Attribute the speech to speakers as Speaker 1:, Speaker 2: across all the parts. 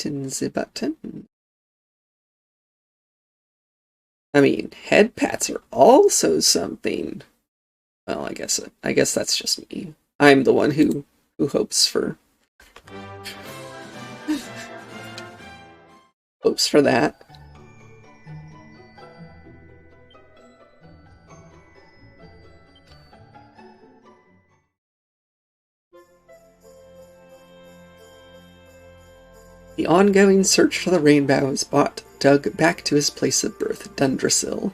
Speaker 1: hitting the button. I mean, head pats are also something. Well, I guess that's just me. I'm the one who hopes for that. The ongoing search for the rainbow has brought Doug back to his place of birth, Dundrasil.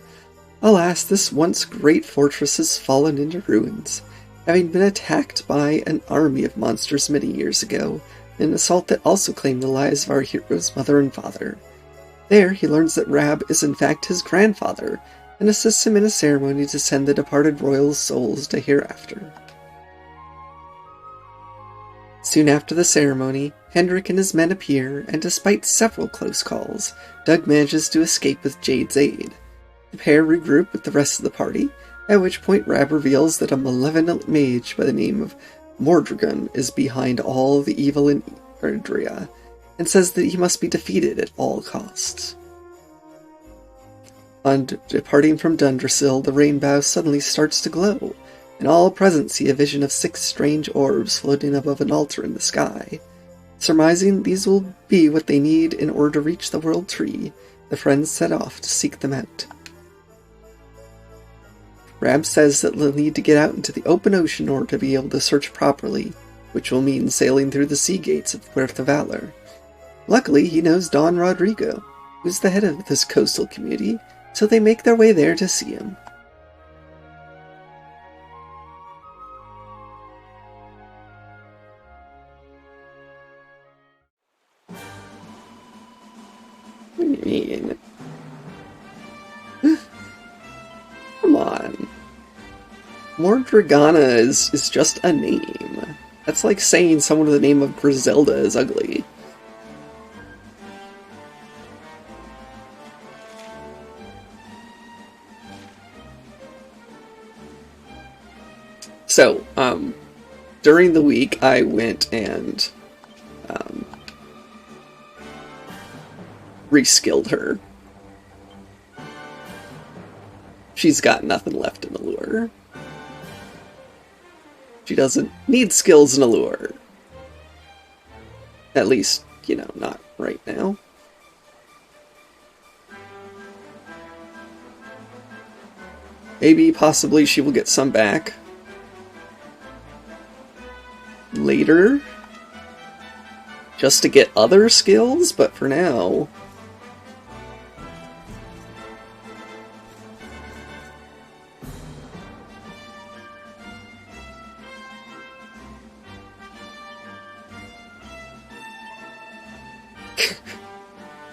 Speaker 1: Alas, this once great fortress has fallen into ruins, having been attacked by an army of monsters many years ago, an assault that also claimed the lives of our hero's mother and father. There, he learns that Rab is in fact his grandfather, and assists him in a ceremony to send the departed royals' souls to hereafter. Soon after the ceremony, Hendrik and his men appear, and despite several close calls, Doug manages to escape with Jade's aid. The pair regroup with the rest of the party, at which point Rab reveals that a malevolent mage by the name of Mordragon is behind all the evil in Erdrea, and says that he must be defeated at all costs. On departing from Dundrasil, the rainbow suddenly starts to glow, and all present see a vision of 6 strange orbs floating above an altar in the sky. Surmising these will be what they need in order to reach the World Tree, the friends set off to seek them out. Rab says that they'll need to get out into the open ocean in order to be able to search properly, which will mean sailing through the sea gates of Puerto Valor. Luckily, he knows Don Rodrigo, who's the head of this coastal community, so they make their way there to see him. What do you mean? Come on. Mordragana is just a name. That's like saying someone with the name of Griselda is ugly. So, during the week I went and reskilled her. She's got nothing left in Allure. She doesn't need skills in Allure. At least, not right now. Maybe, possibly, she will get some back later, just to get other skills, but for now...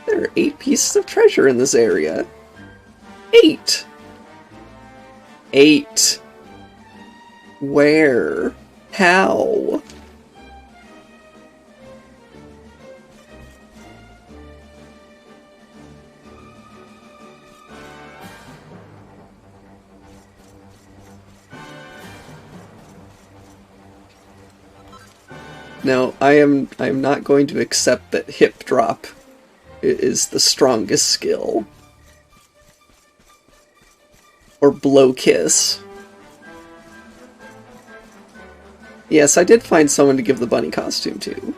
Speaker 1: There are 8 pieces of treasure in this area. 8! 8! Where? How? No, I am not going to accept that hip drop is the strongest skill. Or blow kiss. Yes, I did find someone to give the bunny costume to.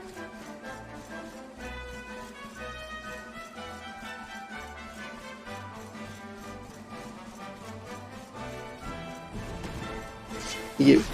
Speaker 1: You.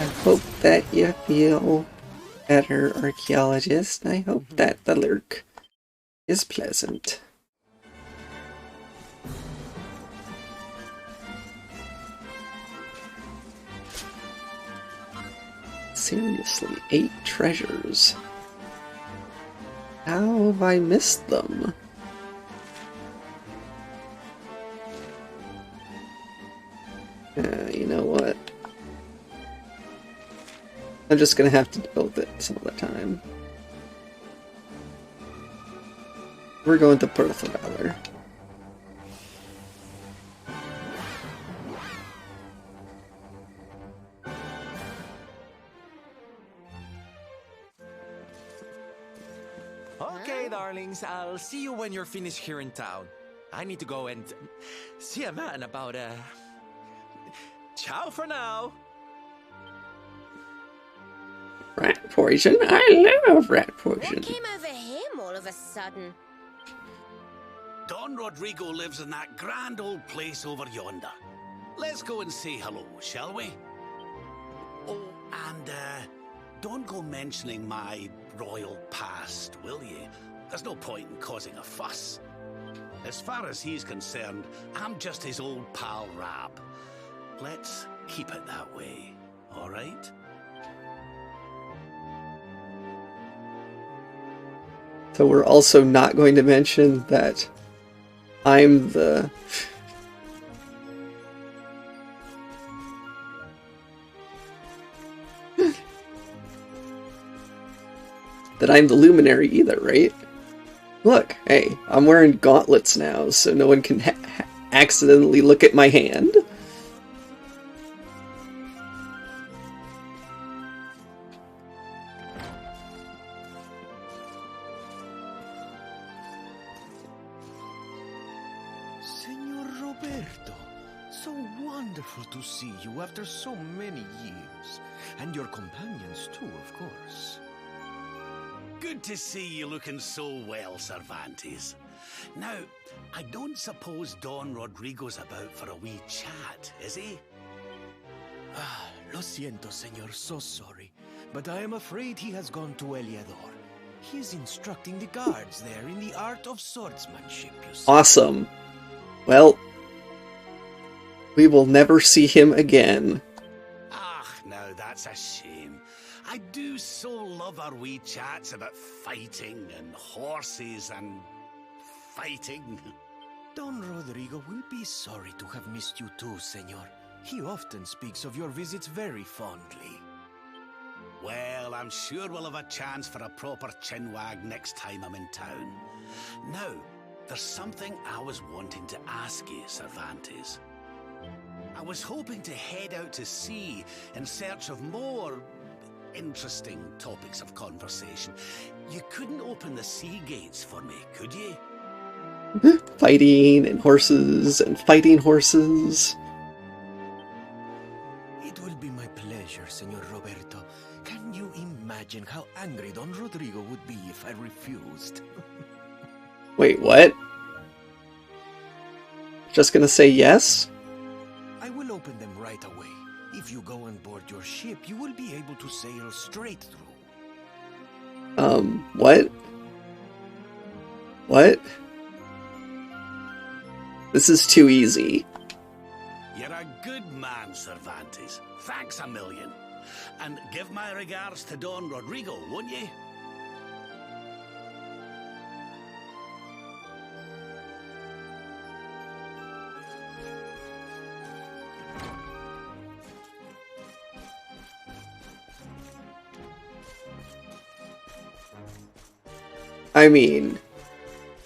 Speaker 1: I hope that you feel better, archaeologist. I hope that the lurk is pleasant. Seriously, 8 treasures. How have I missed them? You know what? I'm just gonna have to build it some other time. We're going to Pearth of Valor.
Speaker 2: Okay, darlings, I'll see you when you're finished here in town. I need to go and see a man about ciao for now.
Speaker 1: Rat poison? I love rat poison.
Speaker 3: What came over him all of a sudden?
Speaker 4: Don Rodrigo lives in that grand old place over yonder. Let's go and say hello, shall we? Oh, and don't go mentioning my royal past, will ye? There's no point in causing a fuss. As far as he's concerned, I'm just his old pal Rab. Let's keep it that way, all right?
Speaker 1: So we're also not going to mention that I'm the... that I'm the luminary either, right? Look, hey, I'm wearing gauntlets now, so no one can accidentally look at my hand.
Speaker 5: Senor Roberto, so wonderful to see you after so many years. And your companions too, of course.
Speaker 4: Good to see you looking so well, Cervantes. Now, I don't suppose Don Rodrigo's about for a wee chat, is he?
Speaker 5: Ah, lo siento, senor, so sorry. But I am afraid he has gone to Eliador. He is instructing the guards there in the art of swordsmanship, you see.
Speaker 1: Awesome. Well, we will never see him again.
Speaker 4: Ah, now that's a shame. I do so love our wee chats about fighting and horses and fighting.
Speaker 5: Don Rodrigo will be sorry to have missed you too, senor. He often speaks of your visits very fondly.
Speaker 4: Well, I'm sure we'll have a chance for a proper chinwag next time I'm in town. Now, there's something I was wanting to ask you, Cervantes. I was hoping to head out to sea in search of more interesting topics of conversation. You couldn't open the sea gates for me, could you?
Speaker 1: Fighting and horses and fighting horses.
Speaker 5: It will be my pleasure, Senor Roberto. Can you imagine how angry Don Rodrigo would be if I refused?
Speaker 1: Wait, what? Just gonna say yes?
Speaker 5: I will open them right away. If you go on board your ship, you will be able to sail straight through.
Speaker 1: What? What? This is too easy.
Speaker 4: You're a good man, Cervantes. Thanks a million. And give my regards to Don Rodrigo, won't you?
Speaker 1: I mean,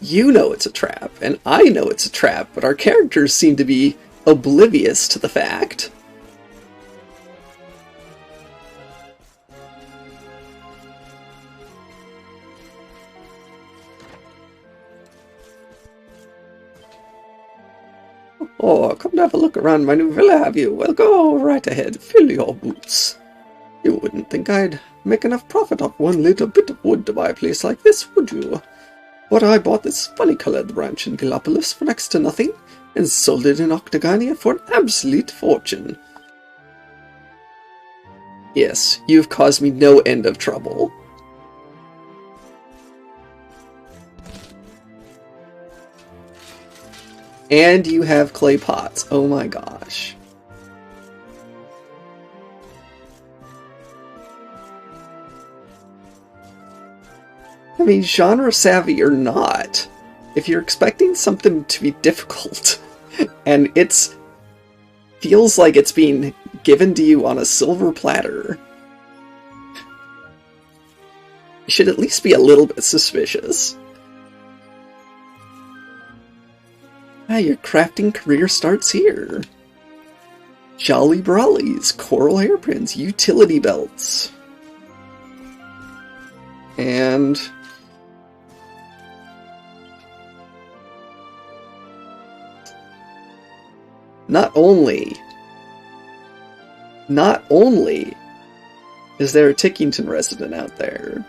Speaker 1: you know it's a trap, and I know it's a trap, but our characters seem to be oblivious to the fact. Oh, come to have a look around my new villa, have you? Well, go right ahead, fill your boots. You wouldn't think I'd make enough profit off one little bit of wood to buy a place like this, would you? But I bought this funny-coloured ranch in Gallipolis for next to nothing, and sold it in Octagania for an absolute fortune. Yes, you've caused me no end of trouble. And you have clay pots. Oh my gosh. I mean, genre savvy or not, if you're expecting something to be difficult, and it's feels like it's being given to you on a silver platter, you should at least be a little bit suspicious. Ah, your crafting career starts here. Jolly Brawlies, coral hairpins, utility belts. And not only is there a Tickington resident out there,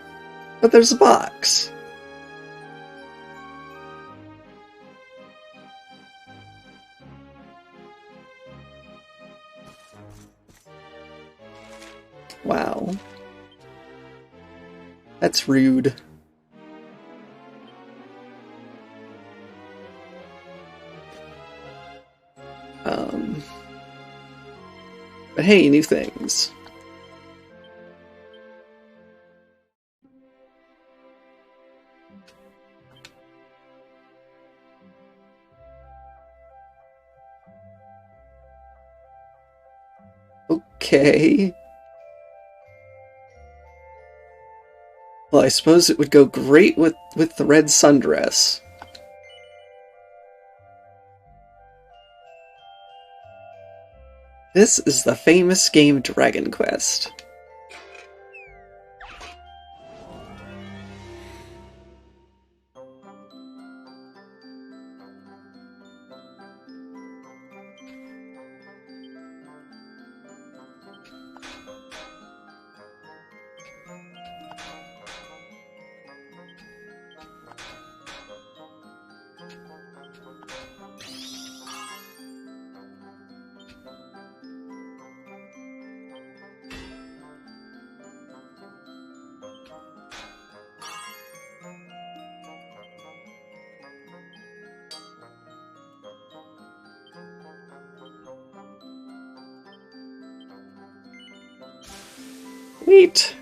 Speaker 1: but there's a box. Wow. That's rude. But hey, new things. Okay. Well, I suppose it would go great with the red sundress. This is the famous game Dragon Quest. Wait.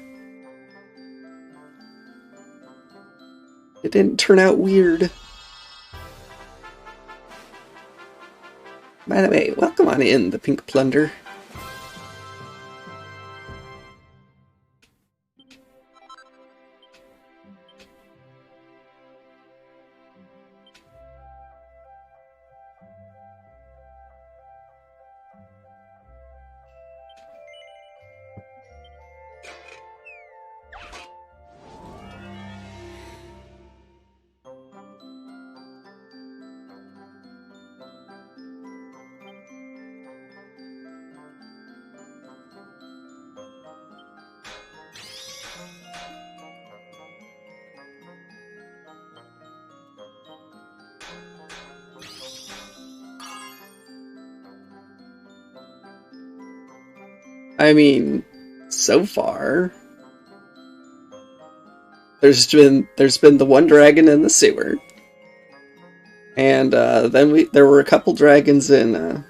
Speaker 1: It didn't turn out weird. By the way, welcome on in, the Pink Plunder. I mean, so far, there's been the one dragon in the sewer, and then there were a couple dragons in.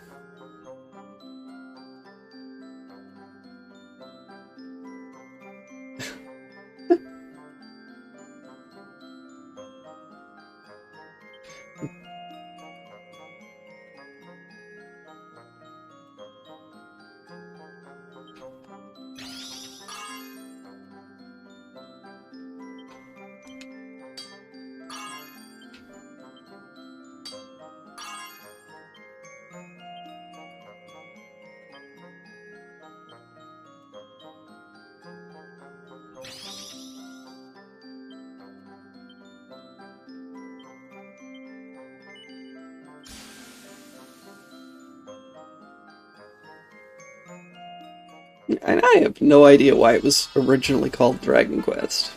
Speaker 1: And I have no idea why it was originally called Dragon Quest.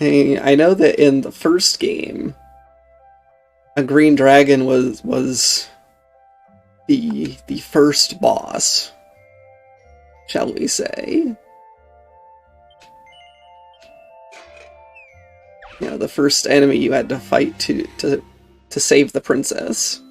Speaker 1: I know that in the first game, a green dragon was the first boss, shall we say. You know, the first enemy you had to fight to save the princess.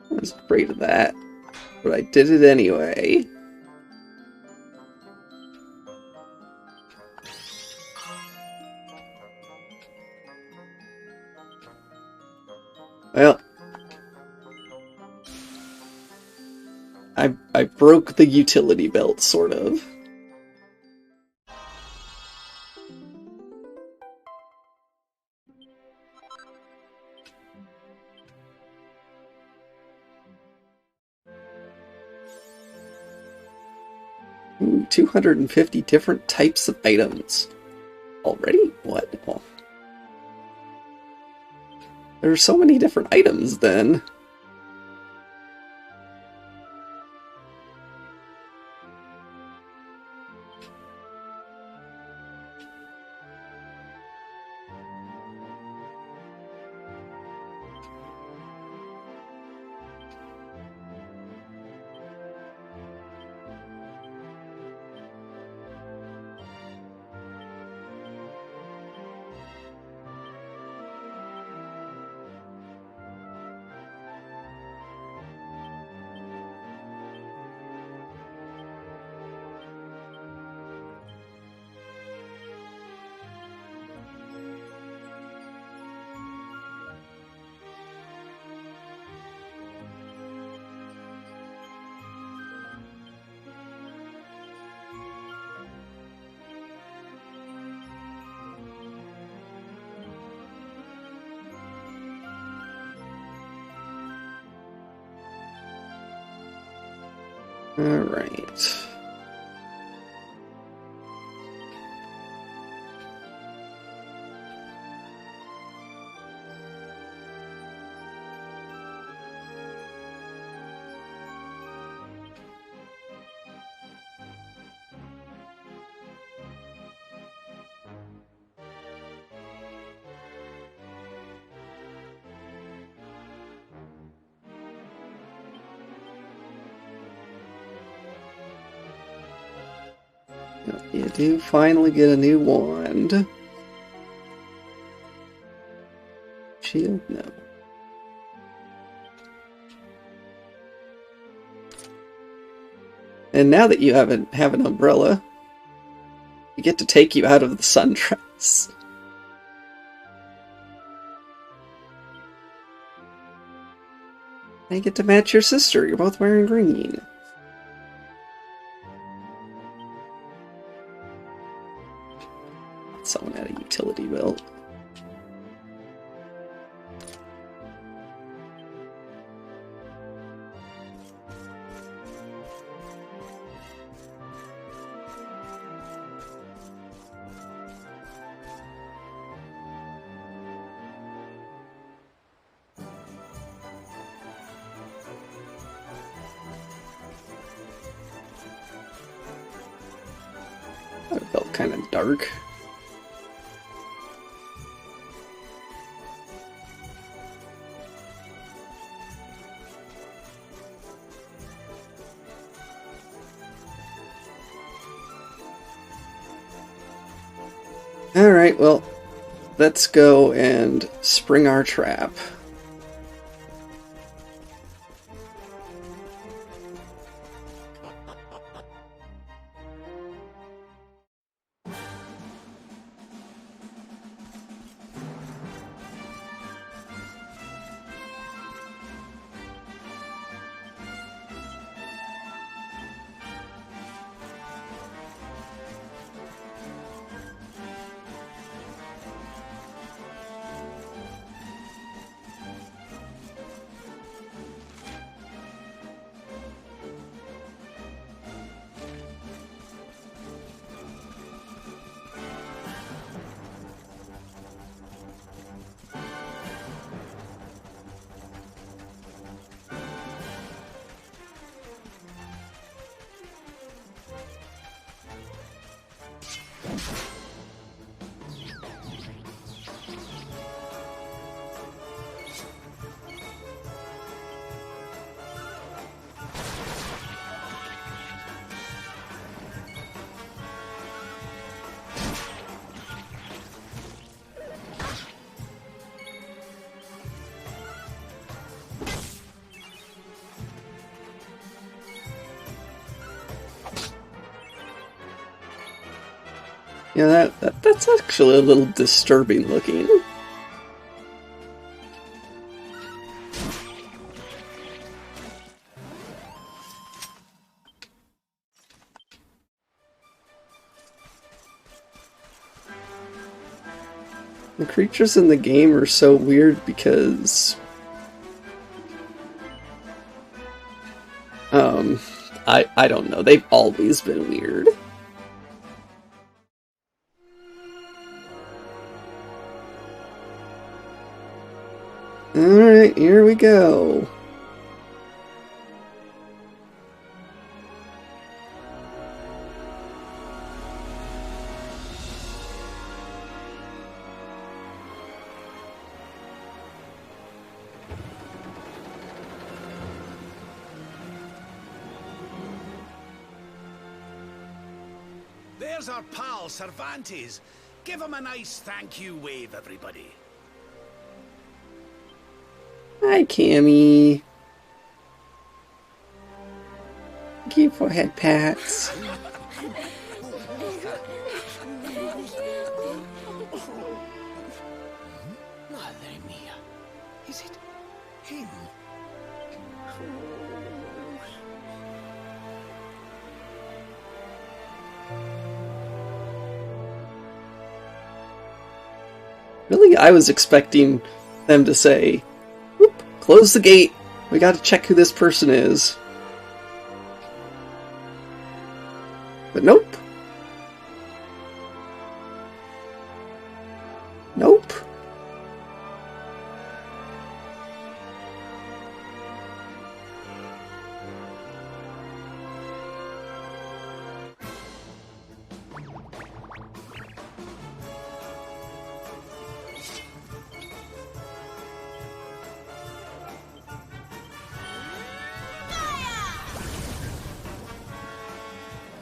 Speaker 1: I was afraid of that, but I did it anyway. Well, I broke the utility belt, sort of. Ooh, 250 different types of items. Already? What? Oh. There are so many different items, then. Alright. You do finally get a new wand. Shield? No. And now that you have an umbrella, we get to take you out of the sundress. And you get to match your sister. You're both wearing green. Someone had a utility belt. That felt kind of dark. Alright, well, let's go and spring our trap. Yeah, that's actually a little disturbing looking. The creatures in the game are so weird because I don't know, they've always been weird. Alright, here we go.
Speaker 4: There's our pal, Cervantes. Give him a nice thank you wave, everybody.
Speaker 1: Hi, Cammy. Thank you for head pats.
Speaker 5: Madre mia. Is it him?
Speaker 1: Really, I was expecting them to say, "Whoop, close the gate. We gotta check who this person is." But nope. Nope.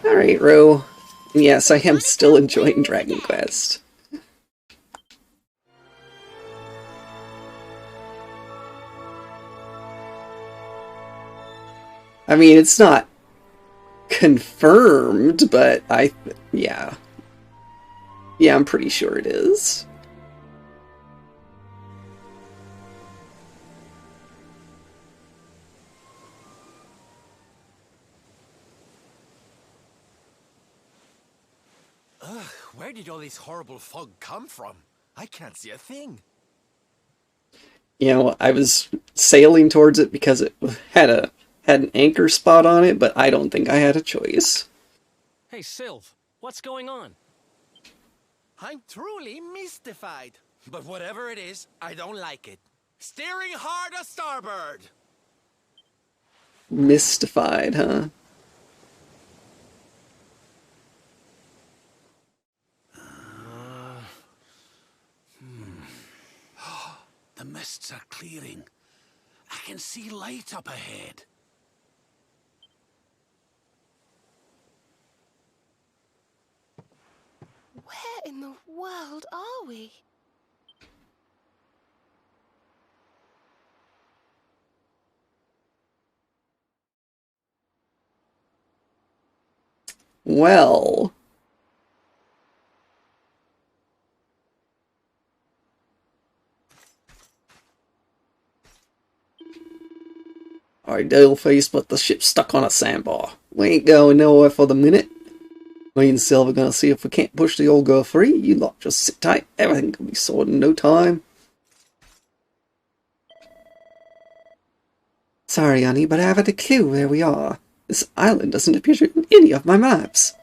Speaker 1: Alright, Ro. Yes, I am still enjoying Dragon Quest. I mean, it's not confirmed, but yeah. Yeah, I'm pretty sure it is.
Speaker 2: Ugh, where did all this horrible fog come from? I can't see a thing.
Speaker 1: You know, I was sailing towards it because it had an anchor spot on it, but I don't think I had a choice.
Speaker 6: Hey, Sylv, what's going on?
Speaker 2: I'm truly mystified. But whatever it is, I don't like it. Steering hard a starboard!
Speaker 1: Mystified, huh?
Speaker 4: The mists are clearing. I can see light up ahead.
Speaker 3: Where in the world are we?
Speaker 1: Well... Alright, Doubleface, but the ship's stuck on a sandbar. We ain't going nowhere for the minute. Me and Silver gonna see if we can't push the old girl free. You lot just sit tight. Everything can be sorted in no time. Sorry, honey, but I haven't a clue where we are. This island doesn't appear to be in any of my maps.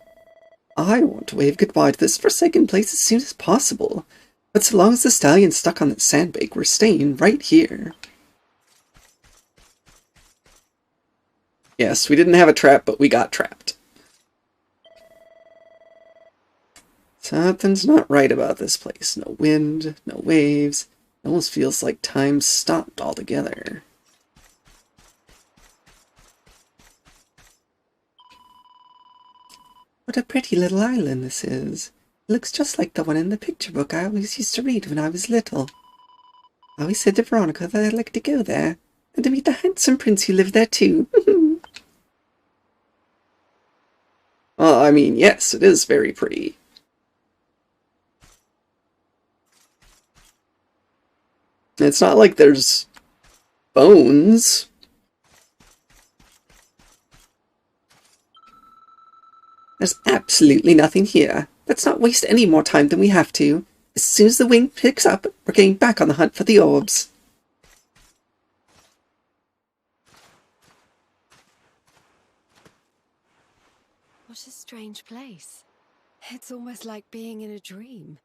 Speaker 1: I want to wave goodbye to this forsaken place as soon as possible. But so long as the stallion's stuck on that sandbank, we're staying right here. Yes, we didn't have a trap, but we got trapped. Something's not right about this place. No wind, no waves. It almost feels like time stopped altogether. What a pretty little island this is. It looks just like the one in the picture book I always used to read when I was little. I always said to Veronica that I'd like to go there, and to meet the handsome prince who lived there too. Well, I mean, yes, it is very pretty. It's not like there's bones. There's absolutely nothing here. Let's not waste any more time than we have to. As soon as the wind picks up, we're getting back on the hunt for the orbs.
Speaker 7: What a strange place. It's almost like being in a dream.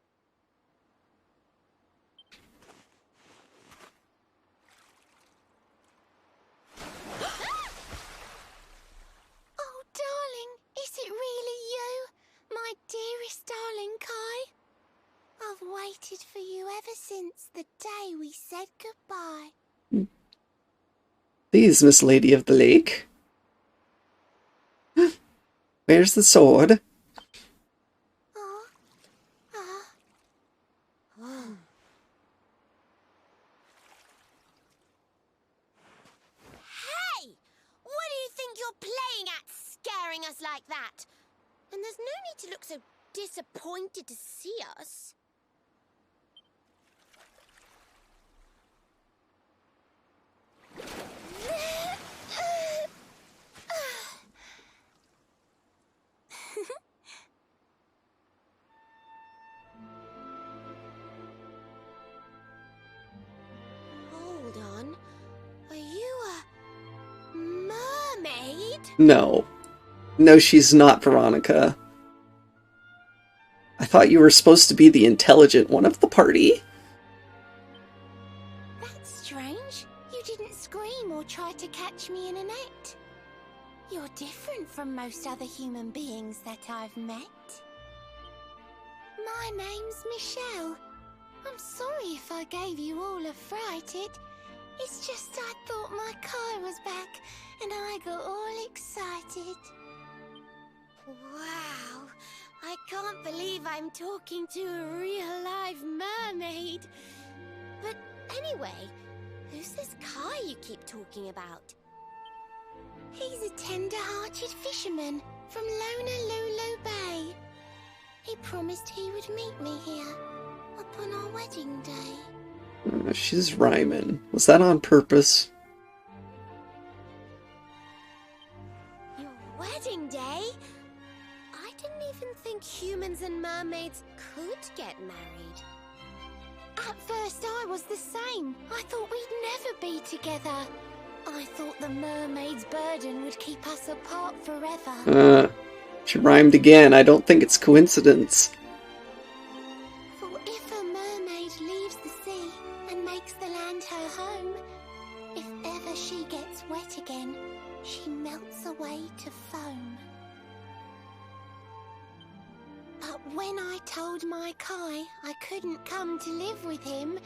Speaker 3: Oh, darling, is it really you? My dearest darling Kai? I've waited for you ever since the day we said goodbye.
Speaker 1: Please, Miss Lady of the Lake. Where's the sword?
Speaker 3: Hey! What do you think you're playing at, scaring us like that? And there's no need to look so disappointed to see us. Hold on. Are you a mermaid?
Speaker 1: No. No, she's not, Veronica. I thought you were supposed to be the intelligent one of the party.
Speaker 3: That's strange. You didn't scream or try to catch me in a net. You're different from most other human beings that I've met. My name's Michelle. I'm sorry if I gave you all a fright. It's just I thought my Kai was back and I got all excited. Wow, I can't believe I'm talking to a real live mermaid. But anyway, who's this Kai you keep talking about? He's a tender-hearted fisherman from Lonalulu Bay. He promised he would meet me here upon our wedding day.
Speaker 1: She's rhyming. Was that on purpose?
Speaker 3: Your wedding day? I didn't even think humans and mermaids could get married. At first I was the same. I thought we'd never be together. I thought the mermaid's burden would keep us apart forever.
Speaker 1: She rhymed again. I don't think it's coincidence.
Speaker 3: For if a mermaid leaves the sea and makes the land her home, if ever she gets wet again, she melts away to foam. But when I told my Kai I couldn't come to live with him,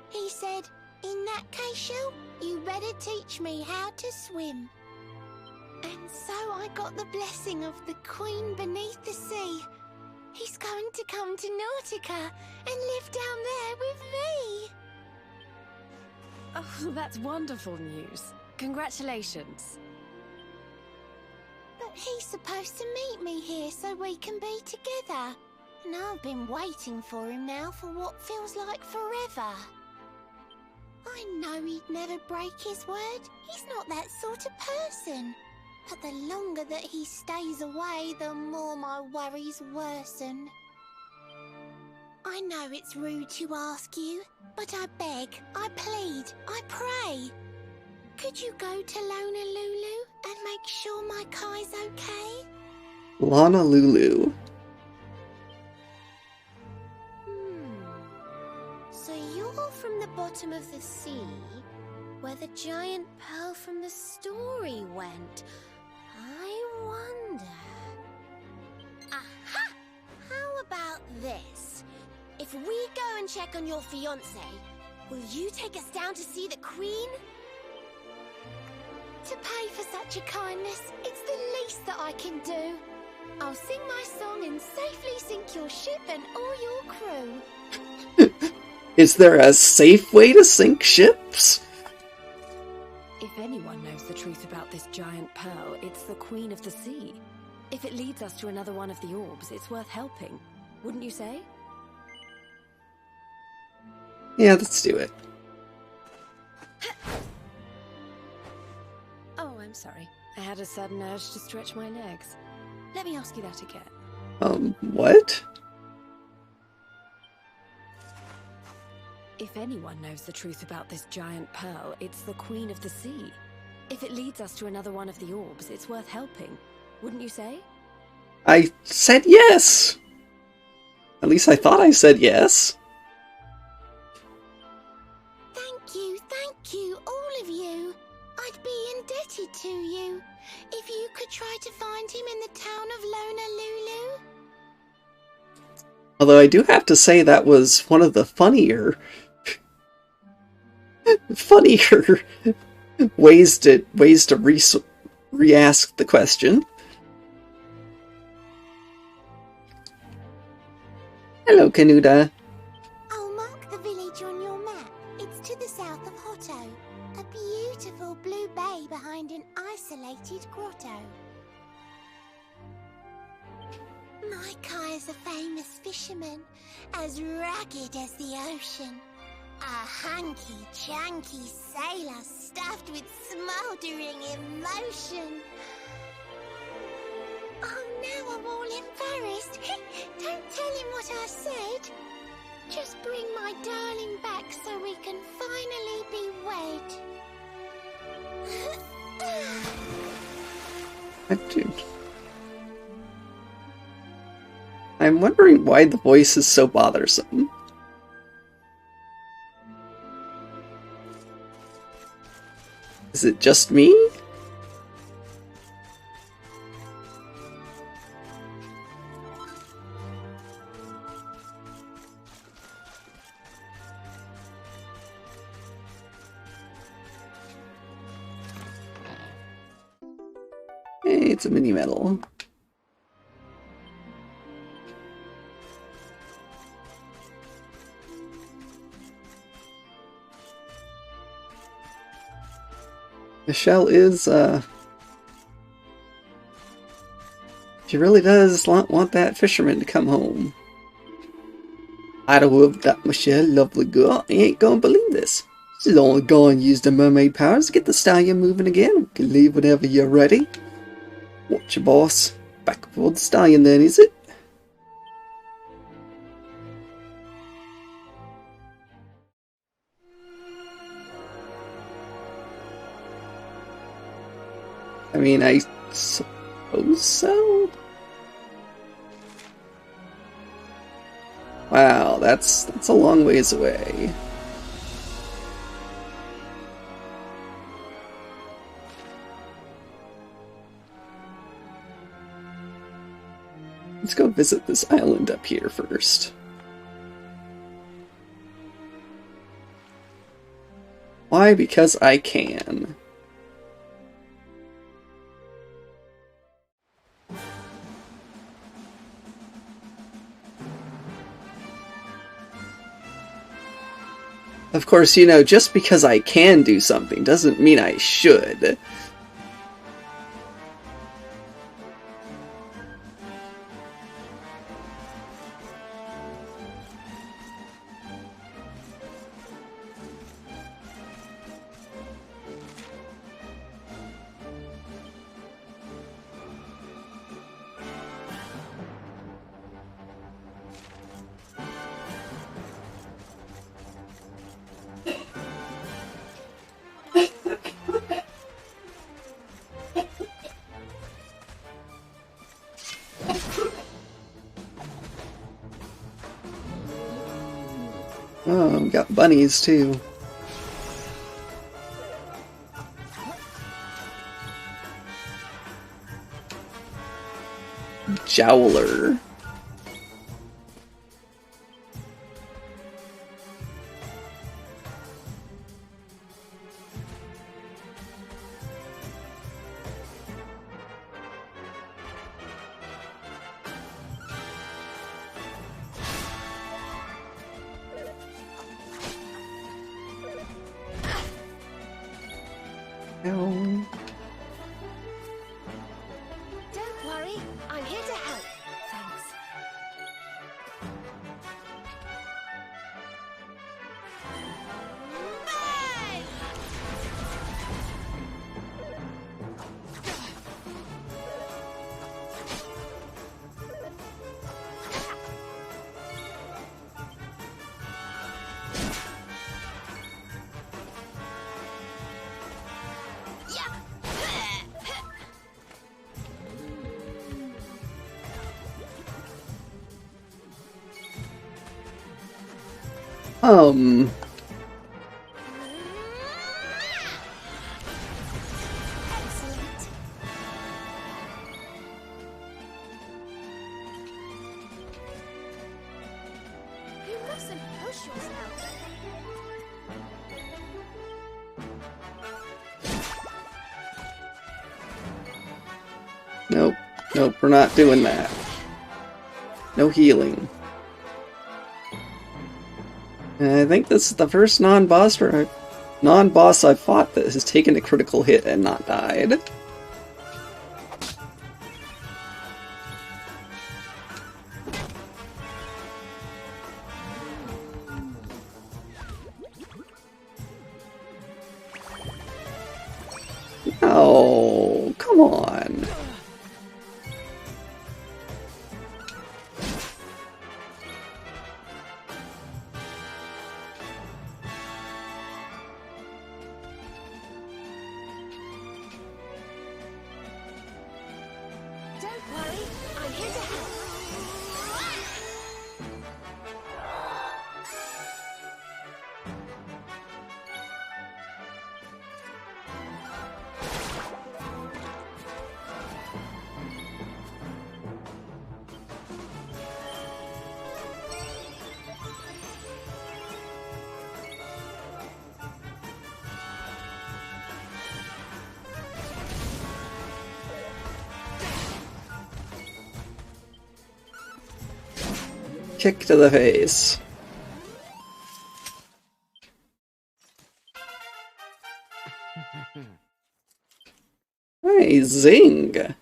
Speaker 3: he said, "In that case, Shell, you better teach me how to swim." And so I got the blessing of the Queen beneath the sea. He's going to come to Nautica and live down there with me.
Speaker 7: Oh, that's wonderful news. Congratulations.
Speaker 3: But he's supposed to meet me here so we can be together. And I've been waiting for him now for what feels like forever. I know he'd never break his word. He's not that sort of person. But the longer that he stays away, the more my worries worsen. I know it's rude to ask you, but I beg, I plead, I pray. Could you go to Lonalulu and make sure my Kai's okay?
Speaker 1: Lonalulu.
Speaker 3: So you're from the bottom of the sea, where the giant pearl from the story went. I wonder... Aha! How about this? If we go and check on your fiancé, will you take us down to see the Queen? To pay for such a kindness, it's the least that I can do. I'll sing my song and safely sink your ship and all your crew.
Speaker 1: Is there a safe way to sink ships?
Speaker 7: If anyone knows the truth about this giant pearl, it's the Queen of the Sea. If it leads us to another one of the orbs, it's worth helping. Wouldn't you say?
Speaker 1: Yeah, let's do it.
Speaker 7: I'm sorry. I had a sudden urge to stretch my legs. Let me ask you that again.
Speaker 1: What?
Speaker 7: If anyone knows the truth about this giant pearl, it's the Queen of the Sea. If it leads us to another one of the orbs, it's worth helping. Wouldn't you say?
Speaker 1: I said yes! At least I thought I said yes.
Speaker 3: Thank you, all of you. I'd be indebted to you. If you could try to find him in the town of Lonalulu.
Speaker 1: Although I do have to say that was one of the funnier ways to re-ask the question. Hello, Canuda.
Speaker 3: I'll mark the village on your map. It's to the south of Hotto, a beautiful blue bay behind an isolated grotto. My Kai's a famous fisherman, as rugged as the ocean. A hanky-janky sailor stuffed with smouldering emotion. Oh, now I'm all embarrassed. Don't tell him what I said. Just bring my darling back so we can finally be wed.
Speaker 1: I'm wondering why the voice is so bothersome. Is it just me? Hey, it's a mini medal. Michelle is, she really does want that fisherman to come home. I don't love that Michelle, lovely girl. I ain't gonna believe this. She's only gonna use the mermaid powers to get the stallion moving again. We can leave whenever you're ready. Watch your boss. Back aboard the stallion then, is it? I mean, I suppose so? Wow, that's a long ways away. Let's go visit this island up here first. Why? Because I can. Of course, you know, just because I can do something doesn't mean I should. Oh, we got bunnies too. Jowler. No.
Speaker 3: Don't worry, I'm here to help. Thanks.
Speaker 1: Yum!
Speaker 3: Excellent. You mustn't push yourself.
Speaker 1: Nope. Nope, we're not doing that. No healing. And I think this is the first non-boss I've fought that has taken a critical hit and not died. Oh, come on.
Speaker 3: Don't worry, I'm here to help.
Speaker 1: Kick to the face. Hey, zing!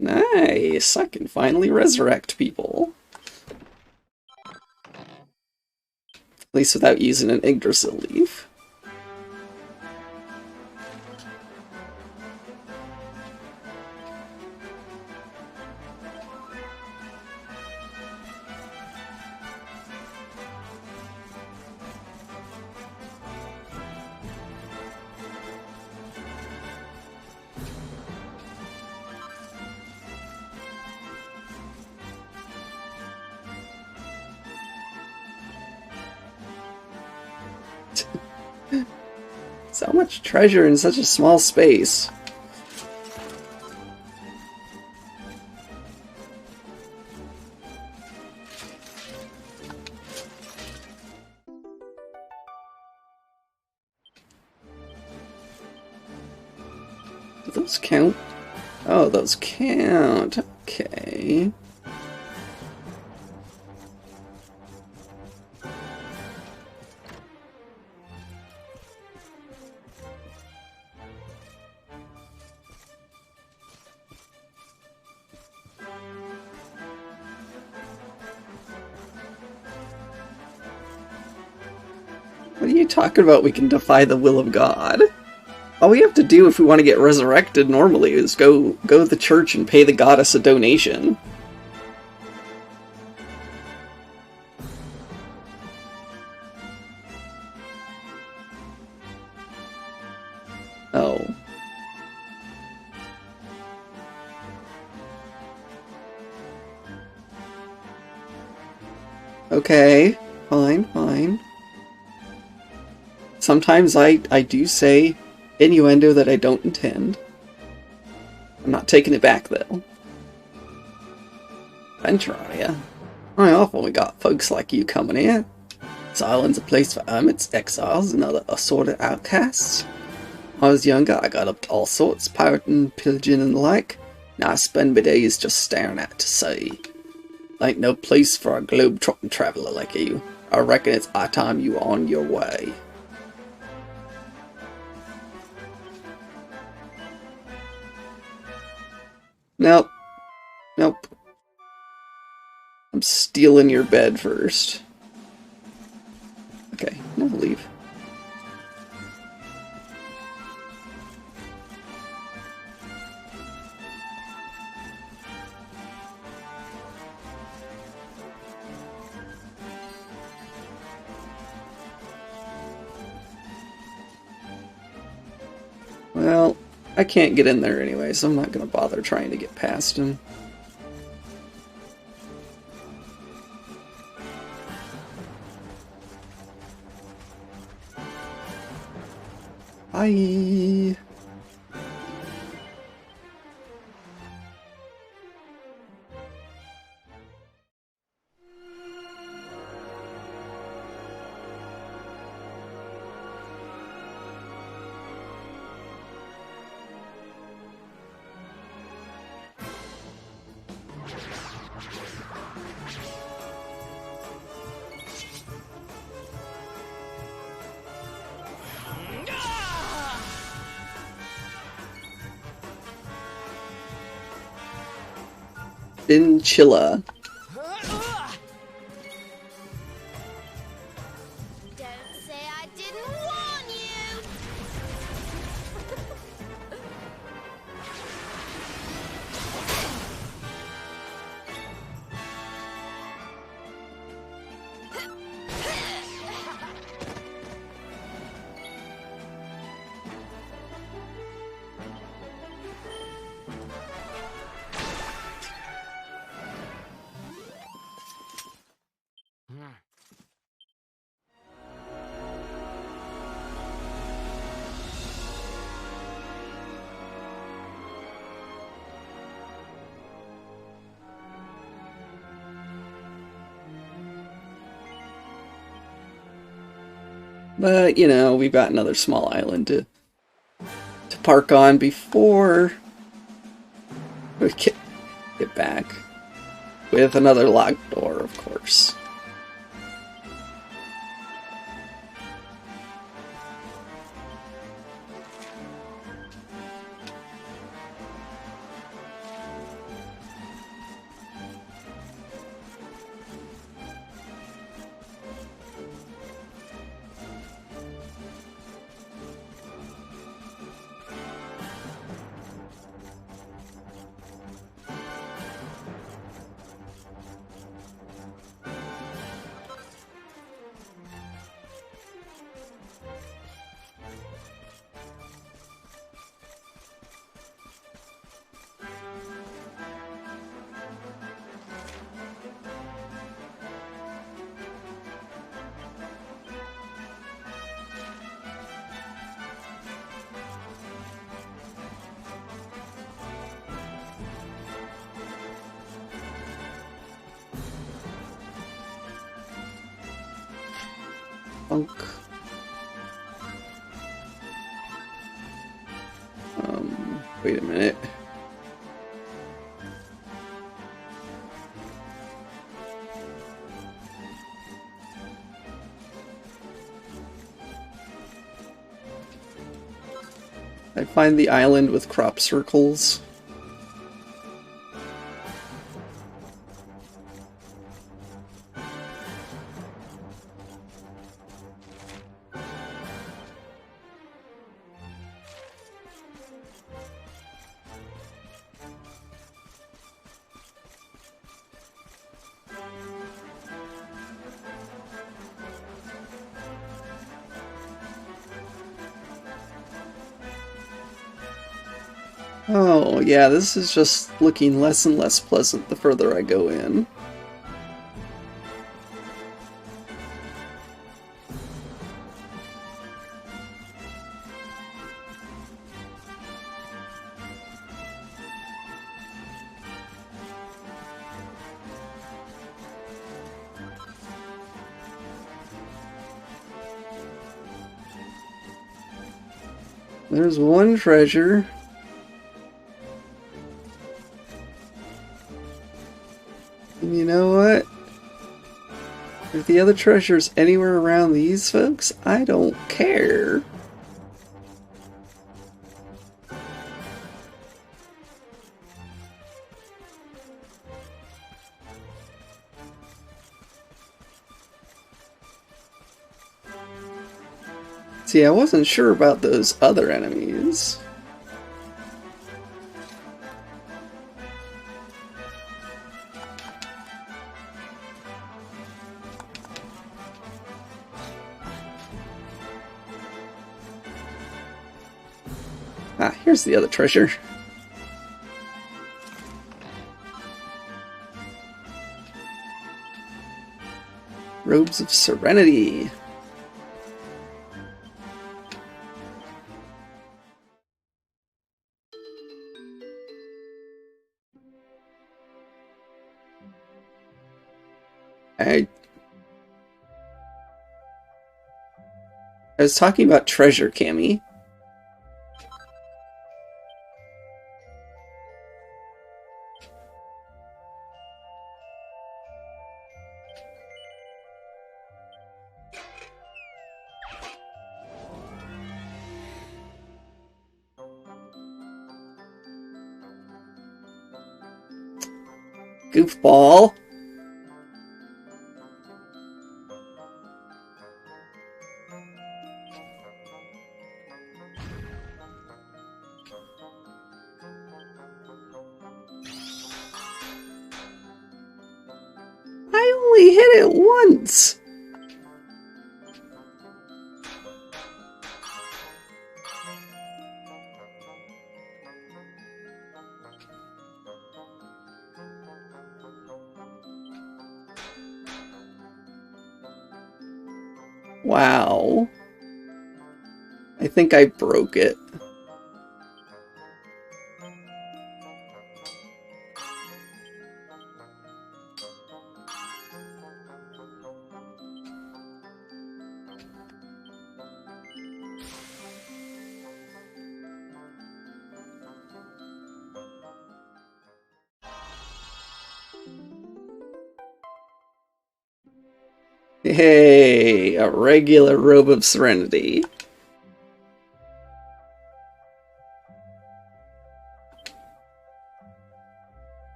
Speaker 1: Nice, I can finally resurrect people. At least without using an Yggdrasil leaf. So much treasure in such a small space. Do those count? Oh, those count. Okay. What are you talking about? We can defy the will of God. All we have to do if we want to get resurrected normally is go to the church and pay the goddess a donation. Oh. Okay. Fine, fine. Sometimes I do say innuendo that I don't intend. I'm not taking it back, though. Venturia? I often we got folks like you coming here. This island's a place for hermits, exiles, and other assorted outcasts. When I was younger, I got up to all sorts, pirating, pillaging, and the like. Now I spend my days just staring out to sea. Ain't no place for a globe-trotting traveler like you. I reckon it's high time you were on your way. Nope. Nope. I'm stealing your bed first. Okay, now leave. Well, I can't get in there anyway, so I'm not going to bother trying to get past him. Bye! Chinchilla.
Speaker 3: Don't say I didn't warn you!
Speaker 1: But, you know, we've got another small island to park on before we get back. With another locked door, of course. Funk. Wait a minute. I find the island with crop circles. Oh, yeah, this is just looking less and less pleasant the further I go in. There's one treasure. And you know what? If the other treasure's anywhere around these folks, I don't care. See, I wasn't sure about those other enemies. Ah, here's the other treasure. Robes of Serenity. I was talking about treasure, Cammy. Goofball. I only hit it once. Wow. I think I broke it. Hey, a regular Robe of Serenity.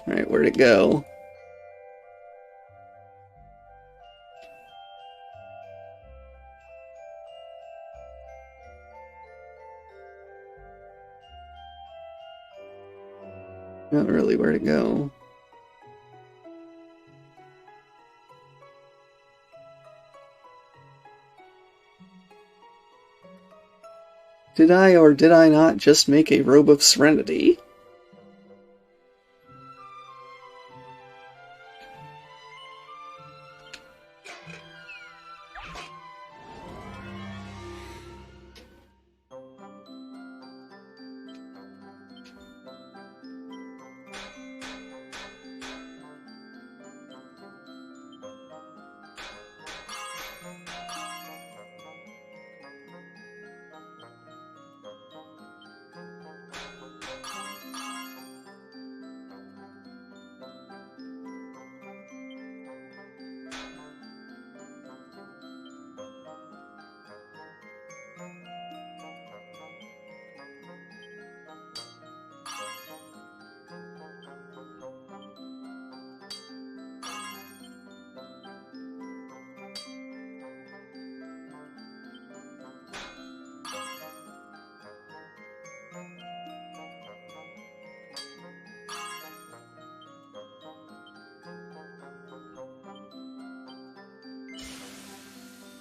Speaker 1: Alright, where'd it go? Not really where'd it go. Did I or did I not just make a Robe of Serenity?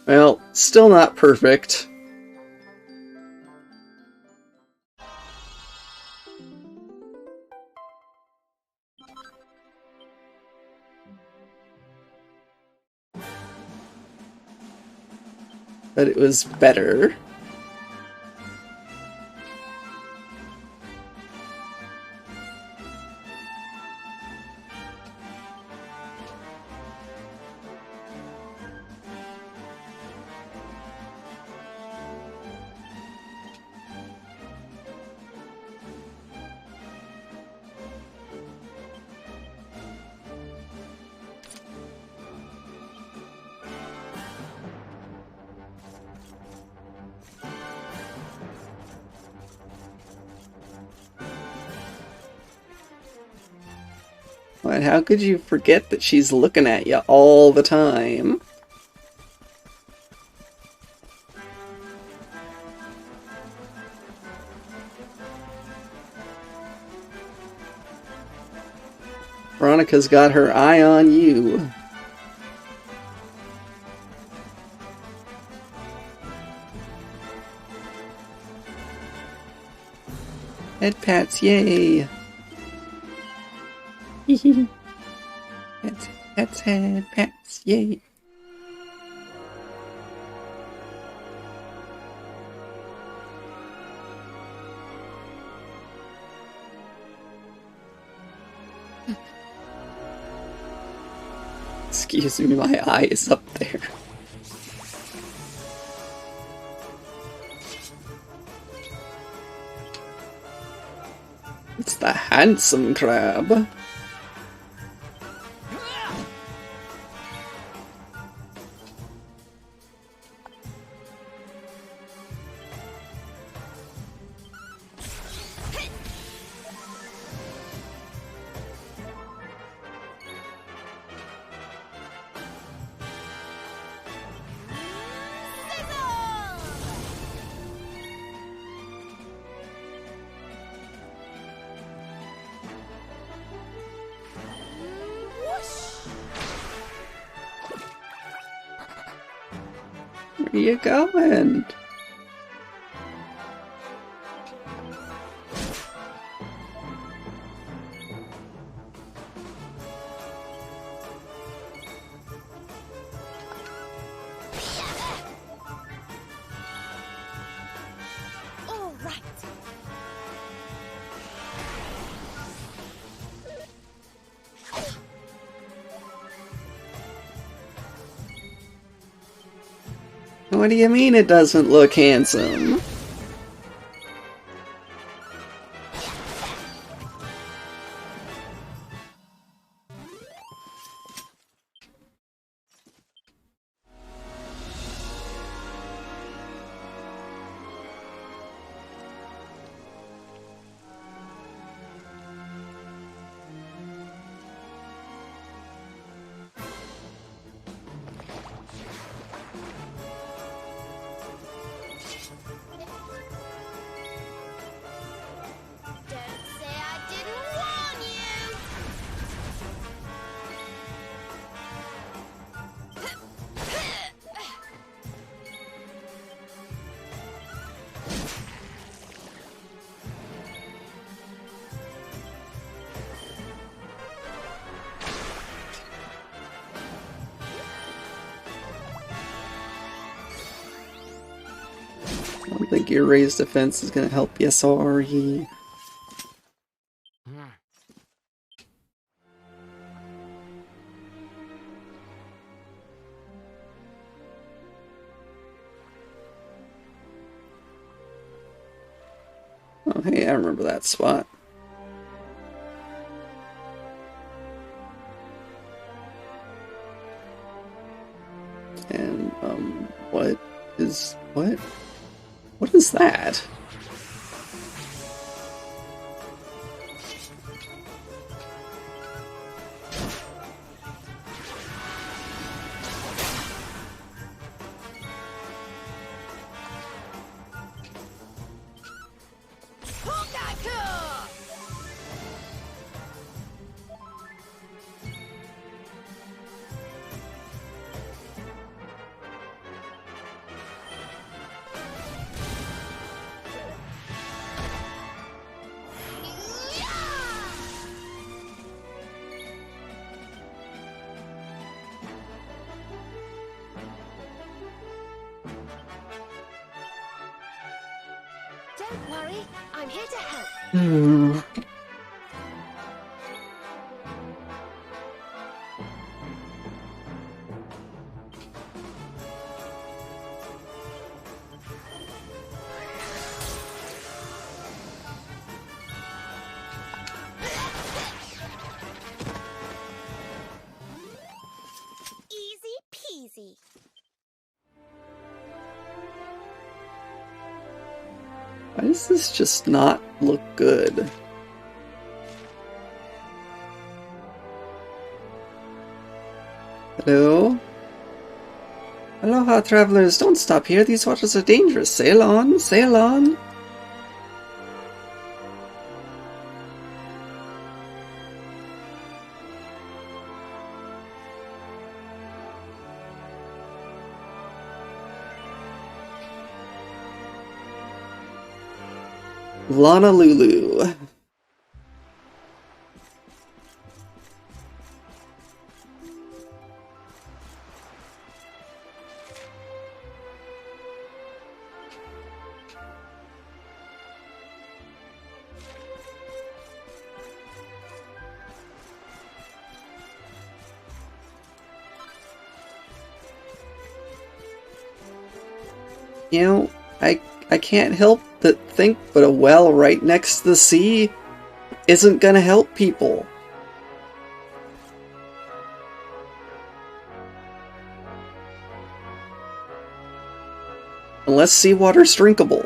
Speaker 1: Well, still not perfect. But it was better. What, how could you forget that she's looking at you all the time? Veronica's got her eye on you. Head pats, yay! Pets, head pats, yay! Excuse me, my eye is up there. It's the handsome crab. Where you going?
Speaker 3: All right.
Speaker 1: What do you mean it doesn't look handsome?
Speaker 3: Don't say I didn't warn you.
Speaker 1: I don't think your raised defense is gonna help you, sorry. Oh, hey, I remember that spot. And, what is that?
Speaker 3: Don't worry, I'm here to help.
Speaker 1: Hmm.
Speaker 3: Easy peasy.
Speaker 1: Why does this just not look good? Hello? Aloha, travelers. Don't stop here. These waters are dangerous. Sail on, sail on. Honolulu. You know, I can't help but think, but a well right next to the sea isn't gonna help people. Unless seawater's drinkable.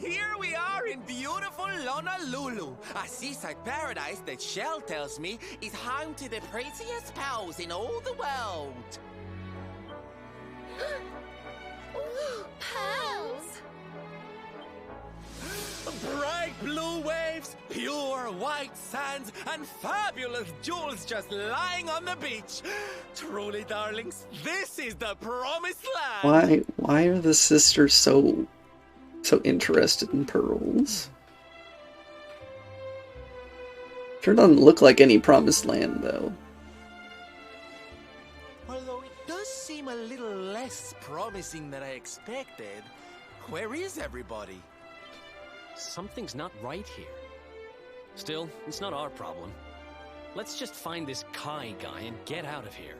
Speaker 2: Here we are in beautiful Honolulu, a seaside paradise that Shell tells me is home to the prettiest pearls in all the world.
Speaker 3: Pearls!
Speaker 2: Bright blue waves, pure white sands, and fabulous jewels just lying on the beach. Truly, darlings, this is the promised land.
Speaker 1: Why are the sisters so interested in pearls? Sure doesn't look like any promised land, though.
Speaker 2: Although it does seem a little less promising than I expected. Where is everybody?
Speaker 6: Something's not right here. Still, it's not our problem. Let's just find this Kai guy and get out of here.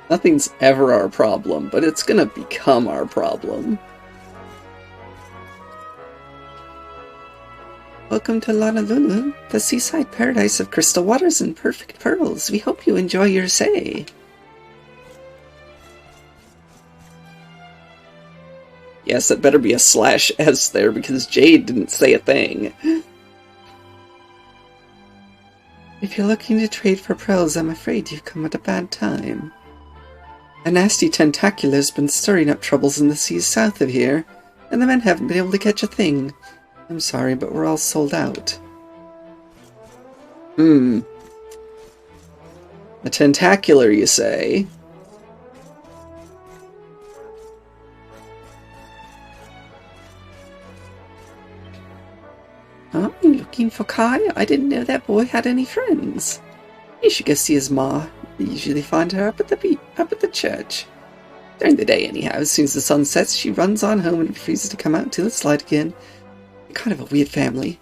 Speaker 1: Nothing's ever our problem, but it's gonna become our problem. Welcome to Honolulu, the seaside paradise of crystal waters and perfect pearls. We hope you enjoy your stay. Yes, that better be a /S there, because Jade didn't say a thing. If you're looking to trade for pearls, I'm afraid you've come at a bad time. A nasty tentacular's been stirring up troubles in the seas south of here, and the men haven't been able to catch a thing. I'm sorry, but we're all sold out. A tentacular, you say? Oh, you looking for Kai? I didn't know that boy had any friends. You should go see his ma. You usually find her up at the church. During the day, anyhow. As soon as the sun sets, she runs on home and refuses to come out until it's light again. They're kind of a weird family.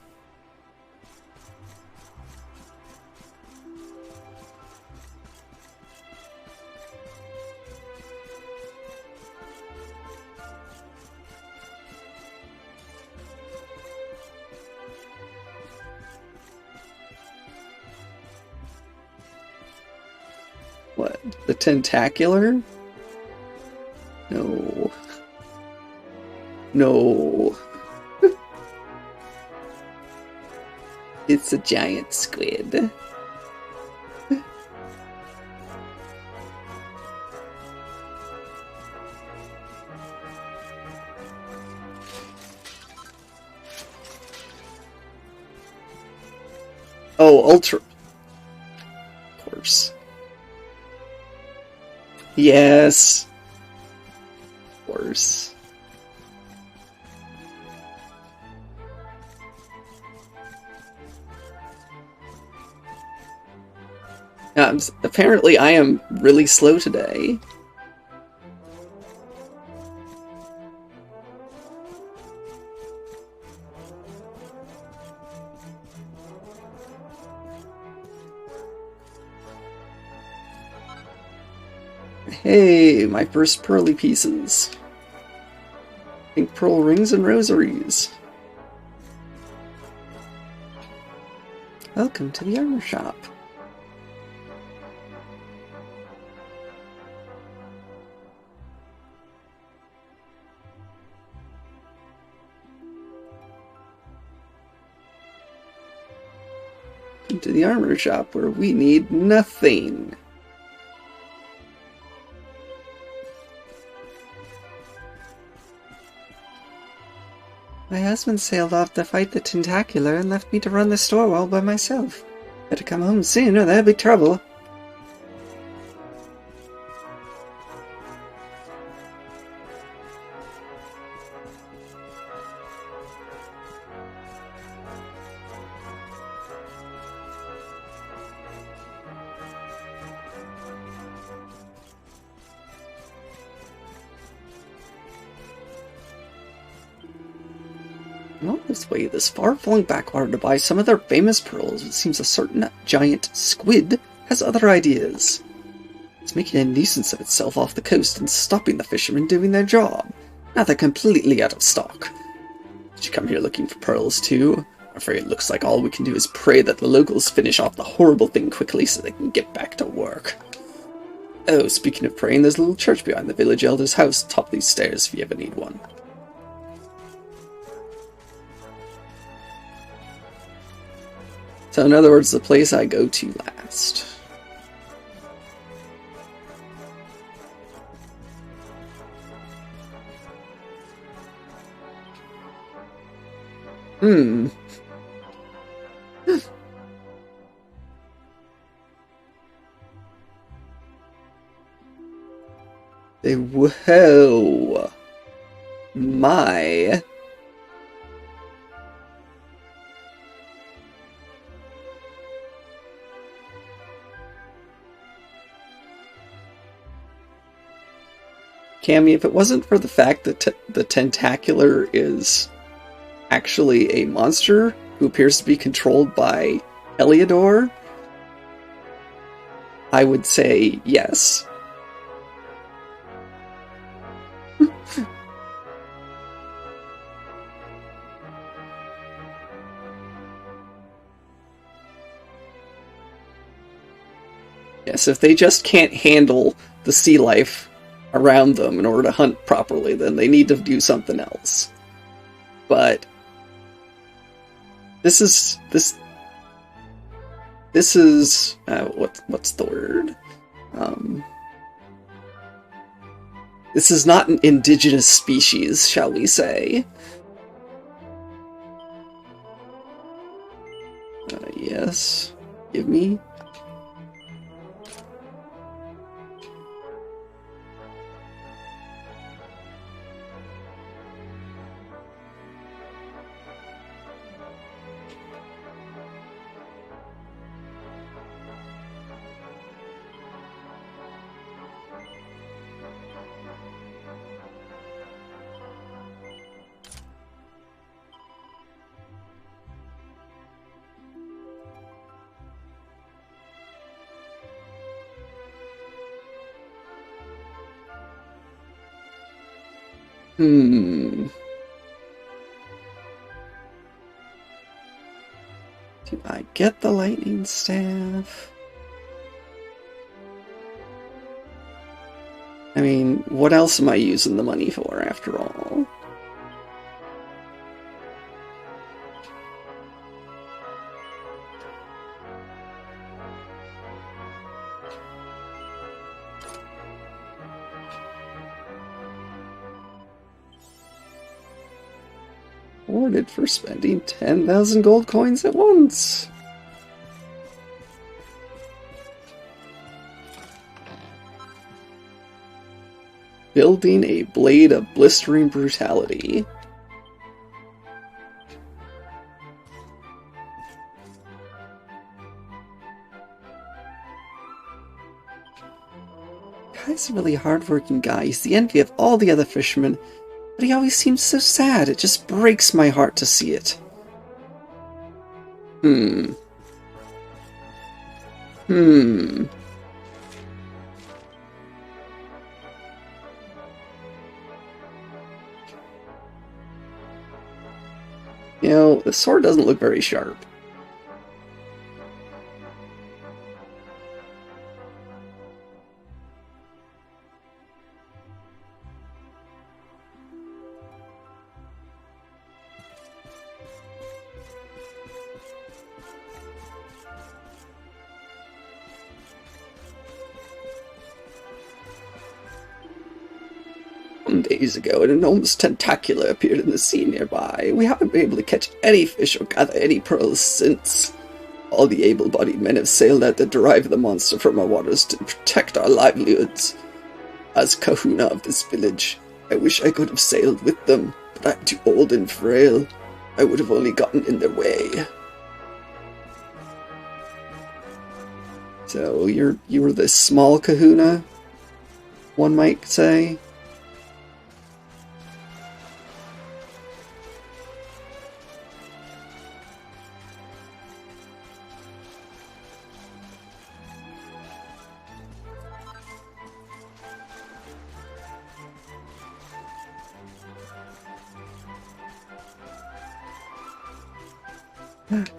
Speaker 1: What? The tentacular? No. No. It's a giant squid. Oh, ultra. Of course. Yes. Of course. Apparently I am really slow today. Hey, my first pearly pieces. Pink pearl rings and rosaries. Welcome to the armor shop. Welcome to the armor shop where we need nothing. My husband sailed off to fight the tentacular and left me to run the store all by myself. Better come home soon or there'll be trouble. On his way this far, flung backwater to buy some of their famous pearls, it seems a certain giant squid has other ideas. It's making a nuisance of itself off the coast and stopping the fishermen doing their job. Now they're completely out of stock. Did you come here looking for pearls too? I'm afraid it looks like all we can do is pray that the locals finish off the horrible thing quickly so they can get back to work. Oh, speaking of praying, there's a little church behind the village elder's house atop these stairs if you ever need one. So in other words, the place I go to last. Whoa. My. Cammy, if it wasn't for the fact that the Tentacular is actually a monster who appears to be controlled by Heliodor, I would say yes. Yes, if they just can't handle the sea life around them in order to hunt properly, then they need to do something else. But this is what's the word? This is not an indigenous species, shall we say? Yes, give me. Do I get the lightning staff? I mean, what else am I using the money for, after all? Awarded for spending 10,000 gold coins at once. Building a blade of blistering brutality. Kai's a really hard-working guy. He's the envy of all the other fishermen, but he always seems so sad. It just breaks my heart to see it. You know, the sword doesn't look very sharp. Days ago, an enormous tentacular appeared in the sea nearby. We haven't been able to catch any fish or gather any pearls since. All the able-bodied men have sailed out to drive the monster from our waters to protect our livelihoods. As kahuna of this village, I wish I could have sailed with them, but I'm too old and frail. I would have only gotten in their way. So you were the small kahuna, one might say.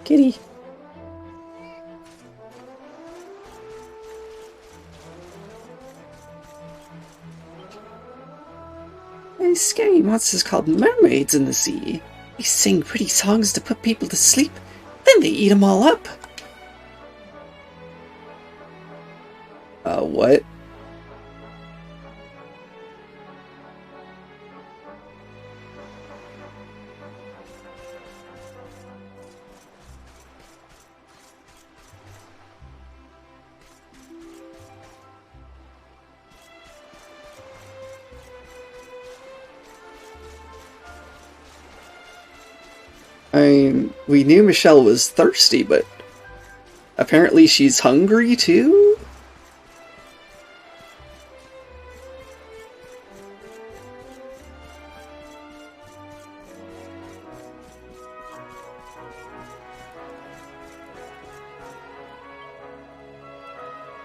Speaker 1: Kitty. These scary monsters called mermaids in the sea. They sing pretty songs to put people to sleep, then they eat them all up. What? I mean, we knew Michelle was thirsty, but apparently she's hungry too?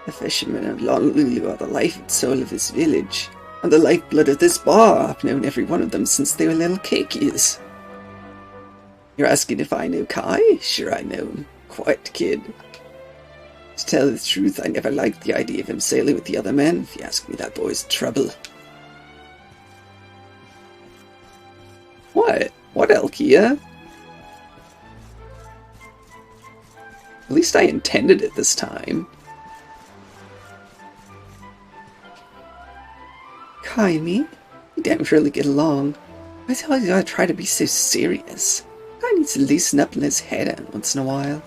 Speaker 1: The fishermen of Honolulu are the life and soul of this village, and the lifeblood of this bar. I've known every one of them since they were little cakies. You're asking if I know Kai? Sure I know him. Quiet kid. To tell the truth, I never liked the idea of him sailing with the other men. If you ask me, that boy's trouble. What? What, Elkia? At least I intended it this time. Kai and me? We don't really get along. I thought you gotta try to be so serious. Guy needs to loosen up in his head once in a while.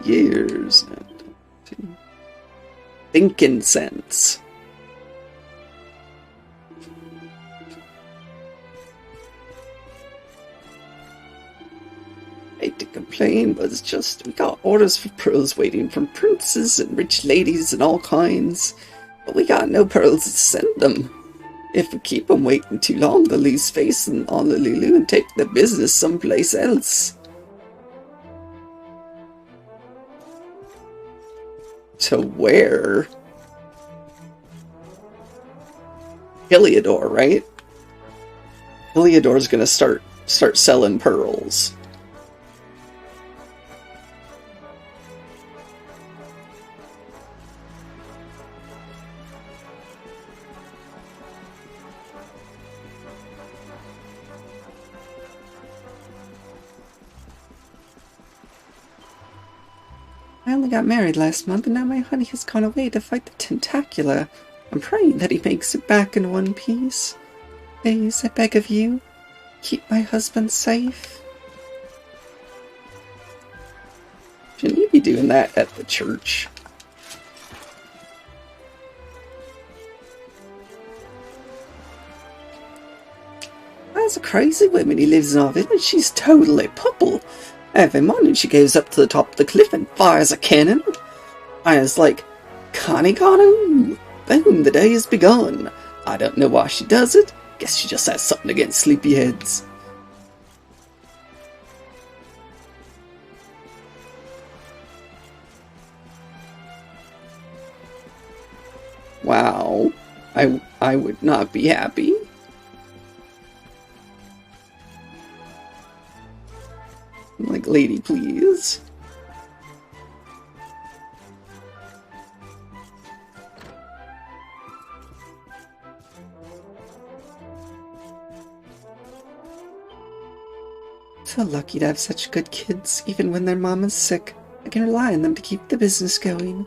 Speaker 1: Years. Thinking sense. Hate to complain, but it's just we got orders for pearls waiting from princes and rich ladies and all kinds, but we got no pearls to send them. If we keep them waiting too long, they'll lose face in Honolulu and take their business someplace else. To where? Heliodor, right? Heliodor's gonna start selling pearls. I only got married last month, and now my honey has gone away to fight the Tentacula. I'm praying that he makes it back in one piece. Please, I beg of you, keep my husband safe. Shouldn't you be doing that at the church? That's a crazy woman who lives in our village. She's totally purple. Every morning she goes up to the top of the cliff and fires a cannon. I was like, Kanigano! Boom, the day has begun. I don't know why she does it. Guess she just has something against sleepyheads. Wow. I would not be happy. I'm like, lady, please. So lucky to have such good kids, even when their mama's sick. I can rely on them to keep the business going.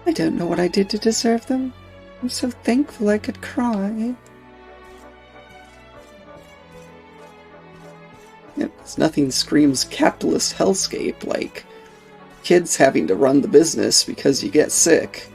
Speaker 1: I don't know what I did to deserve them. I'm so thankful I could cry. Yep, nothing screams capitalist hellscape like kids having to run the business because you get sick.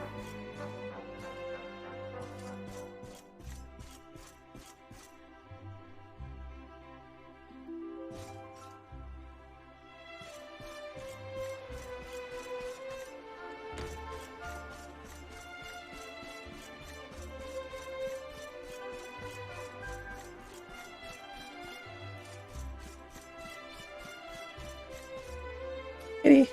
Speaker 1: Kitty.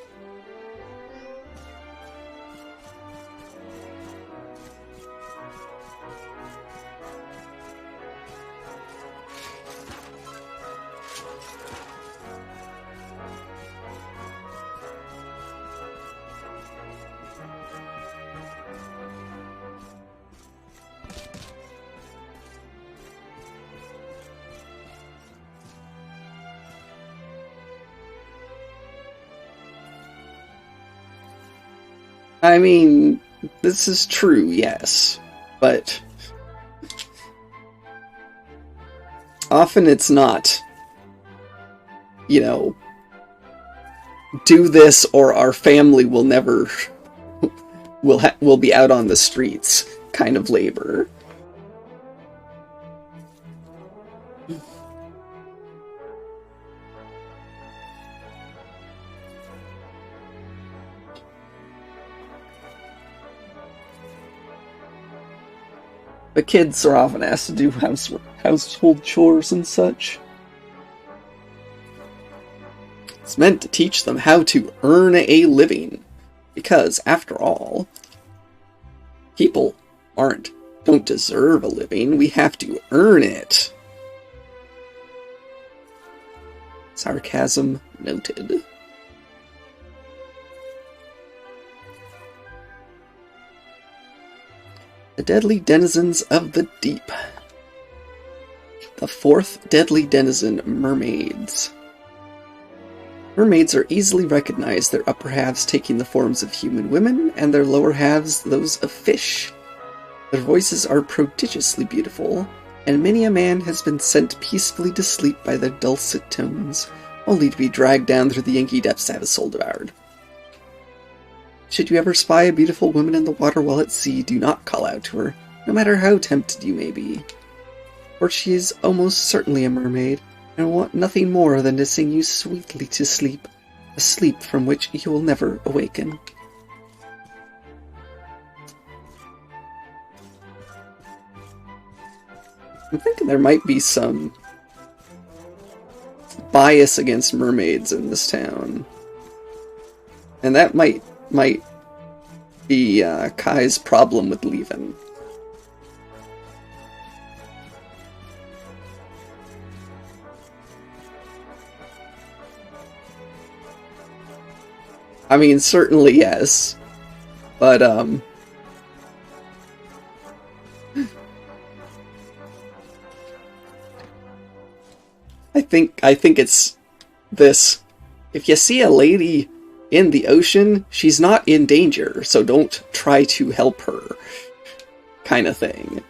Speaker 1: I mean, this is true, yes, but often it's not, you know, do this or our family will never, will be out on the streets kind of labor. The kids are often asked to do household chores and such. It's meant to teach them how to earn a living. Because, after all, people don't deserve a living. We have to earn it. Sarcasm noted. The deadly denizens of the deep. The fourth deadly denizen, mermaids. Mermaids are easily recognized, their upper halves taking the forms of human women, and their lower halves those of fish. Their voices are prodigiously beautiful, and many a man has been sent peacefully to sleep by their dulcet tones, only to be dragged down through the inky depths to have his soul devoured. Should you ever spy a beautiful woman in the water while at sea, do not call out to her, no matter how tempted you may be. For she is almost certainly a mermaid, and want nothing more than to sing you sweetly to sleep, a sleep from which you will never awaken. I'm thinking there might be some bias against mermaids in this town. And that might be Kai's problem with leaving. I mean, certainly yes, but I think it's this. If you see a lady in the ocean, she's not in danger, so don't try to help her, kind of thing.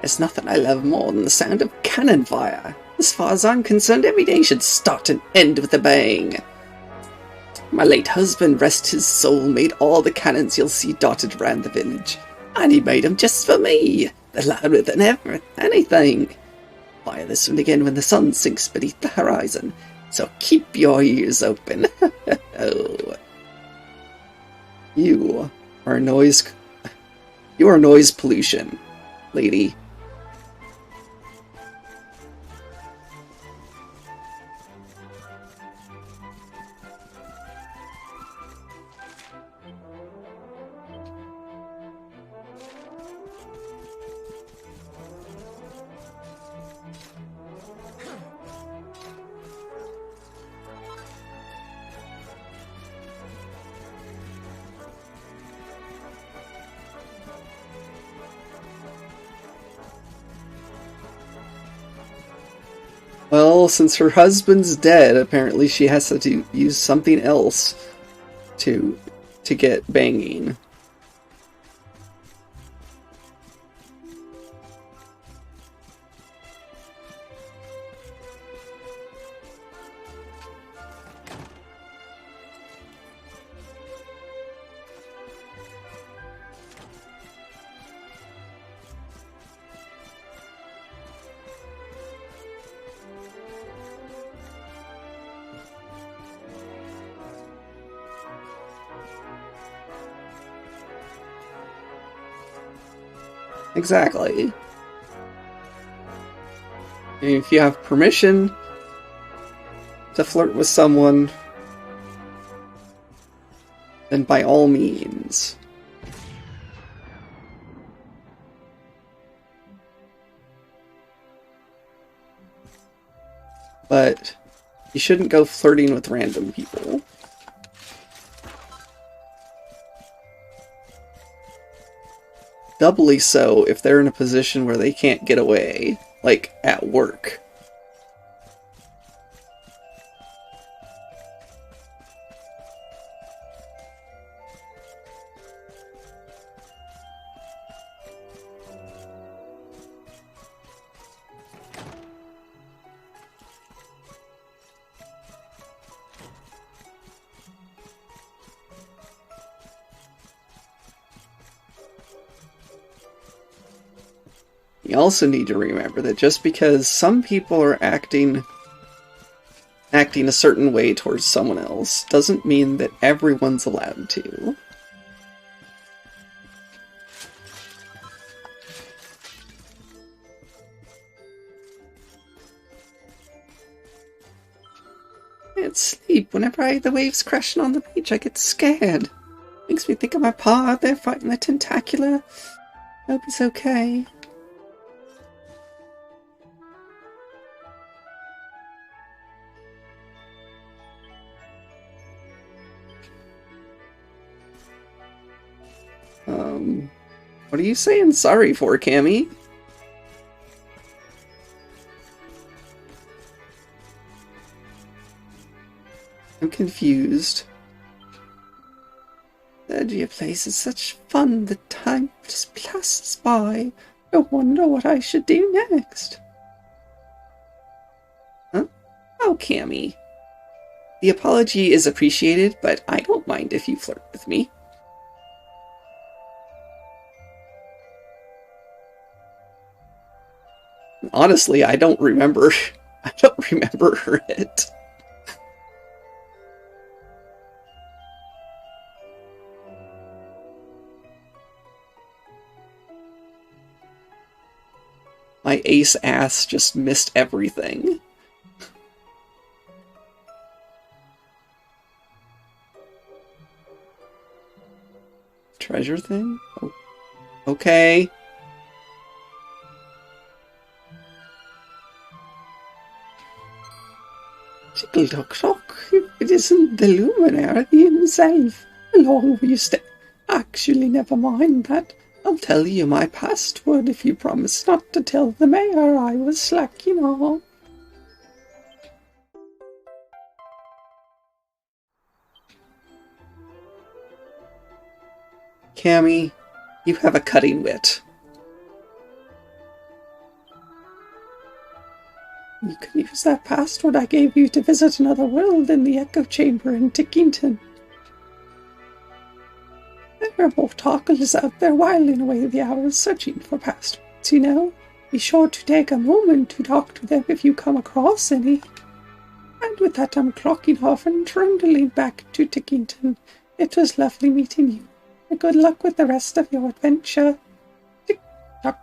Speaker 1: There's nothing I love more than the sound of cannon fire. As far as I'm concerned, every day should start and end with a bang. My late husband, rest his soul, made all the cannons you'll see dotted around the village. And he made them just for me. They're louder than ever, anything. Fire this one again when the sun sinks beneath the horizon. So keep your ears open. Oh. You are noise pollution, lady. Well, since her husband's dead, apparently she has to use something else to get banging. Exactly. And if you have permission to flirt with someone, then by all means. But you shouldn't go flirting with random people. Doubly so if they're in a position where they can't get away, like at work. You also need to remember that just because some people are acting a certain way towards someone else doesn't mean that everyone's allowed to. I can't sleep. Whenever I hear the waves crashing on the beach, I get scared. Makes me think of my pa out there fighting the tentacular. I hope he's okay. What are you saying sorry for, Cammy? I'm confused. The dear place is such fun, the time just passes by. I wonder what I should do next. Huh? Oh, Cammy. The apology is appreciated, but I don't mind if you flirt with me. Honestly, I don't remember it. My ace ass just missed everything. Treasure thing? Oh. Okay. Tickle-tock-tock, if it isn't the luminary himself. How long will you stay? Actually, never mind that. I'll tell you my password if you promise not to tell the mayor I was slacking off. Cammy, you have a cutting wit. You can use that password I gave you to visit another world in the Echo Chamber in Tickington. There are Mortacles out there whiling away the hours searching for passwords, you know. Be sure to take a moment to talk to them if you come across any. And with that, I'm clocking off and trundling back to Tickington. It was lovely meeting you. And good luck with the rest of your adventure. Tick-tock.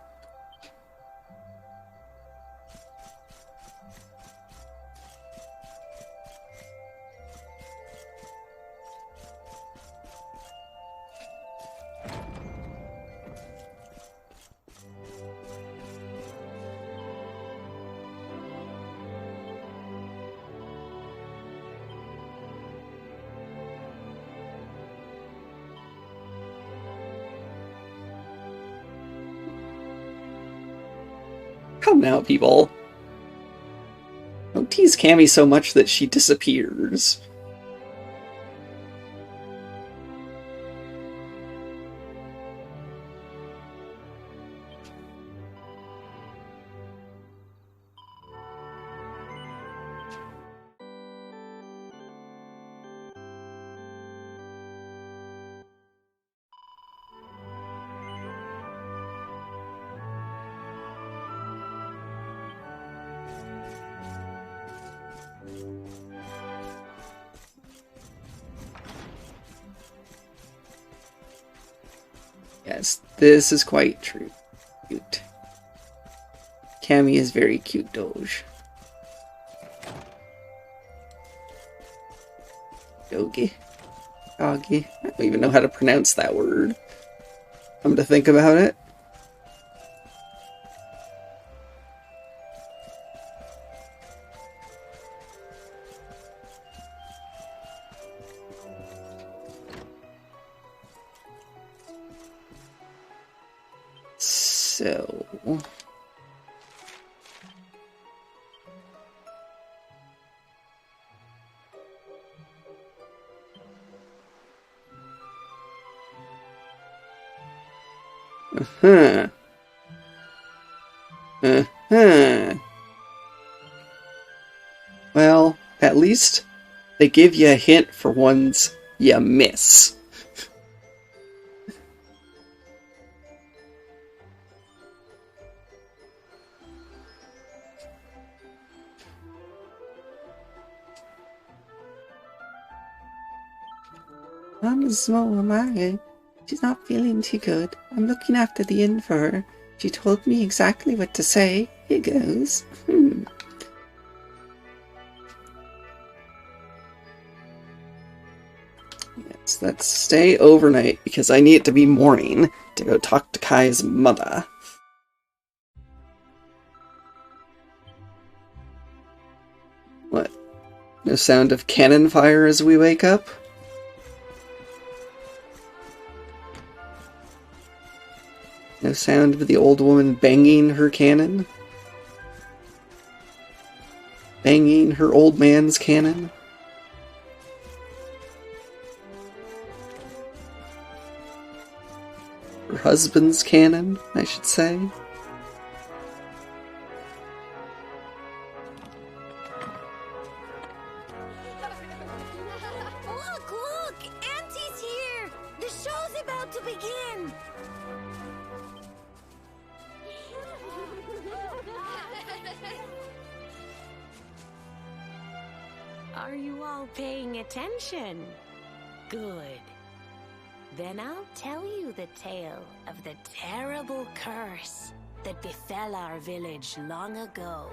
Speaker 1: Come now, people. tease Cammy so much that she disappears. Yes, this is quite true. Cute. Cammy is very cute, Doge. Dogi. Doggy. I don't even know how to pronounce that word. Come to think about it. So... Well, at least they give you a hint for ones you miss. Mama's Maya. She's not feeling too good. I'm looking after the inn for her. She told me exactly what to say. Here goes. Yes, let's stay overnight because I need it to be morning to go talk to Kai's mother. What? No sound of cannon fire as we wake up? No sound of the old woman banging her cannon? Banging her old man's cannon? Her husband's cannon, I should say.
Speaker 3: Look, look! Auntie's here! The show's about to begin!
Speaker 7: Are you all paying attention? Good. Then I'll tell you the tale of the terrible curse that befell our village long ago.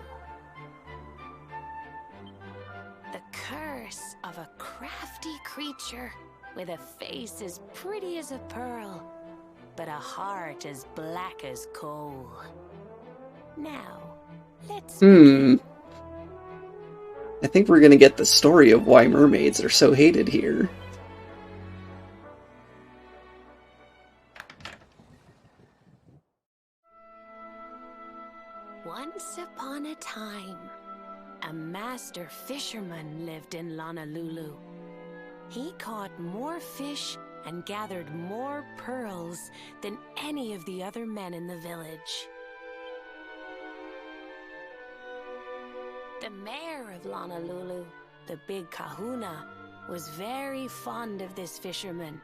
Speaker 7: The curse of a crafty creature with a face as pretty as a pearl, but a heart as black as coal. Now, let's begin.
Speaker 1: I think we're gonna get the story of why mermaids are so hated here.
Speaker 7: Once upon a time, a master fisherman lived in Lonalulu. He caught more fish and gathered more pearls than any of the other men in the village. The mayor of Lonalulu, the big kahuna, was very fond of this fisherman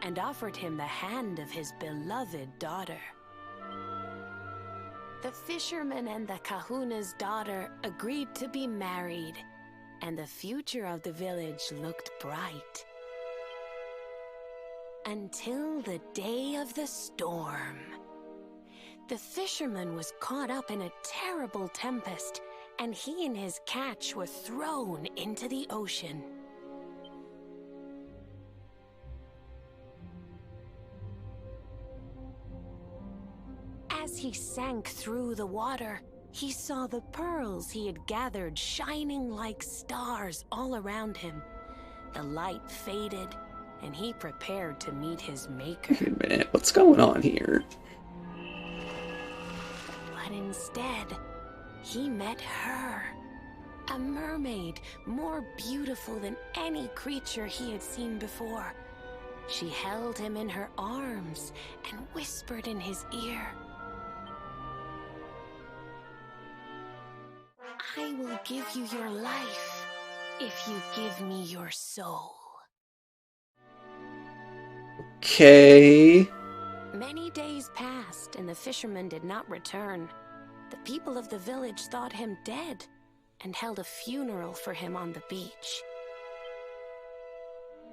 Speaker 7: and offered him the hand of his beloved daughter. The fisherman and the kahuna's daughter agreed to be married, and the future of the village looked bright. Until the day of the storm. The fisherman was caught up in a terrible tempest, and he and his catch were thrown into the ocean. As he sank through the water, he saw the pearls he had gathered shining like stars all around him. The light faded, and he prepared to meet his maker.
Speaker 1: Wait a minute, what's going on here?
Speaker 7: But instead, he met her, A mermaid more beautiful than any creature he had seen before. She held him in her arms and whispered in his ear, "I will give you your life if you give me your soul."
Speaker 1: Okay.
Speaker 7: Many days passed and the fisherman did not return. The people of the village thought him dead and held a funeral for him on the beach.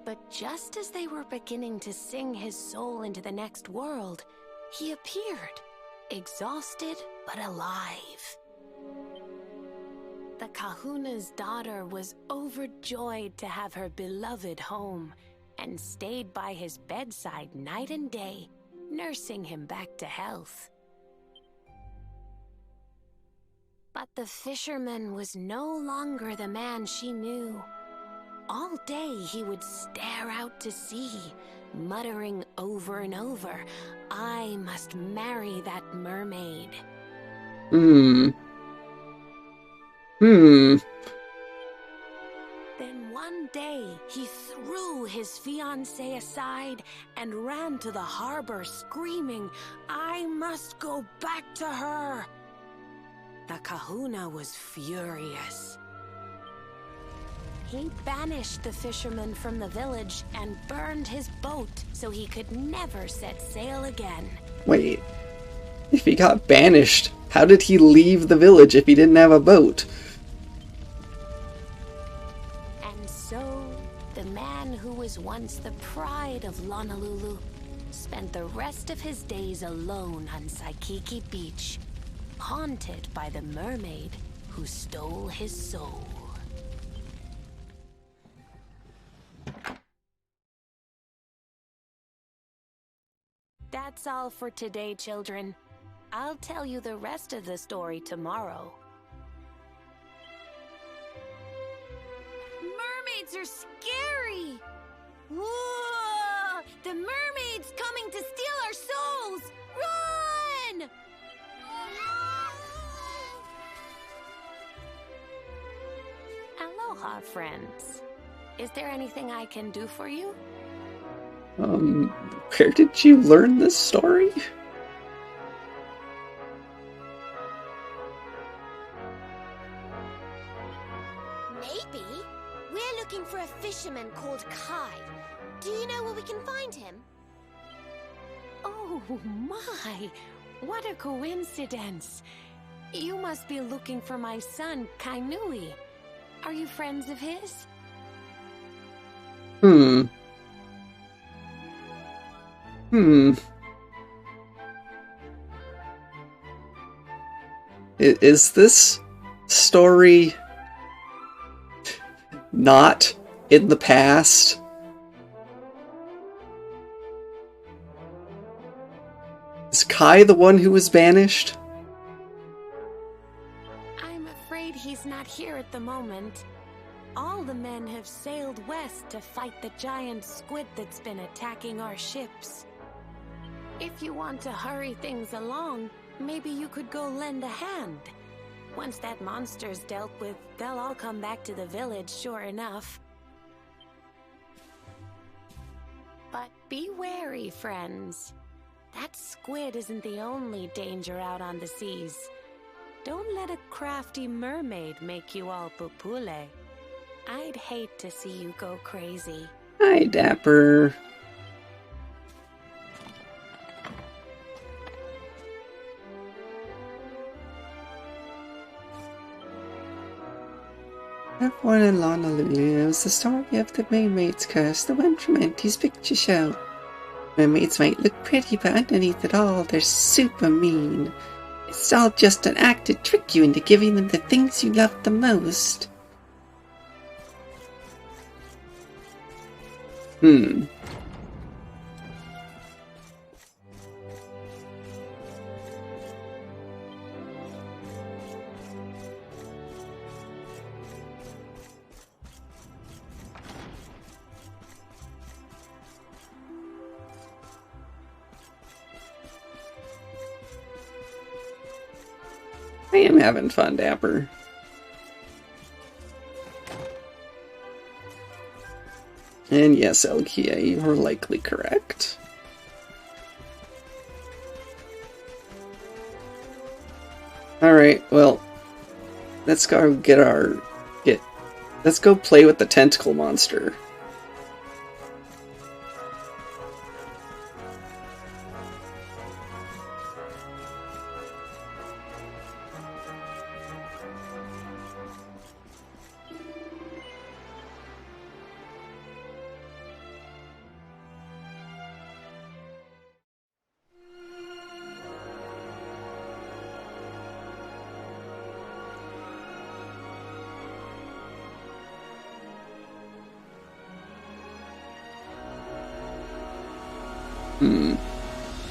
Speaker 7: But just as they were beginning to sing his soul into the next world, he appeared, exhausted but alive. The kahuna's daughter was overjoyed to have her beloved home and stayed by his bedside night and day, nursing him back to health. But the fisherman was no longer the man she knew. All day he would stare out to sea, muttering over and over, "I must marry that mermaid." Then one day, he threw his fiancée aside and ran to the harbor screaming, "I must go back to her." The kahuna was furious. He banished the fisherman from the village and burned his boat so he could never set sail again.
Speaker 1: Wait, if he got banished, how did he leave the village if he didn't have a boat?
Speaker 7: And so, the man who was once the pride of Lonalulu spent the rest of his days alone on Saikiki Beach, haunted by the mermaid who stole his soul. That's all for today, children. I'll tell you the rest of the story tomorrow. Mermaids are scary! Whoa! The mermaid's coming to steal our souls! Run! Aloha, friends. Is there anything I can do for you?
Speaker 1: Where did you learn this story?
Speaker 3: Maybe. We're looking for a fisherman called Kai. Do you know where we can find him?
Speaker 7: Oh my! What a coincidence! You must be looking for my son, Kainui. Are you friends of his?
Speaker 1: Is this story not in the past? Is Kai the one who was banished?
Speaker 7: I'm afraid he's not here at the moment. All the men have sailed west to fight the giant squid that's been attacking our ships. If you want to hurry things along, maybe you could go lend a hand. Once that monster's dealt with, they'll all come back to the village, sure enough. But be wary, friends. That squid isn't the only danger out on the seas. Don't let a crafty mermaid make you all pupule. I'd hate to see you go crazy.
Speaker 1: Hi, Dapper. Everyone in Lonalulu knows the story of the mermaid's curse, the one from Auntie's picture show. Mermaids might look pretty, but underneath it all, they're super mean. It's all just an act to trick you into giving them the things you love the most. I am having fun, Dapper. And yes, Elkia, you are likely correct. Alright, well, let's go let's go play with the tentacle monster.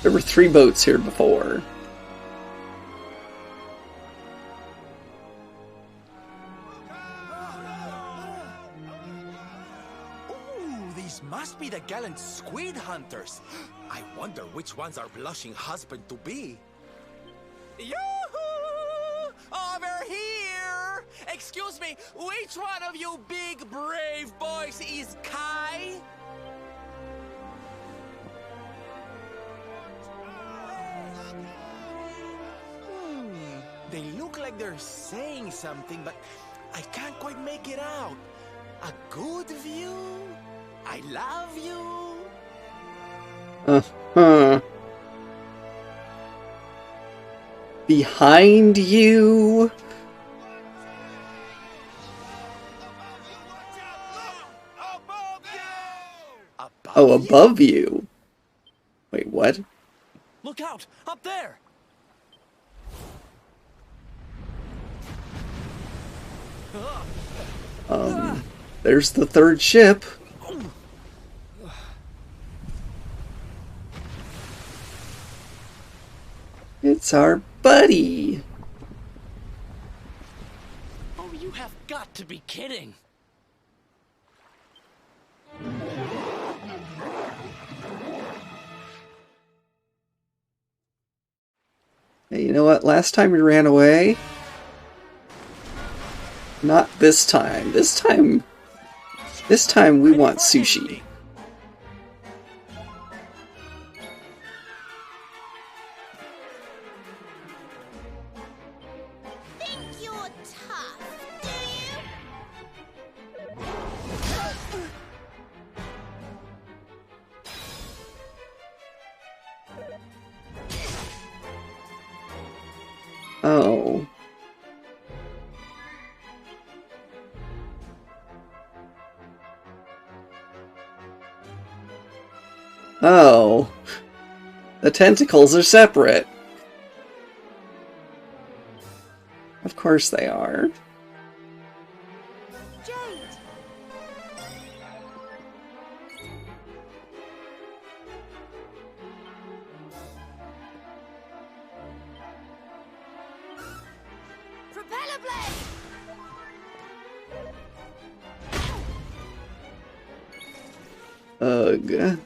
Speaker 1: There were 3 boats here before.
Speaker 2: Ooh, these must be the gallant squid hunters. I wonder which one's our blushing husband to be. Yoo-hoo! Over here! Excuse me, which one of you big brave boys is Kai? They look like they're saying something, but I can't quite make it out. A good view? I love you?
Speaker 1: Behind you? Oh, above you? Wait, what?
Speaker 6: Look out! Up there!
Speaker 1: There's the 3rd ship. It's our buddy.
Speaker 6: Oh, you have got to be kidding!
Speaker 1: Hey, you know what? Last time we ran away. Not this time. This time we want sushi.
Speaker 3: Think you're tough, do
Speaker 1: you? Oh. Oh. The tentacles are separate. Of course they are.
Speaker 3: Jade! Propeller blade!
Speaker 1: Ugh.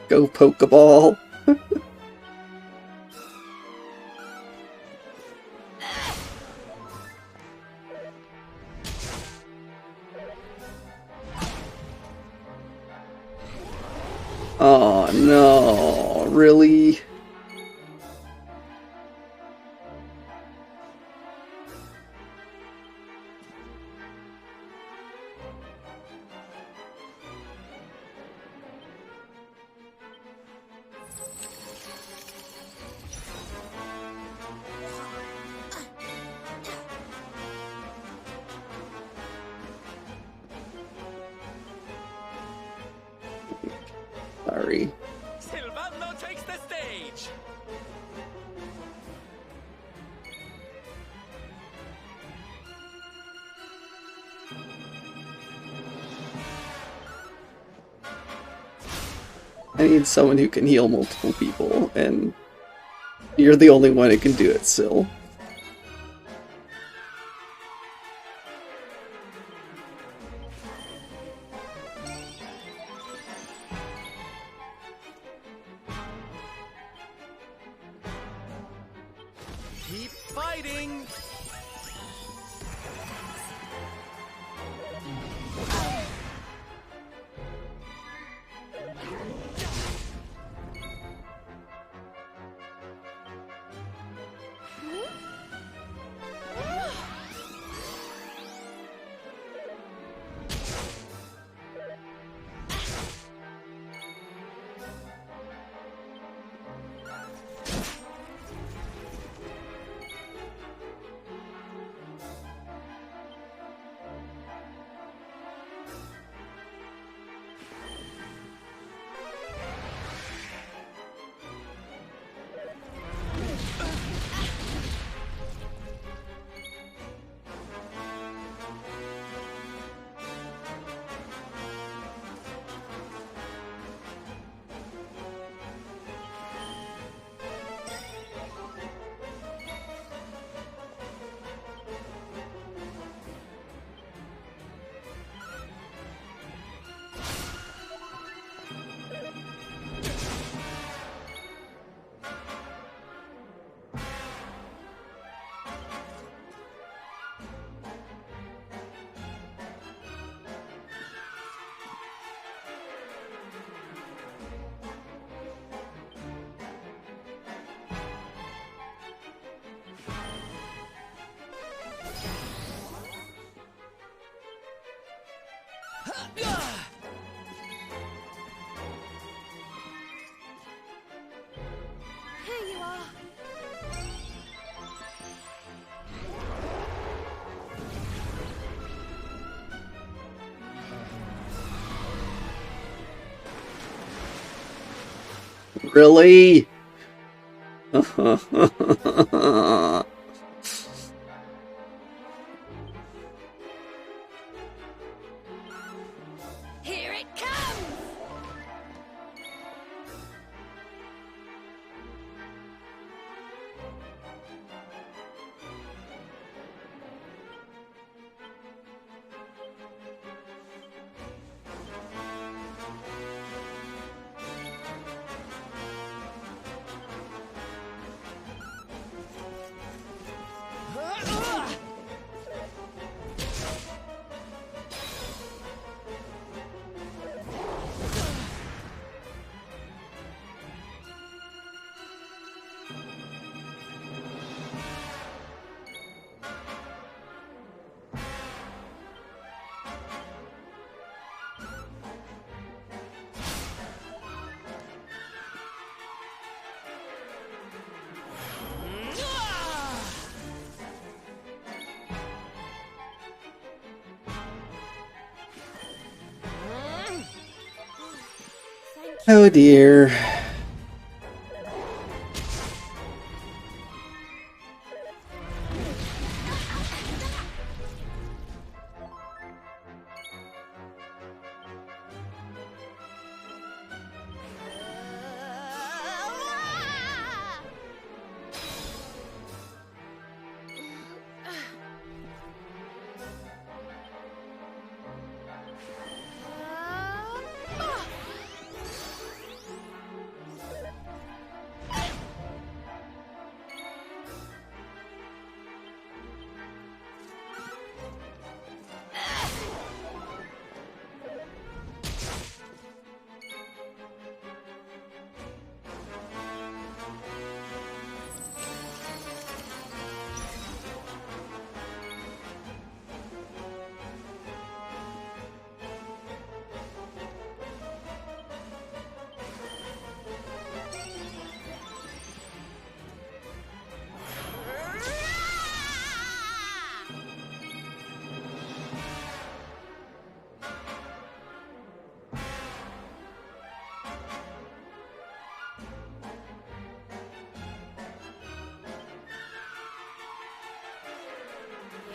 Speaker 1: Go Pokeball. Oh no, really? Sorry.
Speaker 2: Sylvando takes the stage.
Speaker 1: I need someone who can heal multiple people, and you're the only one who can do it, Syl.
Speaker 2: Keep fighting.
Speaker 3: Here you are.
Speaker 1: Really?
Speaker 3: Here it comes.
Speaker 1: Oh dear.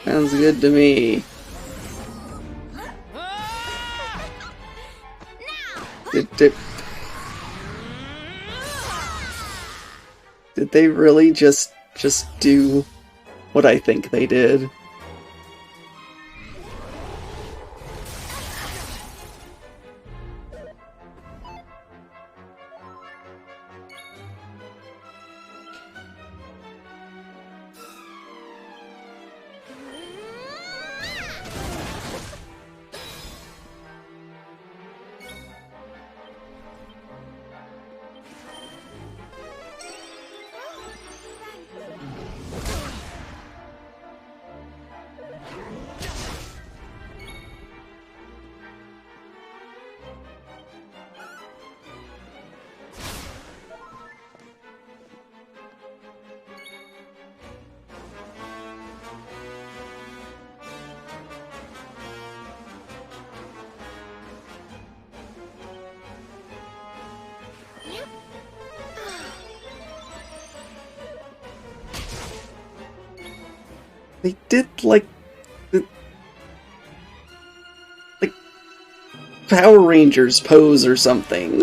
Speaker 1: Sounds good to me. Did they really just do what I think they did? They did like Power Rangers pose or something.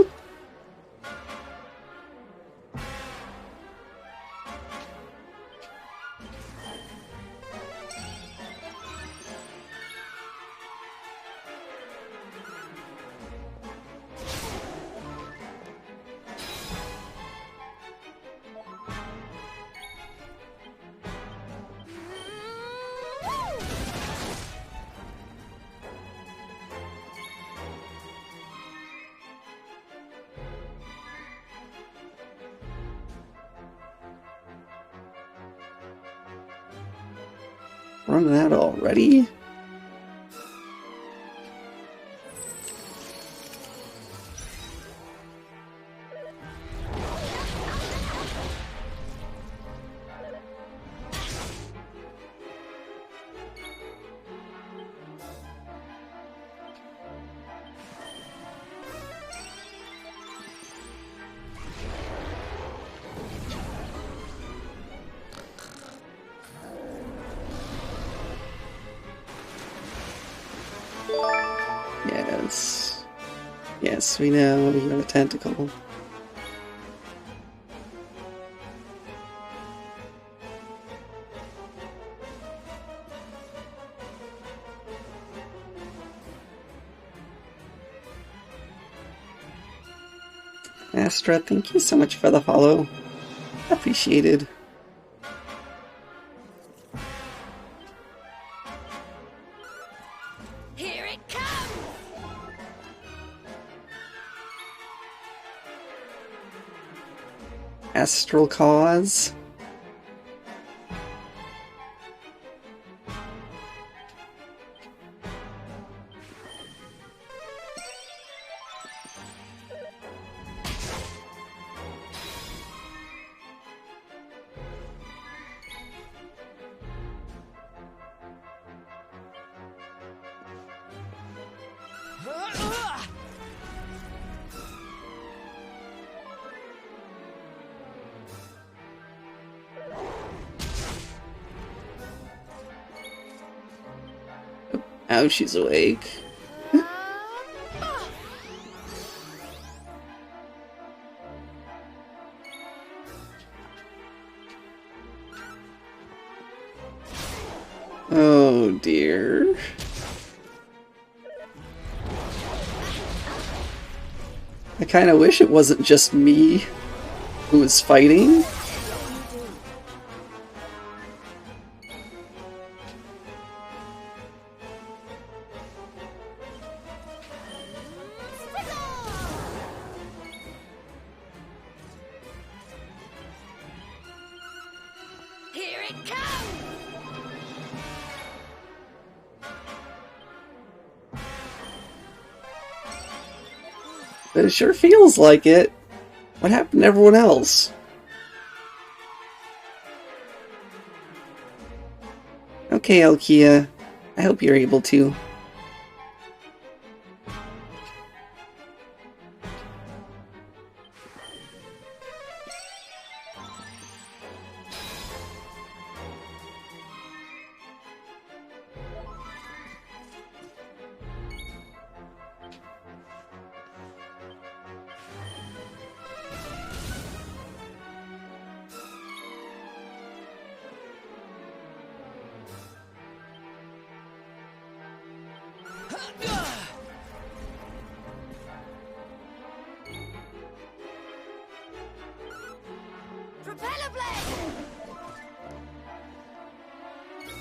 Speaker 1: Run that already? Yes, we know you have a tentacle. Astra, thank you so much for the follow. Appreciated.
Speaker 3: Here it comes!
Speaker 1: Astral Cause. Oh, she's awake. Oh dear. I kind of wish it wasn't just me who was fighting.
Speaker 3: Here it comes!
Speaker 1: But it sure feels like it. What happened to everyone else? Okay, Alkia. I hope you're able to.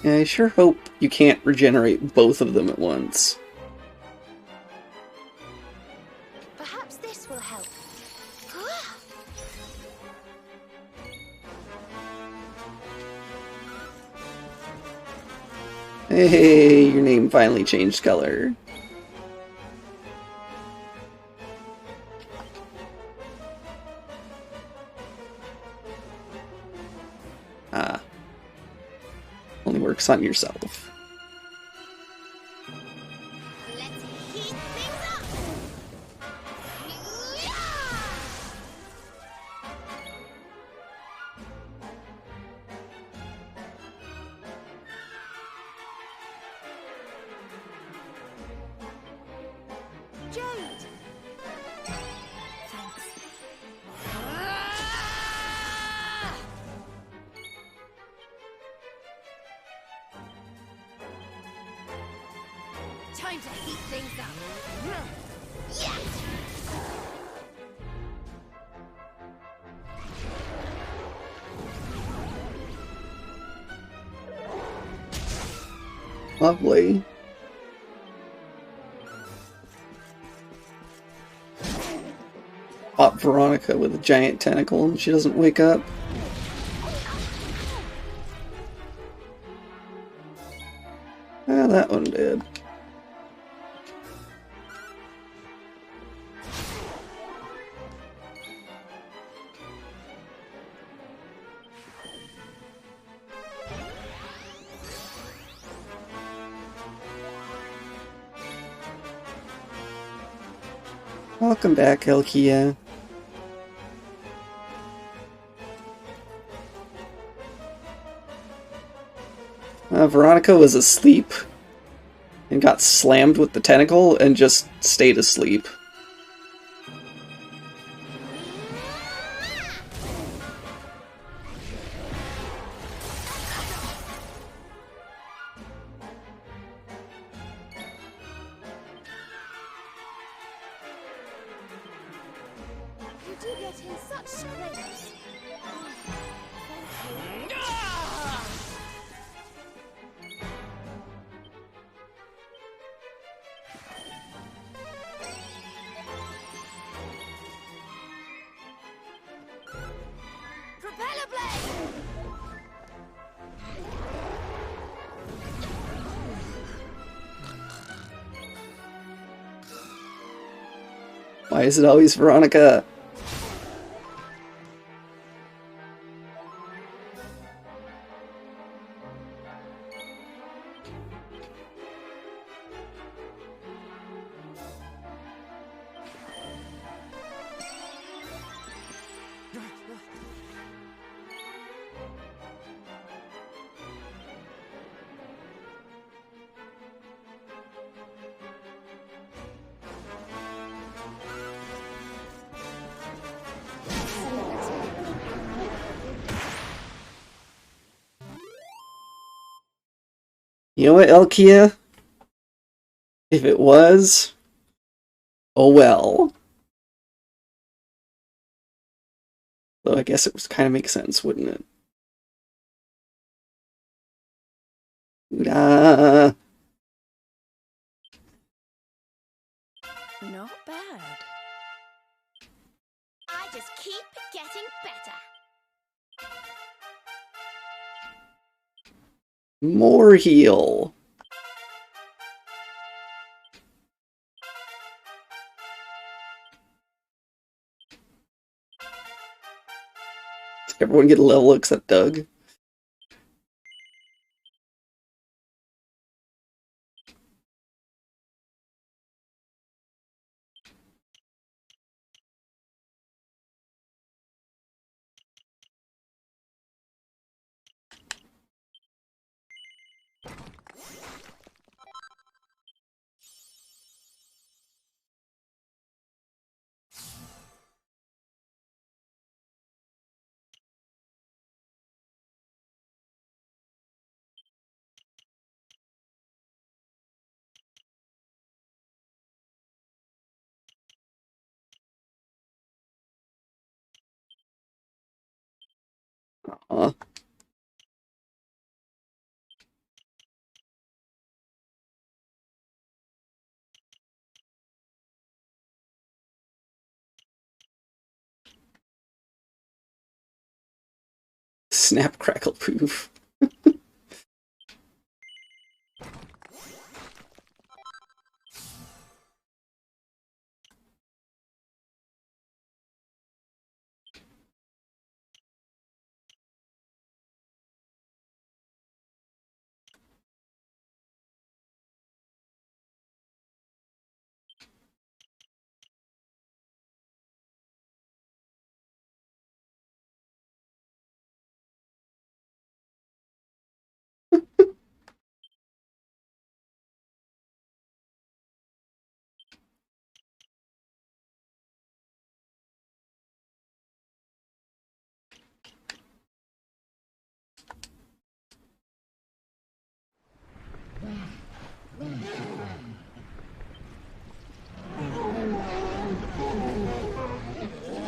Speaker 1: Yeah, I sure hope you can't regenerate both of them at once.
Speaker 3: Perhaps this will help.
Speaker 1: Hey, your name finally changed color. Ah. Only works on yourself.
Speaker 3: Let's heat things up. Jade. Thanks. Time to heat things up. Yes!
Speaker 1: Lovely. Pop Veronica with a giant tentacle and she doesn't wake up. Ah, that one did. Welcome back, Elkia. Veronica was asleep and got slammed with the tentacle and just stayed asleep.
Speaker 3: You do get in such scrapes. Thank you. Propeller blade!
Speaker 1: Why is it always Veronica? You know what, Elkia? If it was, oh well. Though I guess it would kind of make sense, wouldn't it?
Speaker 7: Not bad.
Speaker 3: I just keep getting better.
Speaker 1: More heal. Everyone get a level except Doug. Aw. Snap, crackle, poof.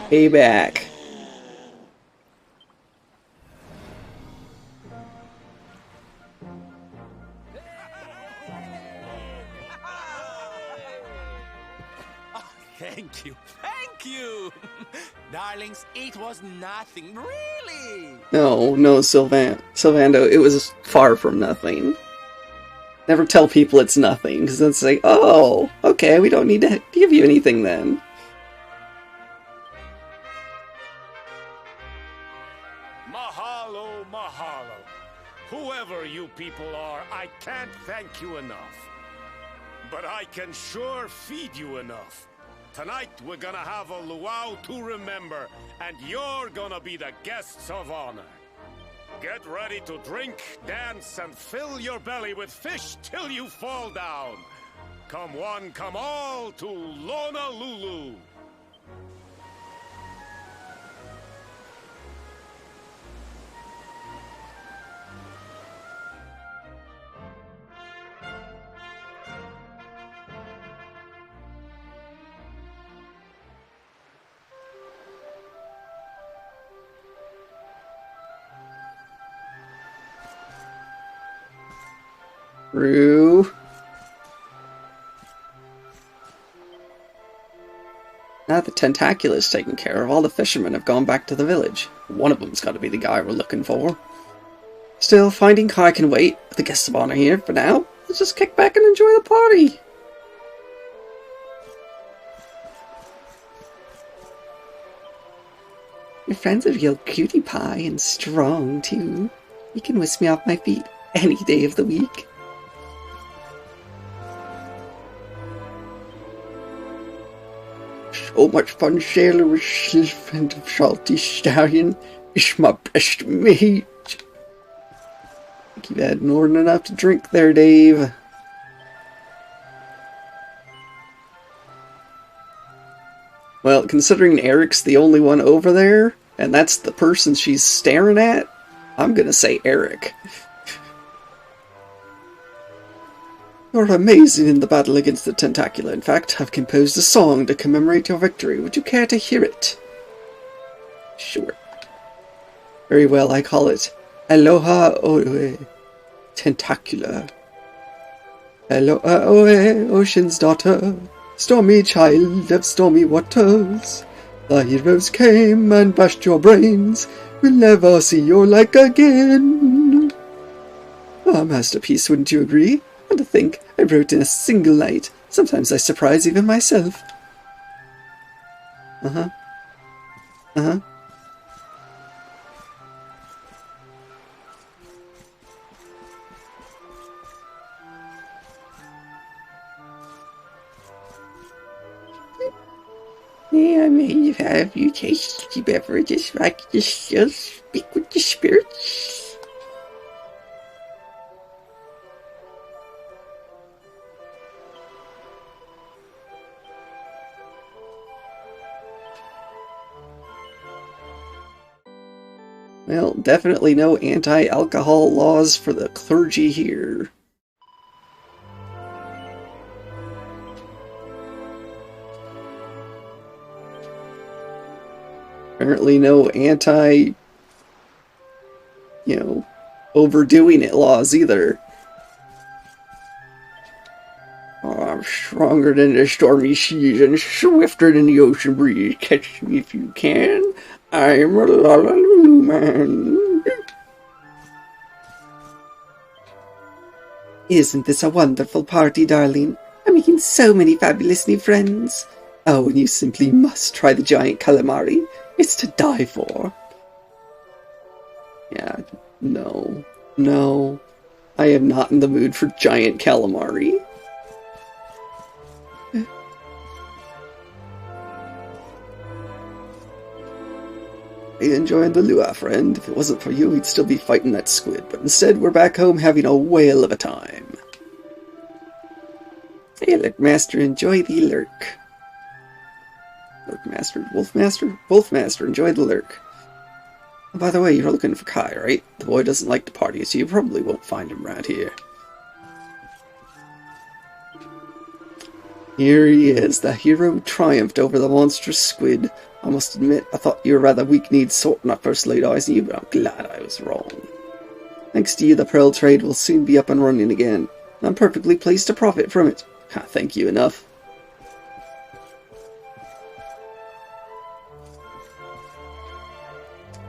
Speaker 1: Payback.
Speaker 2: Thank you. Thank you. Darlings, it was nothing, really.
Speaker 1: No, Sylvando, it was far from nothing. Never tell people it's nothing, because then it's like, oh, okay, we don't need to give you anything then.
Speaker 8: Mahalo, mahalo. Whoever you people are, I can't thank you enough. But I can sure feed you enough. Tonight we're gonna have a luau to remember, and you're gonna be the guests of honor. Get ready to drink, dance, and fill your belly with fish till you fall down. Come one, come all to Lonalulu.
Speaker 1: True. Now that the Tentacula's taken care of, all the fishermen have gone back to the village. One of them's got to be the guy we're looking for. Still, finding Kai can wait. The guests of honor here for now. Let's just kick back and enjoy the party. Your friend's a real cutie pie and strong, too. You can whisk me off my feet any day of the week. So much fun sailing with Sylph and Salty Stallion. It's my best mate. I think you've had more than enough to drink there, Dave. Well, considering Eric's the only one over there, and that's the person she's staring at, I'm gonna say Eric. You're amazing in the battle against the Tentacula. In fact, I've composed a song to commemorate your victory. Would you care to hear it? Sure. Very well, I call it Aloha Oe Tentacula. Aloha Oe, ocean's daughter, stormy child of stormy waters. The heroes came and bashed your brains. We'll never see your like again. A masterpiece, wouldn't you agree? And to think, I wrote in a single night. Sometimes I surprise even myself. Uh-huh. Uh-huh. I may have you tasty beverages like this still speak with the spirits. Well, definitely no anti-alcohol laws for the clergy here. Apparently no overdoing it laws either. Oh, I'm stronger than the stormy seas and swifter than the ocean breeze. Catch me if you can. I'm a Lonalulu man. Isn't this a wonderful party, darling? I'm making so many fabulous new friends. Oh, and you simply must try the giant calamari. It's to die for. Yeah, no. No. I am not in the mood for giant calamari. I enjoyed the luau, friend. If it wasn't for you, we'd still be fighting that squid. But instead, we're back home having a whale of a time. Hey, Lurkmaster, enjoy the lurk. Lurkmaster, Wolfmaster? Wolfmaster, enjoy the lurk. Oh, by the way, you're looking for Kai, right? The boy doesn't like to party, so you probably won't find him around here. Here he is. The hero triumphed over the monstrous squid. I must admit, I thought you were a rather weak-kneed sort when I first laid eyes on you, but I'm glad I was wrong. Thanks to you, the pearl trade will soon be up and running again. I'm perfectly pleased to profit from it. Can't thank you enough.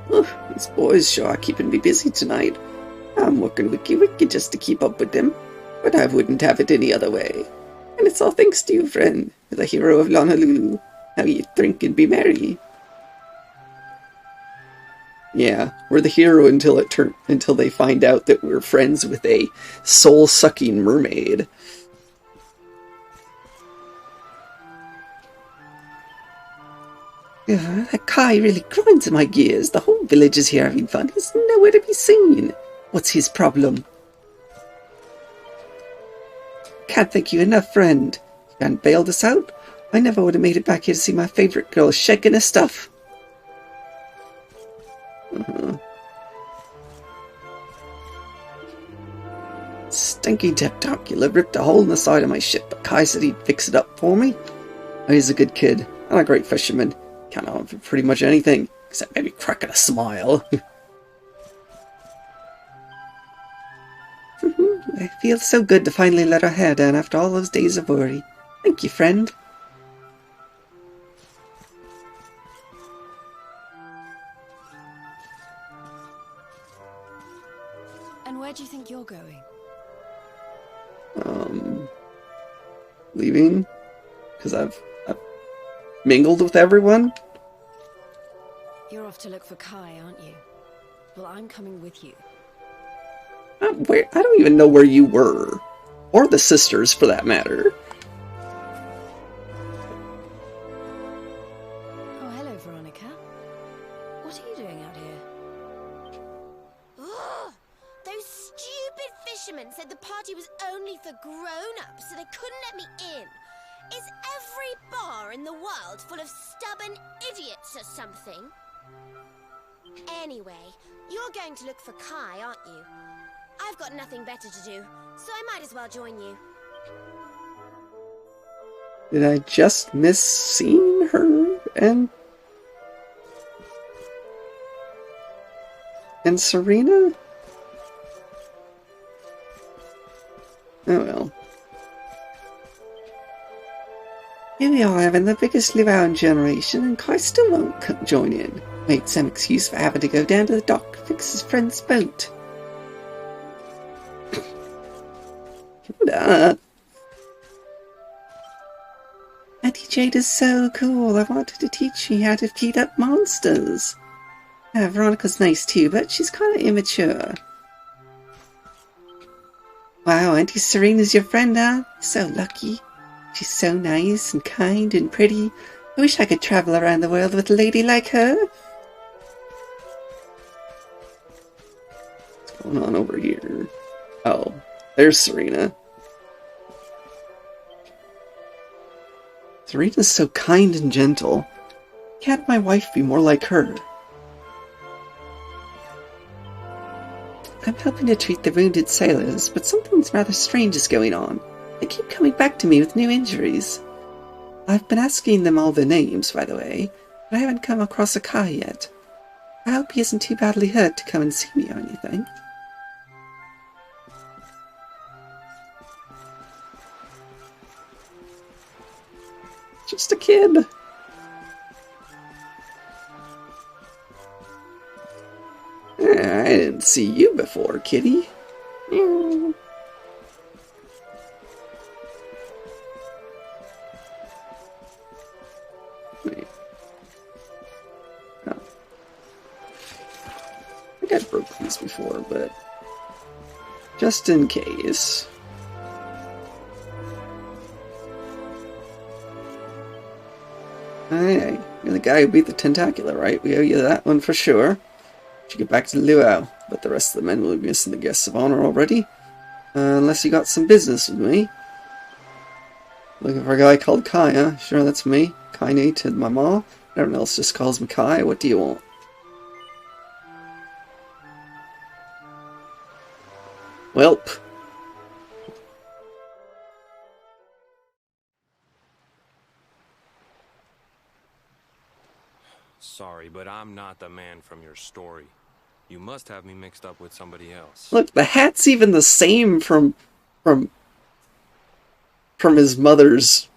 Speaker 1: These boys sure are keeping me busy tonight. I'm working wiki just to keep up with them, but I wouldn't have it any other way. And it's all thanks to you, friend. You're the hero of Lonalulu. Now you drink and be merry. Yeah, we're the hero until they find out that we're friends with a soul-sucking mermaid. That Kai really grinds in my gears. The whole village is here having fun. He's nowhere to be seen. What's his problem? Can't thank you enough, friend. You hadn't bailed us out, I never would have made it back here to see my favourite girl shaking her stuff. Stinky Teptocula ripped a hole in the side of my ship, but Kai said he'd fix it up for me. Oh, he's a good kid, and a great fisherman. Count on him for pretty much anything, except maybe cracking a smile. It feels so good to finally let our hair down after all those days of worry. Thank you, friend.
Speaker 9: And where do you think you're going?
Speaker 1: Leaving? Because I've mingled with everyone?
Speaker 9: You're off to look for Kai, aren't you? Well, I'm coming with you.
Speaker 1: Where? I don't even know where you were. Or the sisters, for that matter.
Speaker 9: Oh, hello, Veronica. What are you doing out here?
Speaker 3: Ugh! Those stupid fishermen said the party was only for grown-ups, so they couldn't let me in. Is every bar in the world full of stubborn idiots or something? Anyway, you're going to look for Kai, aren't you? I've got nothing better to do, so I might as well join you.
Speaker 1: Did I just miss seeing her and Serena? Oh well. Here we are having the biggest luau generation, and Kai still won't join in. Made some excuse for having to go down to the dock to fix his friend's boat. Auntie Jade is so cool. I wanted to teach you how to feed up monsters. Veronica's nice too, but she's kind of immature. Wow, Auntie Serena's your friend, huh? So lucky. She's so nice and kind and pretty. I wish I could travel around the world with a lady like her. What's going on over here? Oh, there's Serena. Serena's so kind and gentle. Can't my wife be more like her? I'm helping to treat the wounded sailors, but something's rather strange is going on. They keep coming back to me with new injuries. I've been asking them all their names, by the way, but I haven't come across a Kai yet. I hope he isn't too badly hurt to come and see me or anything. Just a kid. I didn't see you before, kitty. think I broke these before, but just in case. Hey, you're the guy who beat the Tentacular, right? We owe you that one for sure. Should get back to the luau, but the rest of the men will be missing the guests of honor already. Unless you got some business with me. Looking for a guy called Kai, huh? Sure, that's me. Kai to my ma. Everyone else just calls me Kai. What do you want? Welp.
Speaker 6: Sorry, but I'm not the man from your story. You must have me mixed up with somebody else.
Speaker 1: Look, the hat's even the same from his mother's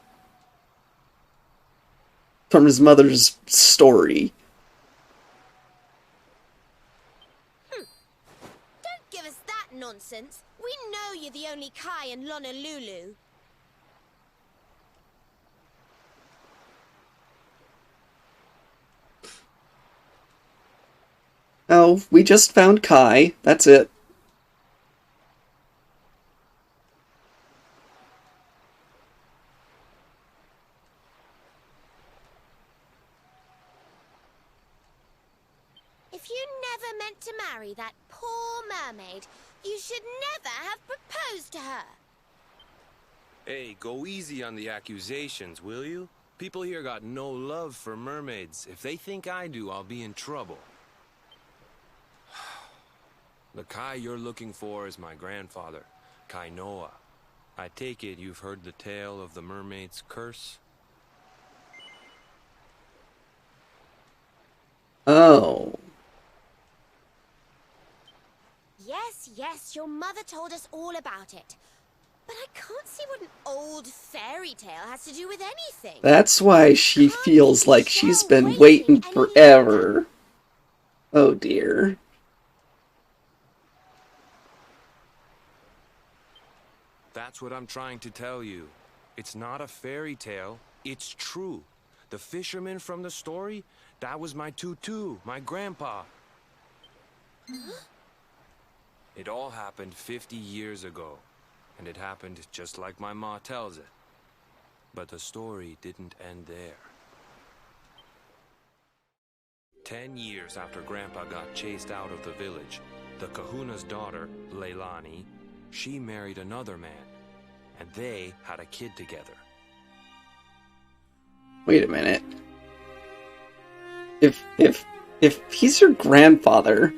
Speaker 1: story.
Speaker 3: Don't give us that nonsense. We know you're the only Kai in Lonalulu.
Speaker 1: Oh, we just found Kai. That's it.
Speaker 3: If you never meant to marry that poor mermaid, you should never have proposed to her.
Speaker 6: Hey, go easy on the accusations, will you? People here got no love for mermaids. If they think I do, I'll be in trouble. The Kai you're looking for is my grandfather, Kainoa. I take it you've heard the tale of the mermaid's curse?
Speaker 1: Oh.
Speaker 3: Yes, your mother told us all about it. But I can't see what an old fairy tale has to do with anything.
Speaker 1: That's why she feels like she's been waiting forever. Oh dear.
Speaker 6: That's what I'm trying to tell you. It's not a fairy tale, it's true. The fisherman from the story, that was my tutu, my grandpa.
Speaker 3: Huh?
Speaker 6: It all happened 50 years ago, and it happened just like my ma tells it. But the story didn't end there. 10 years after Grandpa got chased out of the village, the kahuna's daughter, Leilani, she married another man, and they had a kid together.
Speaker 1: Wait a minute. If he's your grandfather,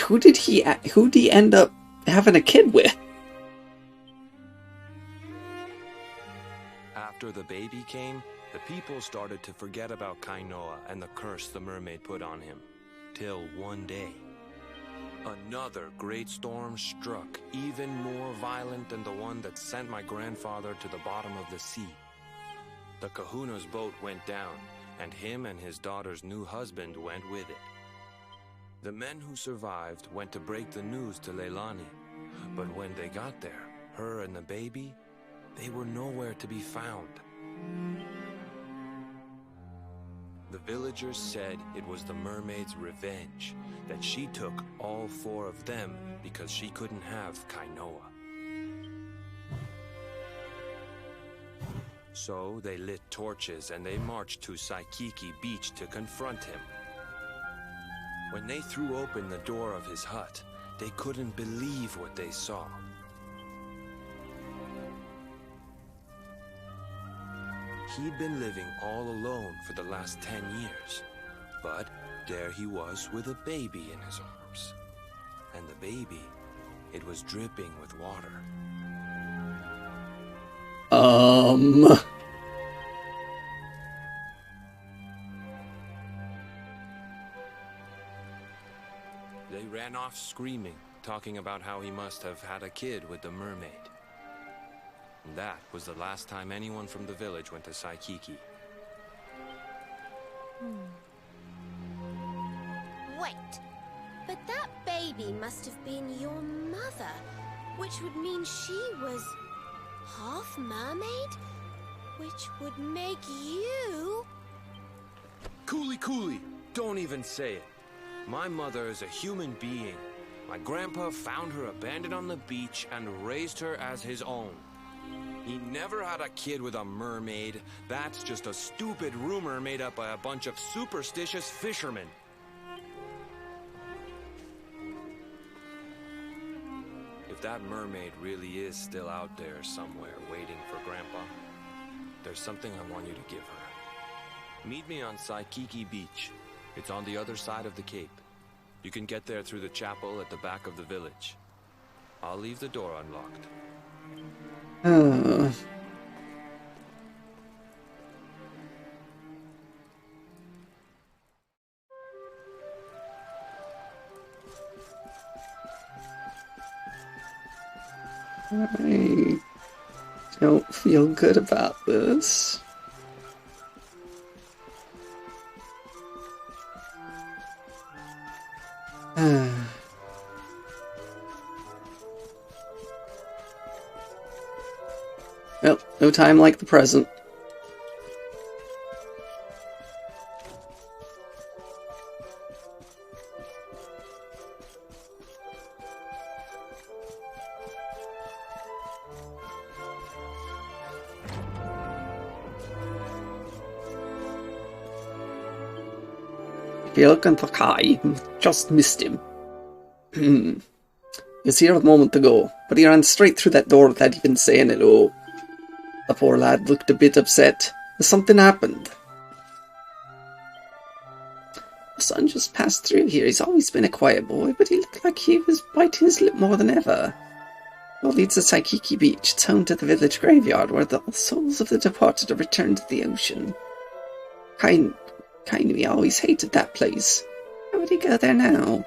Speaker 1: who did he end up having a kid with?
Speaker 6: After the baby came, the people started to forget about Kainoa and the curse the mermaid put on him. Till one day, another great storm struck, even more violent than the one that sent my grandfather to the bottom of the sea. The kahuna's boat went down, and him and his daughter's new husband went with it. The men who survived went to break the news to Leilani, but when they got there, her and the baby, they were nowhere to be found. The villagers said it was the mermaid's revenge, that she took all 4 of them because she couldn't have Kainoa. So they lit torches and they marched to Saikiki Beach to confront him. When they threw open the door of his hut, they couldn't believe what they saw. He'd been living all alone for the last 10 years, but there he was with a baby in his arms. And the baby, it was dripping with water. They ran off screaming, talking about how he must have had a kid with the mermaid. And that was the last time anyone from the village went to Saikiki.
Speaker 3: Wait, but that baby must have been your mother, which would mean she was half mermaid, which would make you...
Speaker 6: Cooley! Don't even say it. My mother is a human being. My grandpa found her abandoned on the beach and raised her as his own. He never had a kid with a mermaid. That's just a stupid rumor made up by a bunch of superstitious fishermen. If that mermaid really is still out there somewhere waiting for Grandpa, there's something I want you to give her. Meet me on Saikiki Beach. It's on the other side of the cape. You can get there through the chapel at the back of the village. I'll leave the door unlocked.
Speaker 1: I don't feel good about this. Well, no time like the present. If you're looking for Kai, just missed him. He was here a moment ago, but he ran straight through that door without even saying hello. The poor lad looked a bit upset. Something happened. The son just passed through here. He's always been a quiet boy, but he looked like he was biting his lip more than ever. Well, leads to Saikiki Beach. It's home to the village graveyard, where the souls of the departed are returned to the ocean. Kai knew he always hated that place. How would he go there now?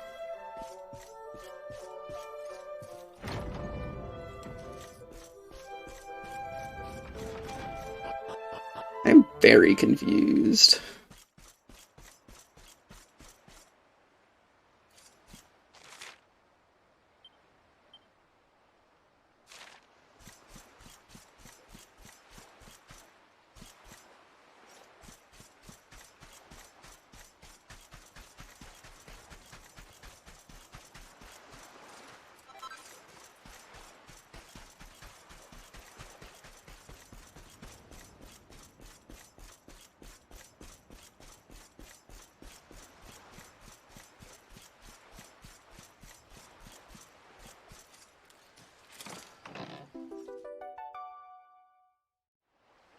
Speaker 1: I'm very confused.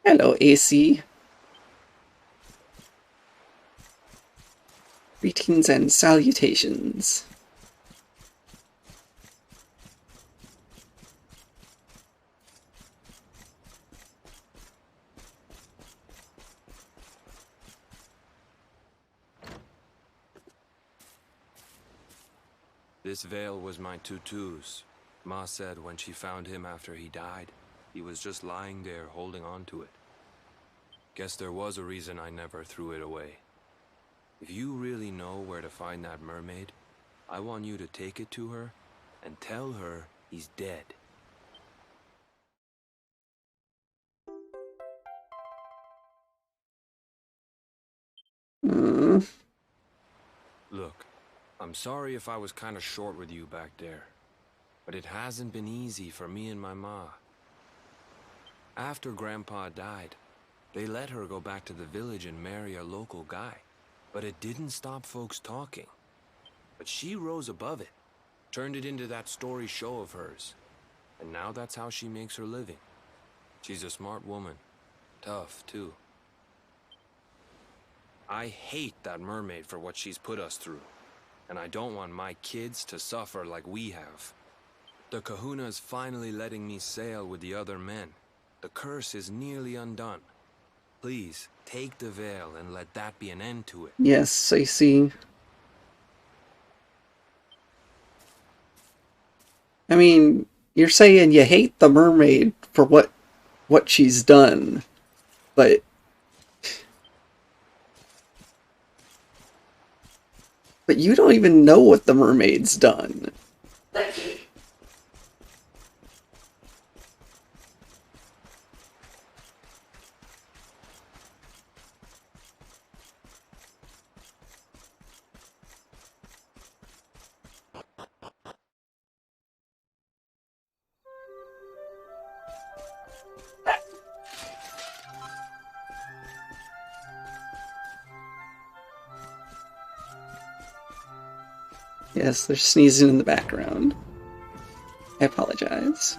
Speaker 1: Hello, AC. Greetings and salutations.
Speaker 6: This veil was my tutu's. Ma said when she found him after he died, he was just lying there holding on to it. Guess there was a reason I never threw it away. If you really know where to find that mermaid, I want you to take it to her and tell her he's dead. Look, I'm sorry if I was kind of short with you back there, but it hasn't been easy for me and my ma. After Grandpa died, they let her go back to the village and marry a local guy. But it didn't stop folks talking. But she rose above it, turned it into that story show of hers. And now that's how she makes her living. She's a smart woman. Tough, too. I hate that mermaid for what she's put us through. And I don't want my kids to suffer like we have. The Kahuna's finally letting me sail with the other men. The curse is nearly undone. Please, take the veil and let that be an end to it.
Speaker 1: Yes, I see. I mean, you're saying you hate the mermaid for what she's done, but you don't even know what the mermaid's done. Yes, they're sneezing in the background. I apologize.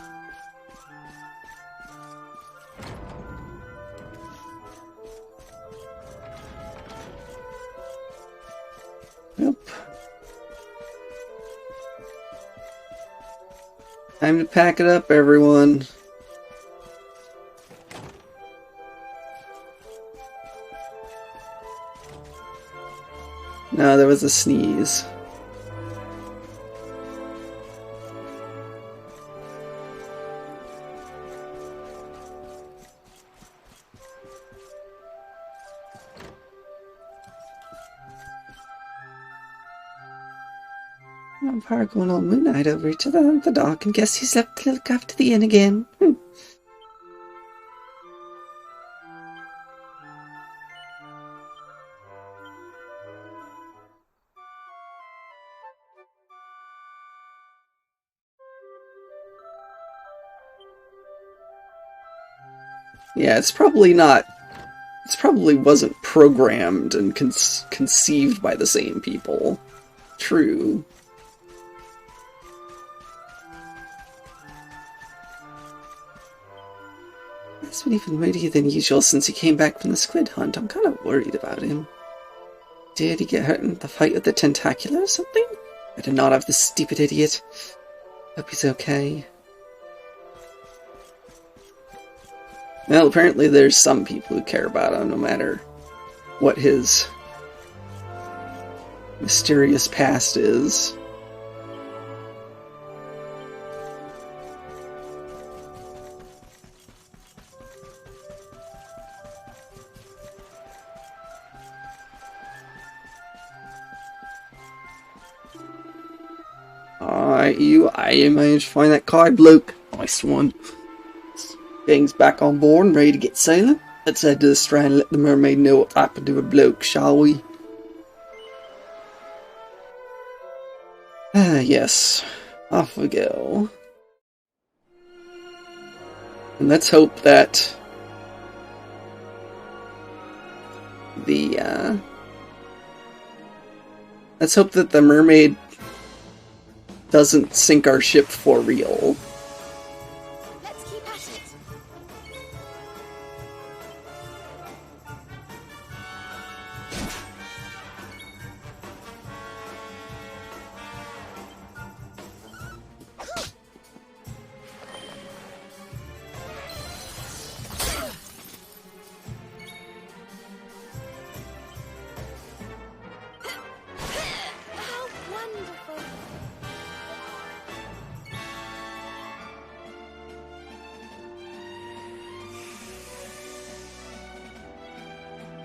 Speaker 1: Nope. Time to pack it up, everyone. No, there was a sneeze. Vampire going on Moon Knight over to the dock, and guess he's left to look after the inn again. Yeah, it's probably not. It probably wasn't programmed and conceived by the same people. True. He's been even moodier than usual since he came back from the squid hunt. I'm kind of worried about him. Did he get hurt in the fight with the tentacular or something? I did not have this stupid idiot. Hope he's okay. Well, apparently there's some people who care about him, no matter what his mysterious past is. I managed to find that Kai bloke. Nice one. Gang's back on board and ready to get sailing. Let's head to the strand and let the mermaid know what happened to her bloke, shall we? Ah, yes. Off we go. And let's hope that let's hope that the mermaid doesn't sink our ship for real.
Speaker 3: Let's keep at it. How wonderful.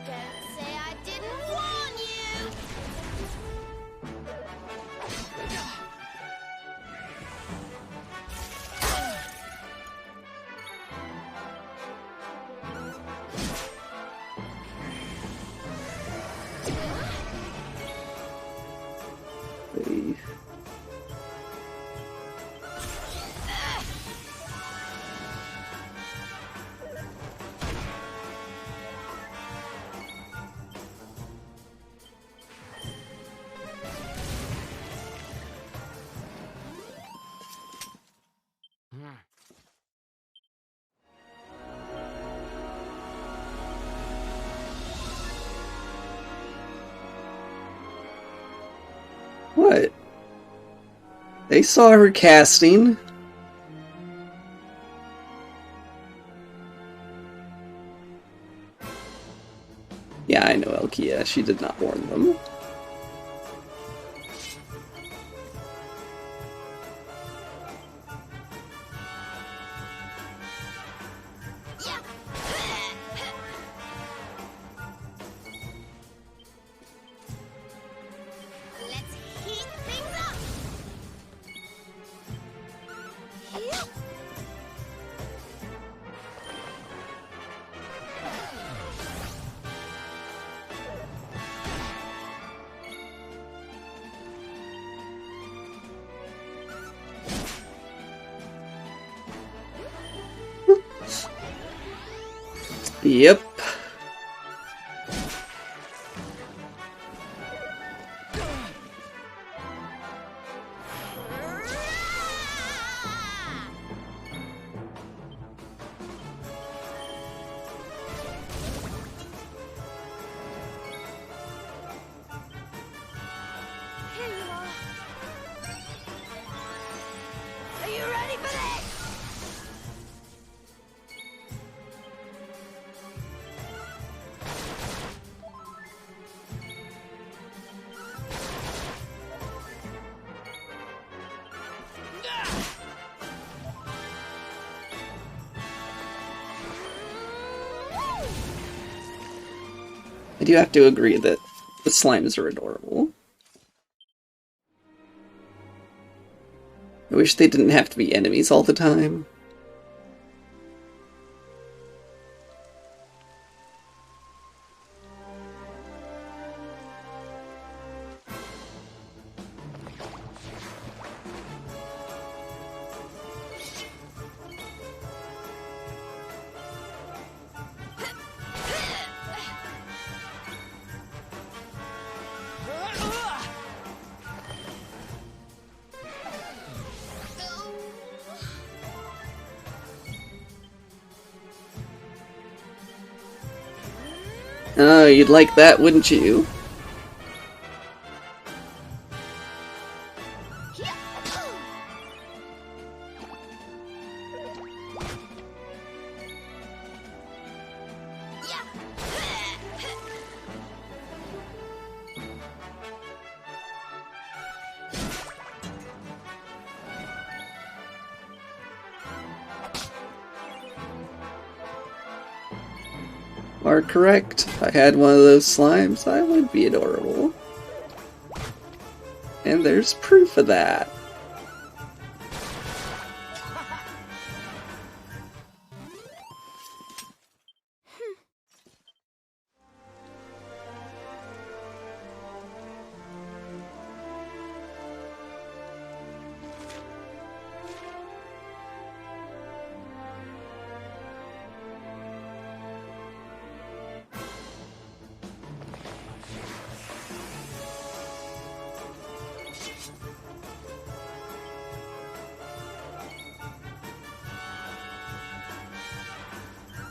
Speaker 3: Don't say I didn't warn you!
Speaker 1: Hey. What? They saw her casting. Yeah, I know Elkia. She did not warn them.
Speaker 3: Let's heat things up! Yep.
Speaker 1: Yep. I do have to agree that the slimes are adorable. I wish they didn't have to be enemies all the time. Oh, you'd like that, wouldn't you? Are correct. If I had one of those slimes, I would be adorable. And there's proof of that.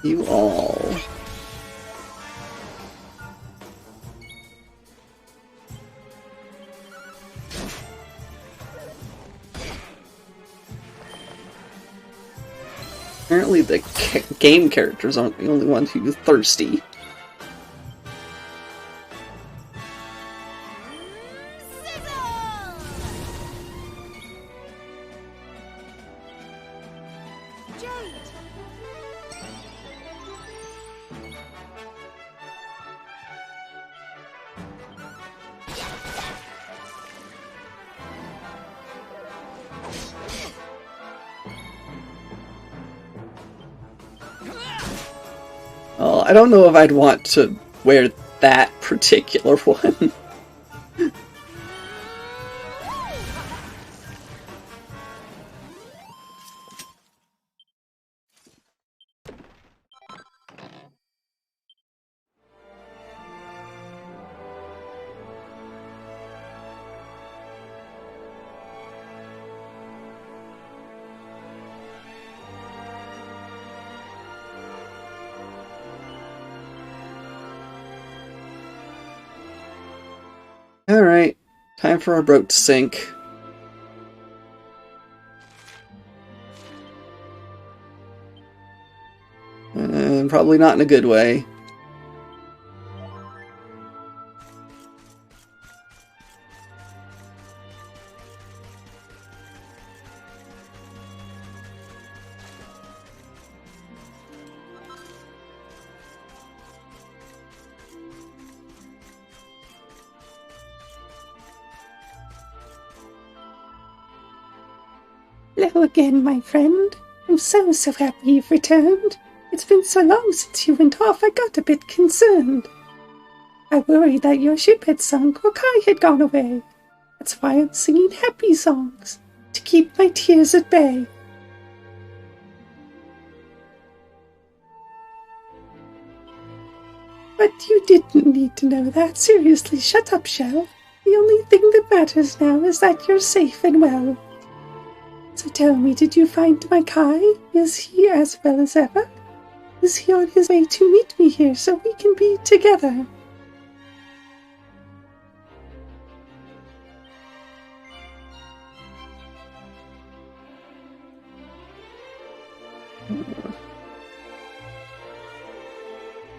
Speaker 1: You all. Apparently the game characters aren't the only ones who's thirsty. Oh, I don't know if I'd want to wear that particular one. Alright, time for our boat to sink. And probably not in a good way.
Speaker 10: Hello again, my friend. I'm so happy you've returned. It's been so long since you went off, I got a bit concerned. I worried that your ship had sunk or Kai had gone away. That's why I'm singing happy songs, to keep my tears at bay. But you didn't need to know that. Seriously, shut up, Shell. The only thing that matters now is that you're safe and well. So tell me, did you find my Kai? Is he as well as ever? Is he on his way to meet me here so we can be together?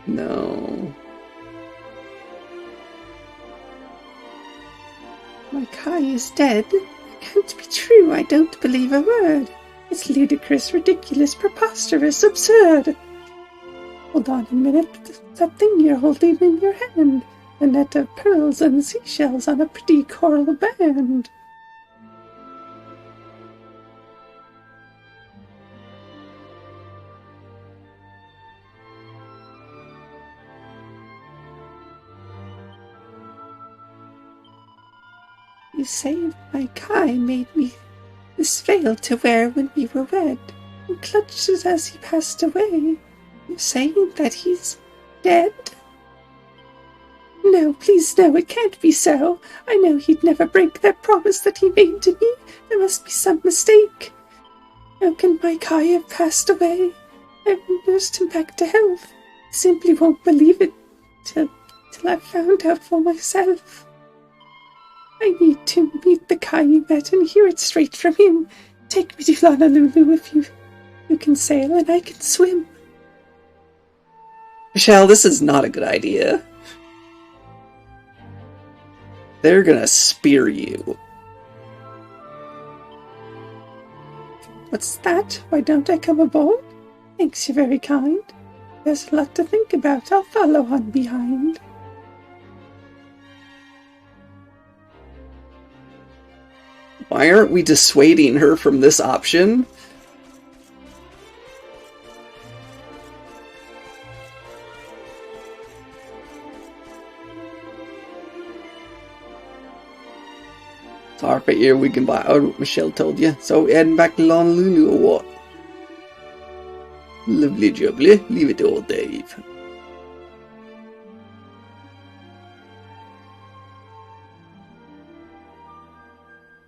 Speaker 1: No.
Speaker 10: My Kai is dead? Can't be true, I don't believe a word. It's ludicrous, ridiculous, preposterous, absurd. Hold on a minute. That thing you're holding in your hand. A net of pearls and seashells on a pretty coral band. You say my Kai made me this veil to wear when we were wed, and clutched it as he passed away. You saying that he's dead? No, please no, it can't be so. I know he'd never break that promise that he made to me. There must be some mistake. How can my Kai have passed away? I've nursed him back to health. I simply won't believe it till I've found out for myself. I need to meet the Kai you met and hear it straight from him. Take me to Honolulu if you can sail and I can swim.
Speaker 1: Michelle, this is not a good idea. They're gonna spear you.
Speaker 10: What's that? Why don't I come aboard? Thanks, you're very kind. There's a lot to think about. I'll follow on behind.
Speaker 1: Why aren't we dissuading her from this option? Sorry, but here we can buy. Oh, Michelle told you. So heading back to Honolulu or what? Lovely jubbly. Leave it to old Dave.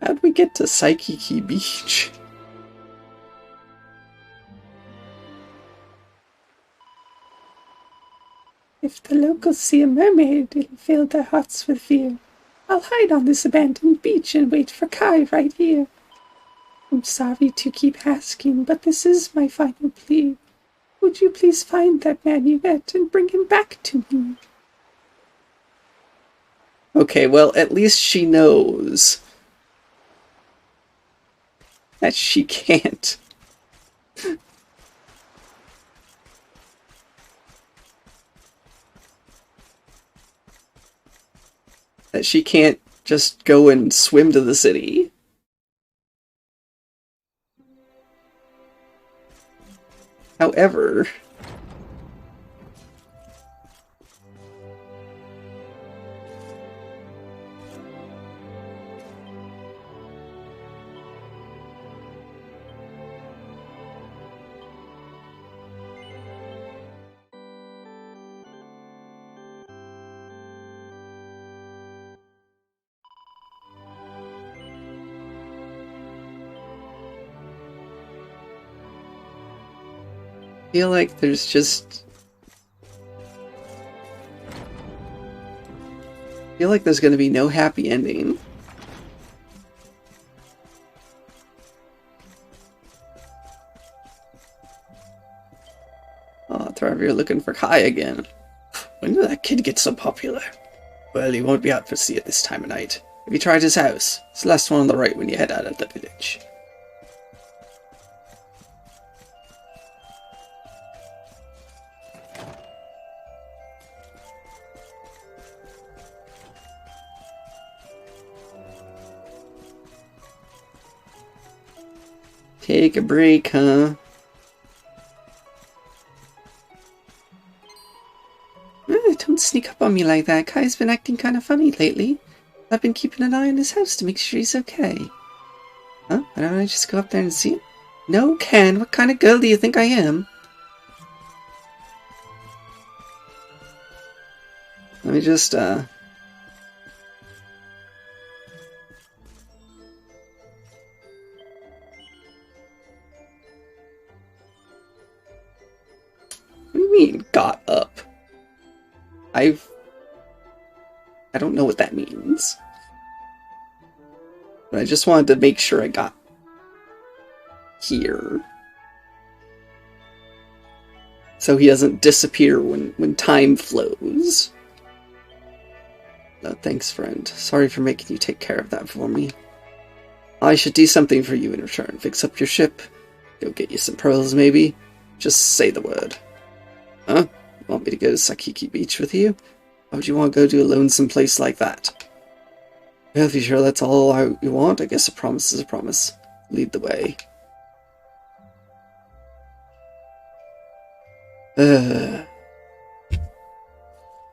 Speaker 1: How'd we get to Saikiki Beach?
Speaker 10: If the locals see a mermaid, it'll fill their hearts with fear. I'll hide on this abandoned beach and wait for Kai right here. I'm sorry to keep asking, but this is my final plea. Would you please find that man you met and bring him back to me?
Speaker 1: Okay, well, at least she knows that she can't. That she can't just go and swim to the city. However, I feel like there's just... I feel like there's going to be no happy ending. Oh, Thriver, you're looking for Kai again. When did that kid get so popular? Well, he won't be out for sea at this time of night. Have you tried his house? It's the last one on the right when you head out of the village. Take a break, huh? Don't sneak up on me like that. Kai's been acting kind of funny lately. I've been keeping an eye on his house to make sure he's okay. Huh? Why don't I just go up there and see him? No, Ken. What kind of girl do you think I am? Let me just, What do you mean, got up? I don't know what that means. But I just wanted to make sure I got here. So he doesn't disappear when time flows. No, thanks, friend. Sorry for making you take care of that for me. I should do something for you in return. Fix up your ship. Go get you some pearls, maybe. Just say the word. Huh? You want me to go to Sakiki Beach with you? Why would you want to go to a lonesome place like that? Well, if you're sure that's all you want, I guess a promise is a promise. Lead the way.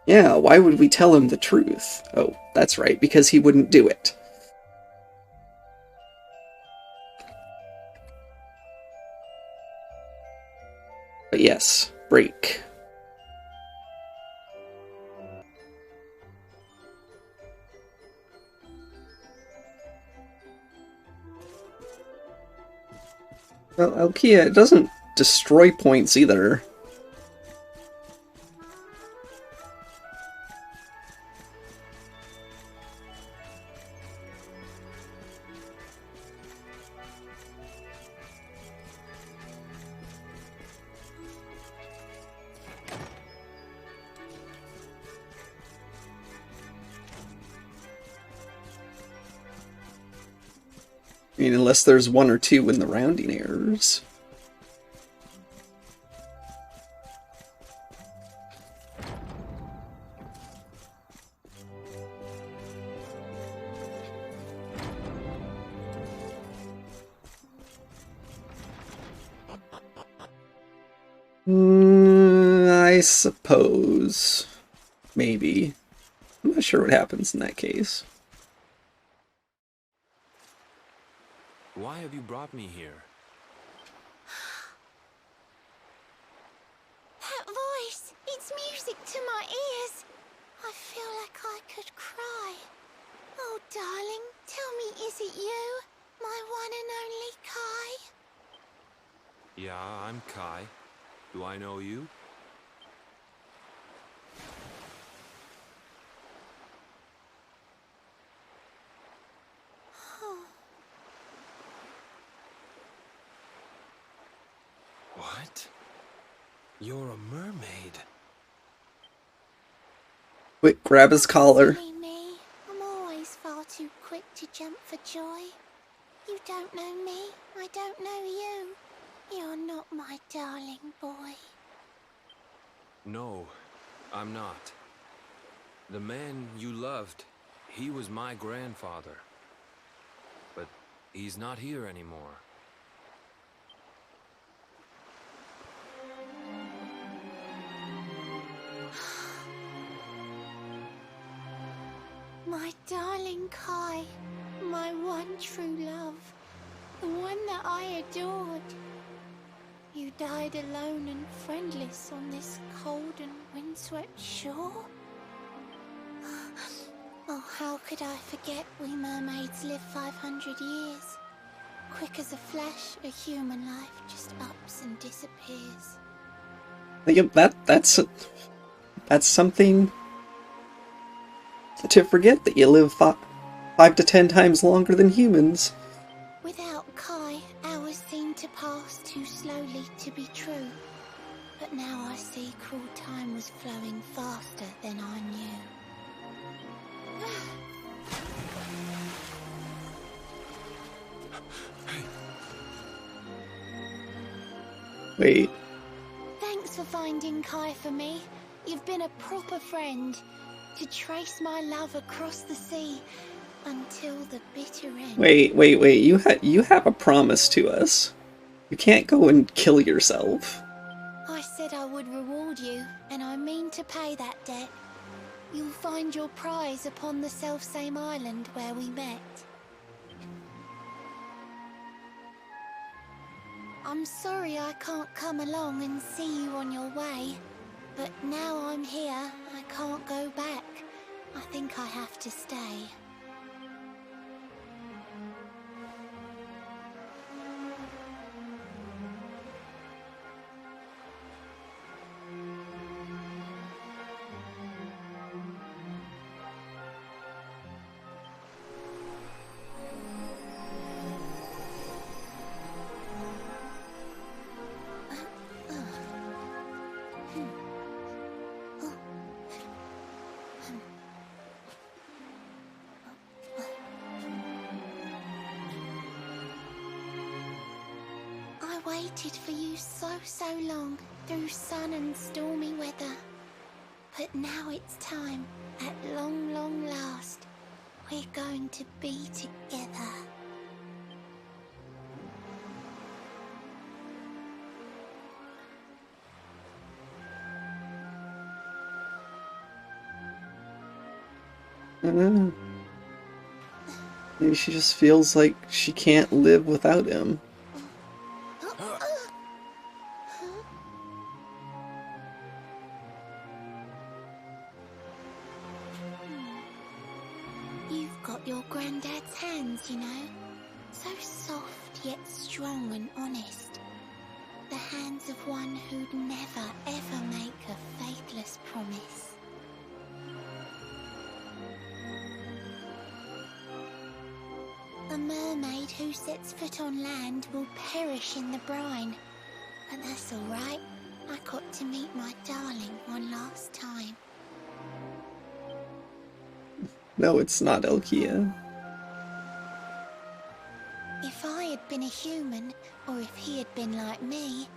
Speaker 1: Yeah, why would we tell him the truth? Oh, that's right, because he wouldn't do it. But yes, break. Well, Alkia, it doesn't destroy points either. I mean, unless there's one or two in the rounding errors. I suppose. Maybe. I'm not sure what happens in that case.
Speaker 6: Why have you brought me here?
Speaker 3: That voice! It's music to my ears! I feel like I could cry. Oh, darling, tell me, is it you? My one and only Kai?
Speaker 6: Yeah, I'm Kai. Do I know you? What? You're a mermaid.
Speaker 1: Quick, grab his collar.
Speaker 3: Silly me. I'm always far too quick to jump for joy. You don't know me, I don't know you. You're not my darling boy.
Speaker 6: No, I'm not. The man you loved, he was my grandfather. But he's not here anymore.
Speaker 3: My darling Kai, my one true love, the one that I adored. You died alone and friendless on this cold and windswept shore? Oh, how could I forget we mermaids live 500 years? Quick as a flash, a human life just ups and disappears.
Speaker 1: That's something to forget, that you live 5 to 10 times longer than humans.
Speaker 3: Without Kai, hours seem to pass too slowly to be true. But now I see cruel time was flowing faster than I knew.
Speaker 1: Wait.
Speaker 3: Thanks for finding Kai for me. You've been a proper friend. To trace my love across the sea until the bitter end.
Speaker 1: Wait. You have a promise to us. You can't go and kill yourself.
Speaker 3: I said I would reward you, and I mean to pay that debt. You'll find your prize upon the selfsame island where we met. I'm sorry I can't come along and see you on your way. But now I'm here, I can't go back. I think I have to stay. waited for you so long, through sun and stormy weather. But now it's time, at long last, we're going to be together.
Speaker 1: Maybe she just feels like she can't live without him.
Speaker 3: You've got your granddad's hands, you know. So soft yet strong and honest. The hands of one who'd never ever make a faithless promise. A mermaid who sets foot on land will perish in the brine. But that's all right. I got to meet my darling one last time.
Speaker 1: No, it's not Elkia.
Speaker 3: If I had been a human, or if he had been like me,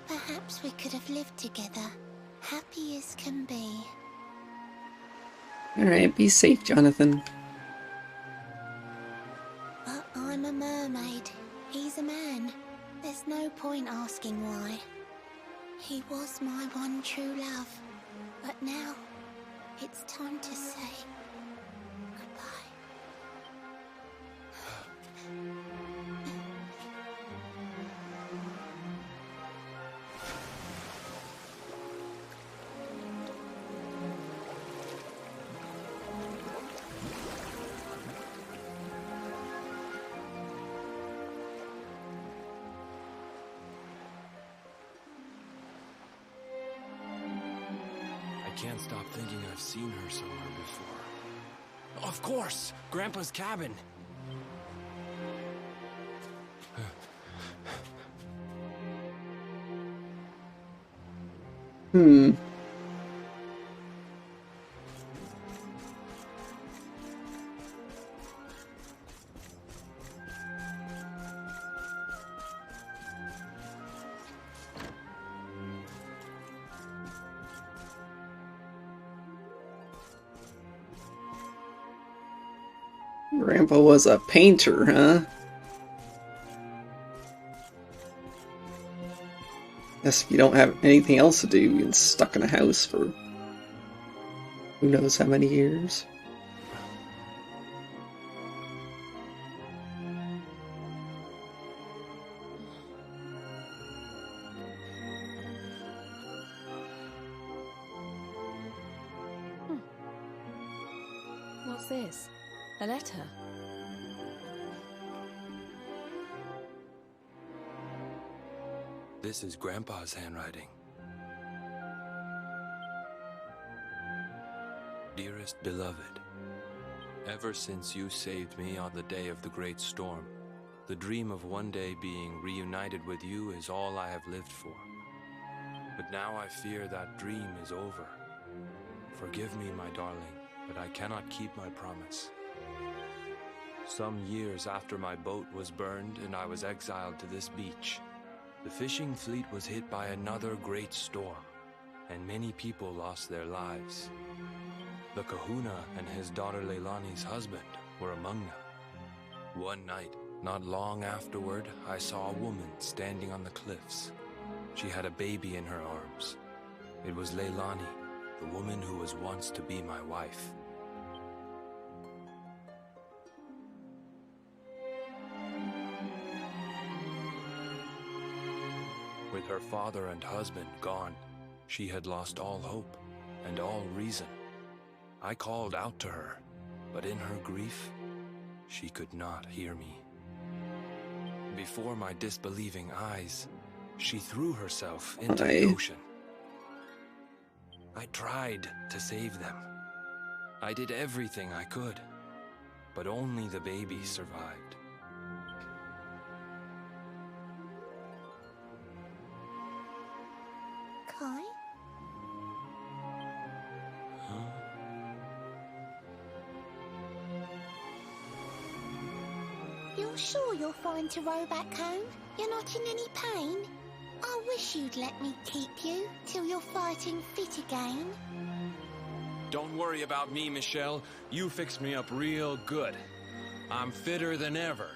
Speaker 3: perhaps we could have lived together, happy as can be.
Speaker 1: Alright, be safe, Jonathan.
Speaker 3: But I'm a mermaid. He's a man. There's no point asking why. He was my one true love. But now, it's time to say goodbye.
Speaker 6: I can't stop thinking I've seen her somewhere before. Of course! Grandpa's cabin!
Speaker 1: Grandpa was a painter, huh? Guess if you don't have anything else to do, you're stuck in a house for who knows how many years.
Speaker 9: What's this? A letter?
Speaker 6: This is Grandpa's handwriting. Dearest beloved, ever since you saved me on the day of the great storm, the dream of one day being reunited with you is all I have lived for. But now I fear that dream is over. Forgive me, my darling, but I cannot keep my promise. Some years after my boat was burned and I was exiled to this beach, the fishing fleet was hit by another great storm, and many people lost their lives. The Kahuna and his daughter Leilani's husband were among them. One night, not long afterward, I saw a woman standing on the cliffs. She had a baby in her arms. It was Leilani, the woman who was once to be my wife. With her father and husband gone, she had lost all hope and all reason. I called out to her, but in her grief, she could not hear me. Before my disbelieving eyes, she threw herself into the ocean. I tried to save them. I did everything I could, but only the baby survived.
Speaker 3: Kai? You're sure you're fine to row back home? You're not in any pain? I wish you'd let me keep you till you're fighting fit again.
Speaker 6: Don't worry about me, Michelle. You fixed me up real good. I'm fitter than ever.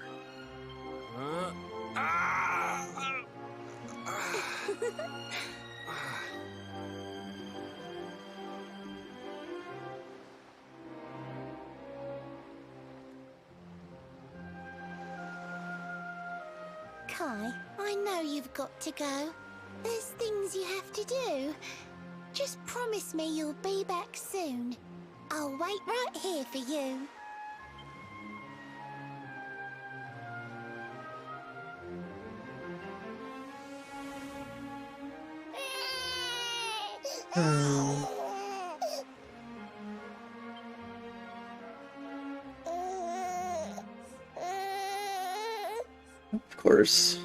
Speaker 3: Kai, I know you've got to go. There's things you have to do. Just promise me you'll be back soon. I'll wait right here for you.
Speaker 1: Of course.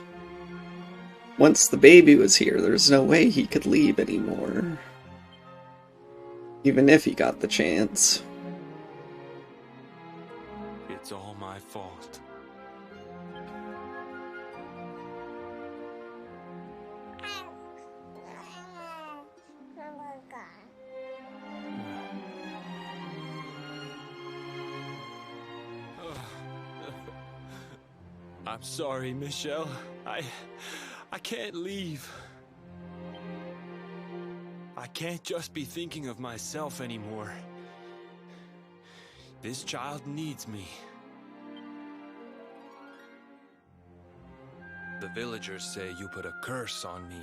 Speaker 1: Once the baby was here, there's no way he could leave anymore. Even if he got the chance.
Speaker 6: It's all my fault. I'm sorry, Michelle. I can't leave. I can't just be thinking of myself anymore. This child needs me. The villagers say you put a curse on me,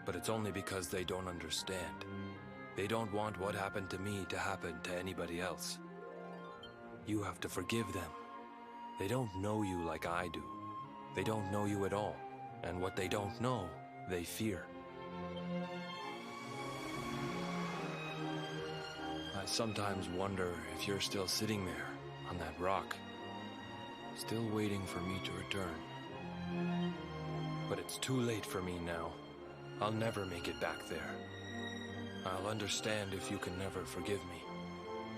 Speaker 6: but it's only because they don't understand. They don't want what happened to me to happen to anybody else. You have to forgive them. They don't know you like I do. They don't know you at all. And what they don't know, they fear. I sometimes wonder if you're still sitting there, on that rock, still waiting for me to return. But it's too late for me now. I'll never make it back there. I'll understand if you can never forgive me.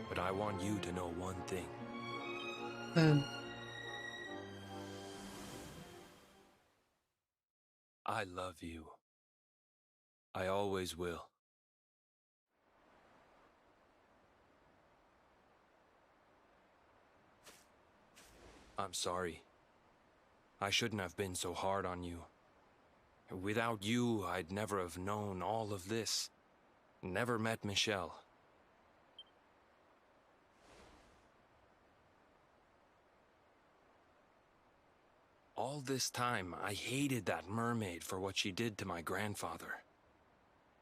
Speaker 6: But I want you to know one thing. I love you. I always will. I'm sorry. I shouldn't have been so hard on you. Without you, I'd never have known all of this. Never met Michelle. All this time, I hated that mermaid for what she did to my grandfather.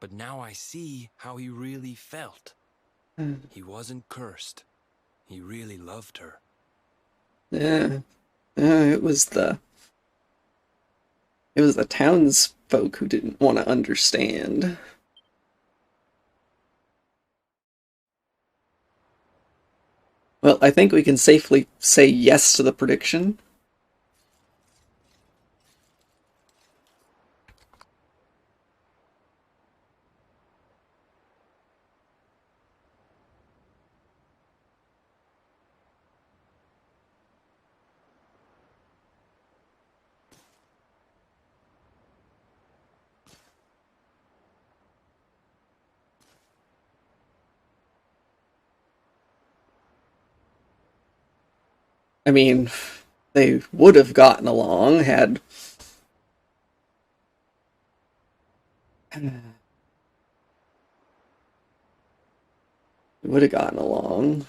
Speaker 6: But now I see how he really felt. He wasn't cursed. He really loved her.
Speaker 1: Yeah. It was the townsfolk who didn't want to understand. Well, I think we can safely say yes to the prediction. I mean, they would have gotten along had... They would have gotten along.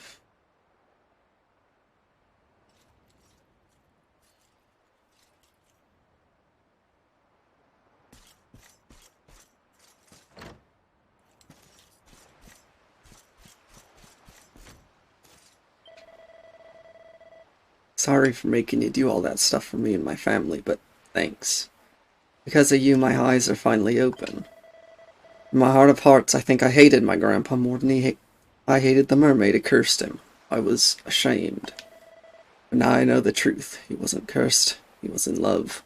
Speaker 1: Sorry for making you do all that stuff for me and my family, but thanks. Because of you, my eyes are finally open. In my heart of hearts, I think I hated my grandpa more than I hated the mermaid who cursed him. I was ashamed. But now I know the truth. He wasn't cursed. He was in love.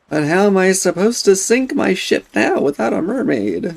Speaker 1: But how am I supposed to sink my ship now without a mermaid?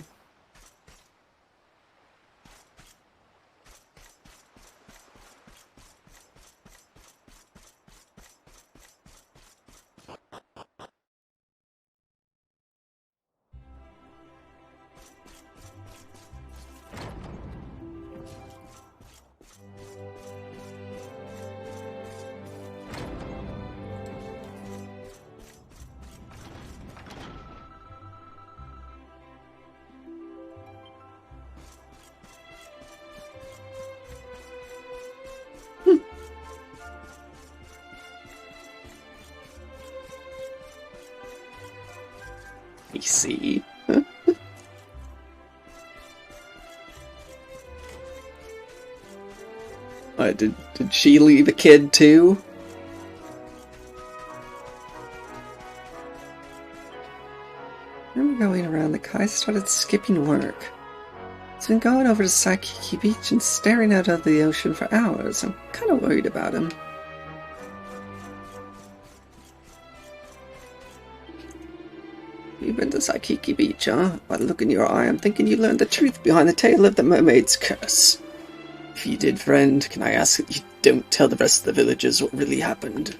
Speaker 1: spicy. Did she leave a kid too? I'm going around, the Kai started skipping work. He's been going over to Saikiki Beach and staring out over the ocean for hours. I'm kind of worried about him. You've been to Saikiki Beach, huh? By the look in your eye, I'm thinking you learned the truth behind the tale of the mermaid's curse. If you did, friend, can I ask that you don't tell the rest of the villagers what really happened?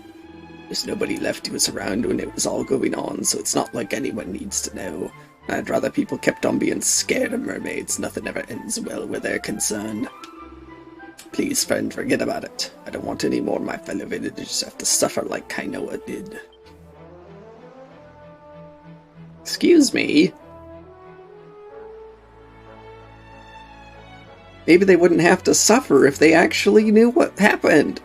Speaker 1: There's nobody left who was around when it was all going on, so it's not like anyone needs to know. I'd rather people kept on being scared of mermaids. Nothing ever ends well where they're concerned. Please, friend, forget about it. I don't want any more of my fellow villagers to have to suffer like Kainoa did. Excuse me? Maybe they wouldn't have to suffer if they actually knew what happened.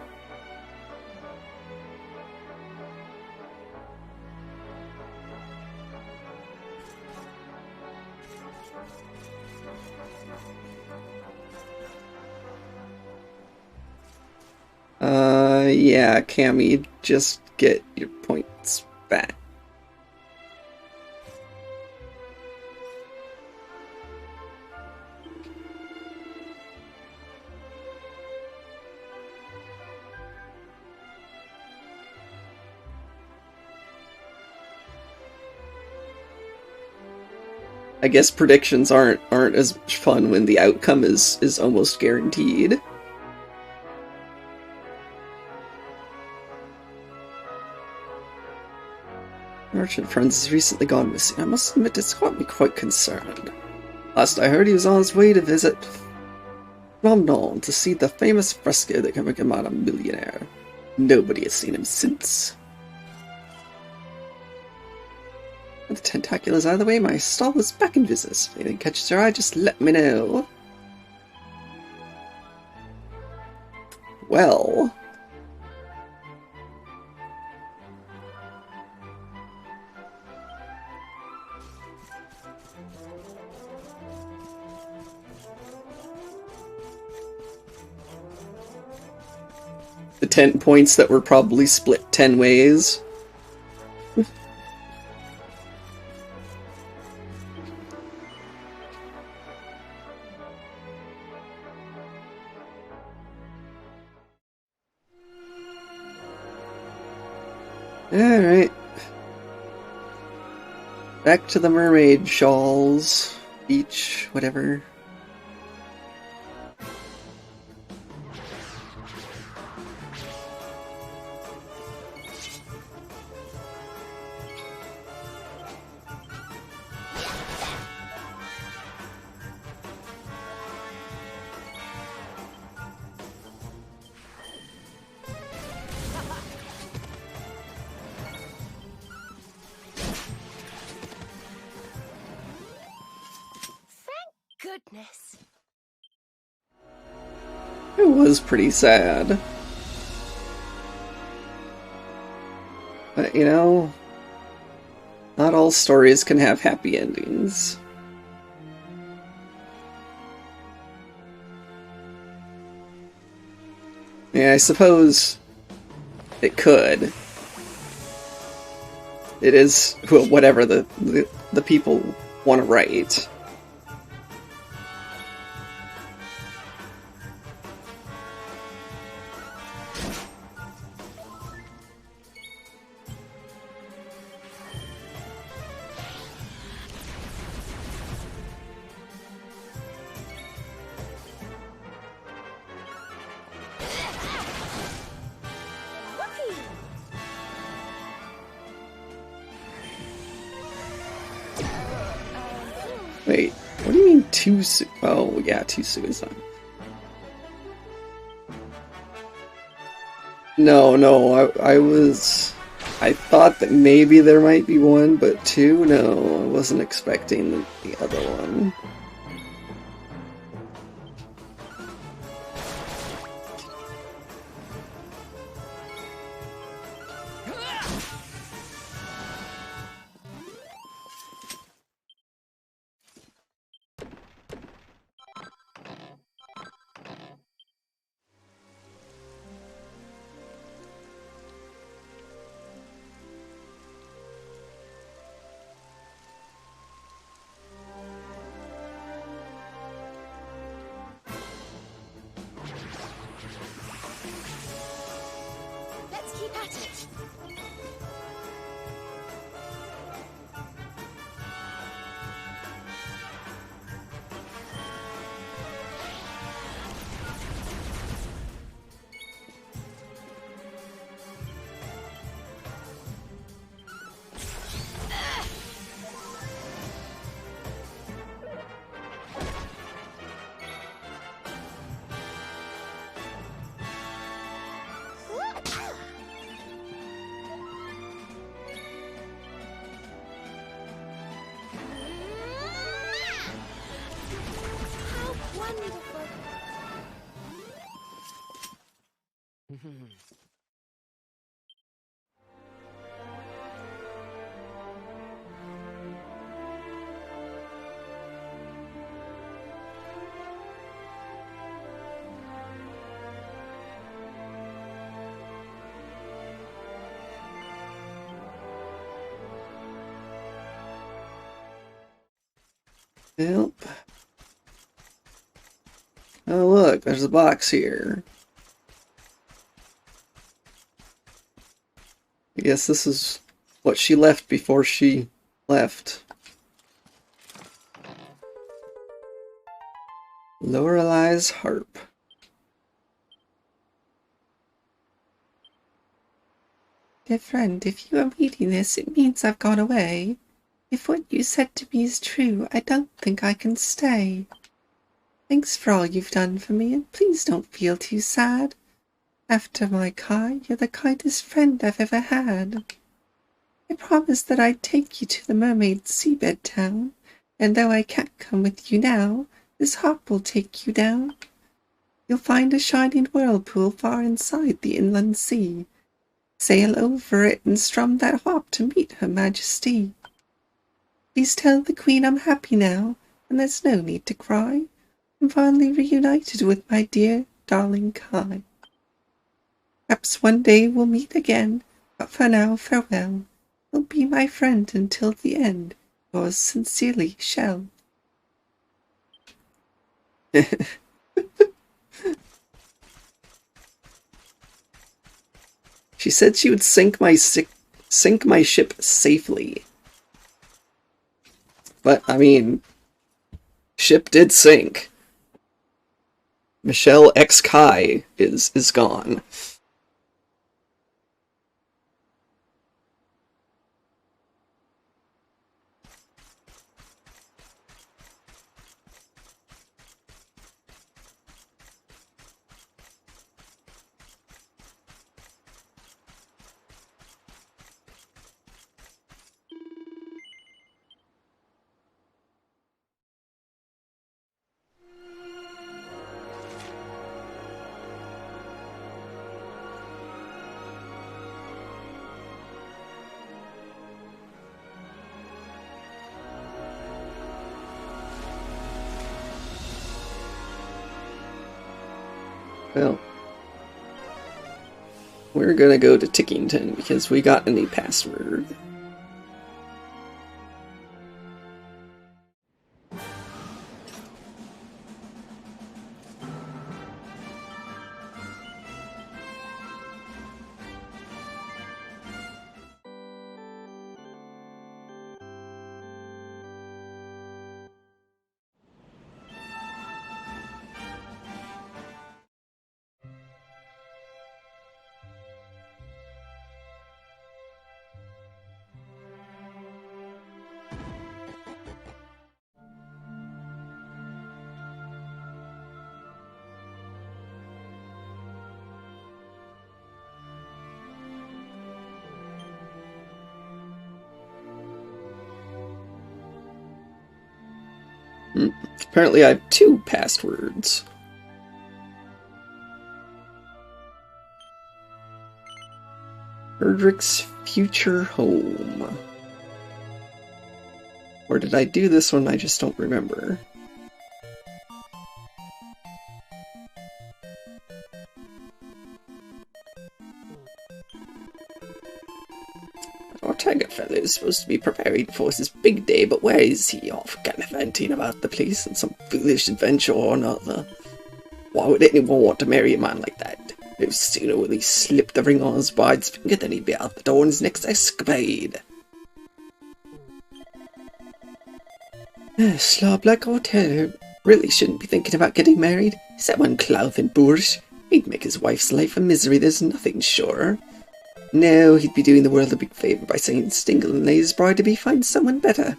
Speaker 1: Yeah, Cammy, just get your points back. I guess predictions aren't as much fun when the outcome is almost guaranteed. Merchant friends has recently gone missing. I must admit it's got me quite concerned. Last I heard, he was on his way to visit Romnon to see the famous fresco that can make him out a millionaire. Nobody has seen him since. With the tentaculars out of the way, my stall is back in business. If anything catches your eye, just let me know. Well... the 10 points that were probably split 10 ways. Alright. Back to the mermaid shawls, beach, whatever.
Speaker 3: Goodness.
Speaker 1: It was pretty sad. But, you know, not all stories can have happy endings. Yeah, I suppose it could. It is, well, whatever the people want to write. Wait, what do you mean two oh, yeah, two suicide. No, I thought that maybe there might be one, but two? No, I wasn't expecting the other one.
Speaker 3: At it!
Speaker 1: Yep. Oh look, there's a box here. I guess this is what she left before she left. Lorelei's harp.
Speaker 10: Dear friend, if you are reading this, it means I've gone away. If what you said to me is true, I don't think I can stay. Thanks for all you've done for me, and please don't feel too sad. After my Kai, you're the kindest friend I've ever had. I promised that I'd take you to the mermaid seabed town, and though I can't come with you now, this harp will take you down. You'll find a shining whirlpool far inside the inland sea. Sail over it and strum that harp to meet Her Majesty. Please tell the Queen I'm happy now, and there's no need to cry. I'm finally reunited with my dear, darling Kai. Perhaps one day we'll meet again, but for now, farewell. You'll be my friend until the end. Yours sincerely, Shell.
Speaker 1: She said she would sink my ship safely. But, I mean, ship did sink. Michelle X Kai is gone. Well, we're gonna go to Tickington because we got a new password. Apparently I have 2 passwords. Erdrick's future home. Or did I do this one? I just don't remember. Our tiger fellow is supposed to be preparing for his big day, but where is he? Off gallivanting about the place in some foolish adventure or another. Why would anyone want to marry a man like that? No sooner will he slip the ring on his bride's finger than he'd be out the door on his next escapade. Slob like Ortega really shouldn't be thinking about getting married. He's that one clout and boorish. He'd make his wife's life a misery, there's nothing surer. No, he'd be doing the world a big favour by saying Stingle and lay his bride to be find someone better.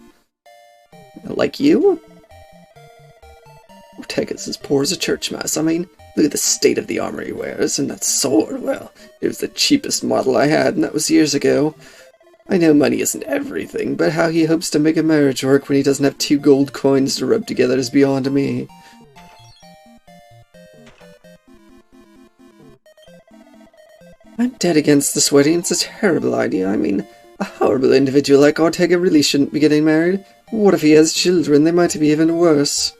Speaker 1: Like you? Ortega's as poor as a church mouse. I mean, look at the state of the armour he wears, and that sword, well, it was the cheapest model I had, and that was years ago. I know money isn't everything, but how he hopes to make a marriage work when he doesn't have 2 gold coins to rub together is beyond me. I'm dead against this wedding. It's a terrible idea. I mean, a horrible individual like Ortega really shouldn't be getting married. What if he has children? They might be even worse.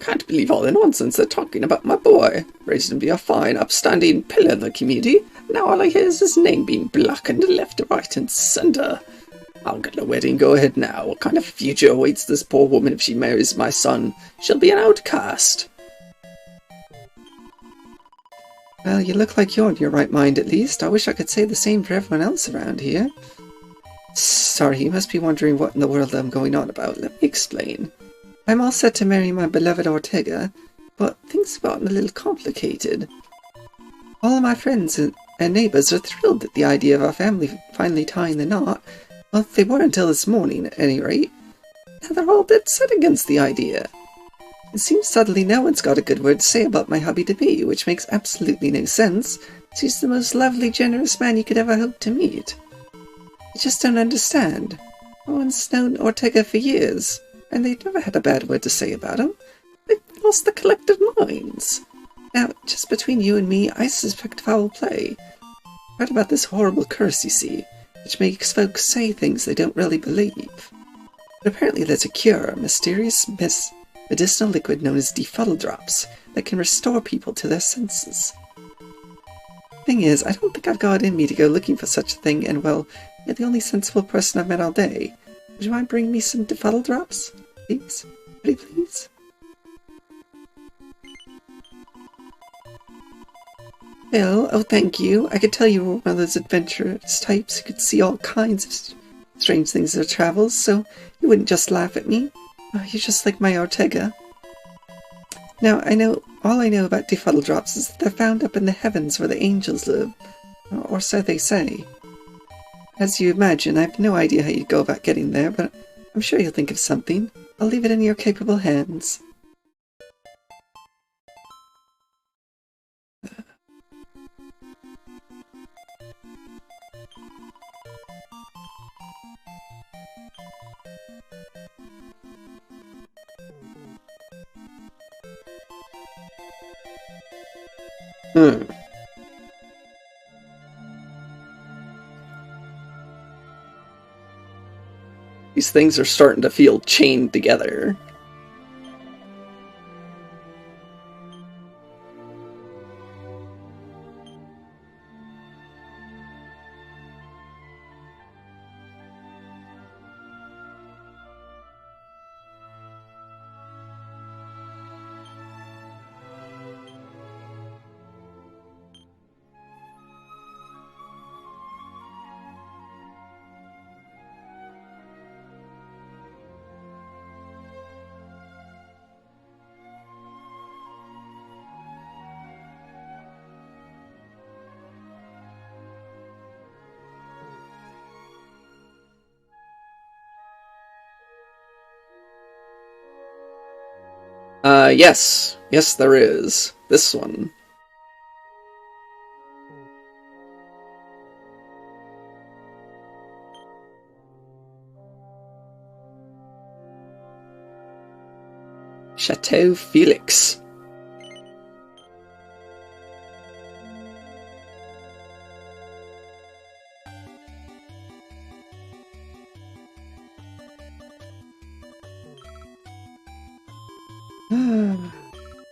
Speaker 1: Can't believe all the nonsense they're talking about my boy. Raised him to be a fine, upstanding pillar of the community. Now all I hear is his name being blackened left, right, and centre. I'll get the wedding go ahead now. What kind of future awaits this poor woman if she marries my son? She'll be an outcast. Well, you look like you're in your right mind at least. I wish I could say the same for everyone else around here. Sorry, you must be wondering what in the world I'm going on about. Let me explain. I'm all set to marry my beloved Ortega, but things have gotten a little complicated. All of my friends and neighbours are thrilled at the idea of our family finally tying the knot. Well, they were until this morning, at any rate. Now they're all dead set against the idea. It seems suddenly no one's got a good word to say about my hubby-to-be, which makes absolutely no sense. He's the most lovely, generous man you could ever hope to meet. I just don't understand. No one's known Ortega for years, and they've never had a bad word to say about him. They've lost their collective minds. Now, just between you and me, I suspect foul play. I heard about this horrible curse, you see, which makes folks say things they don't really believe. But apparently there's a cure, a mysterious medicinal liquid known as Defuddle Drops, that can restore people to their senses. Thing is, I don't think I've got it in me to go looking for such a thing, and well, you're the only sensible person I've met all day. Would you mind bringing me some Defuddle Drops? Please? Pretty please? Well, oh thank you. I could tell you were one of those adventurous types who could see all kinds of strange things in their travels, so you wouldn't just laugh at me. Oh, you're just like my Ortega. Now, all I know about Defuddle Drops is that they're found up in the heavens where the angels live. Or so they say. As you imagine, I have no idea how you'd go about getting there, but I'm sure you'll think of something. I'll leave it in your capable hands. These things are starting to feel chained together. Yes. Yes, there is. This one. Chateau Felix.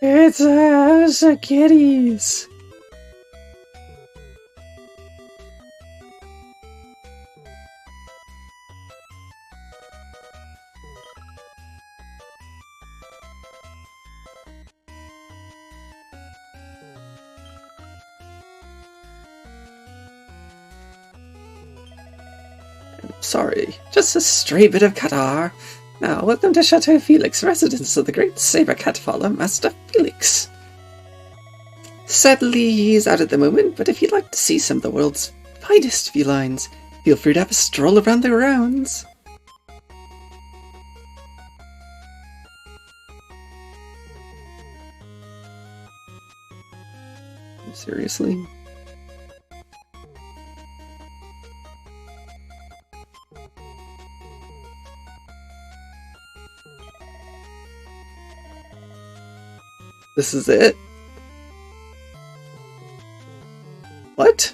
Speaker 10: It's a house of kitties.
Speaker 1: Sorry, just a stray bit of Qatar. Now, welcome to Chateau Felix, residence of the great saber cat faller, Master Felix. Sadly, he's out at the moment, but if you'd like to see some of the world's finest felines, feel free to have a stroll around the grounds. Seriously? This is it? What?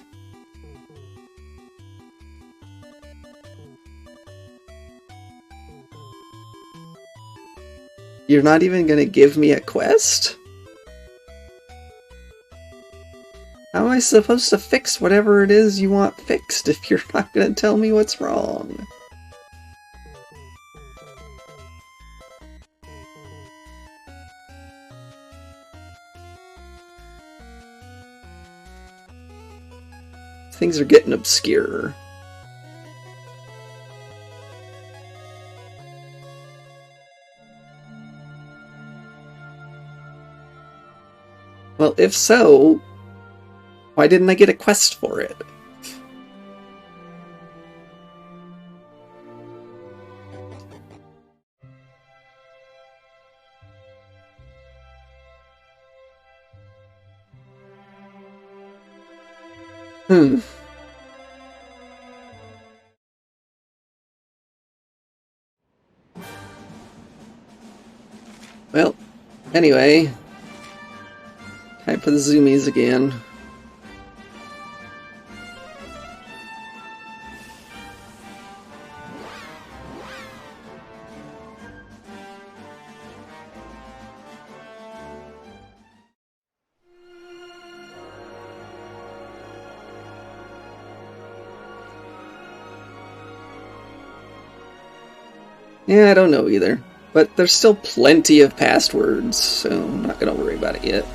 Speaker 1: You're not even gonna give me a quest? How am I supposed to fix whatever it is you want fixed if you're not gonna tell me what's wrong? Things are getting obscure. Well, if so, why didn't I get a quest for it? Well, anyway, time for the zoomies again. Yeah, I don't know either. But there's still plenty of passwords, so I'm not gonna worry about it yet.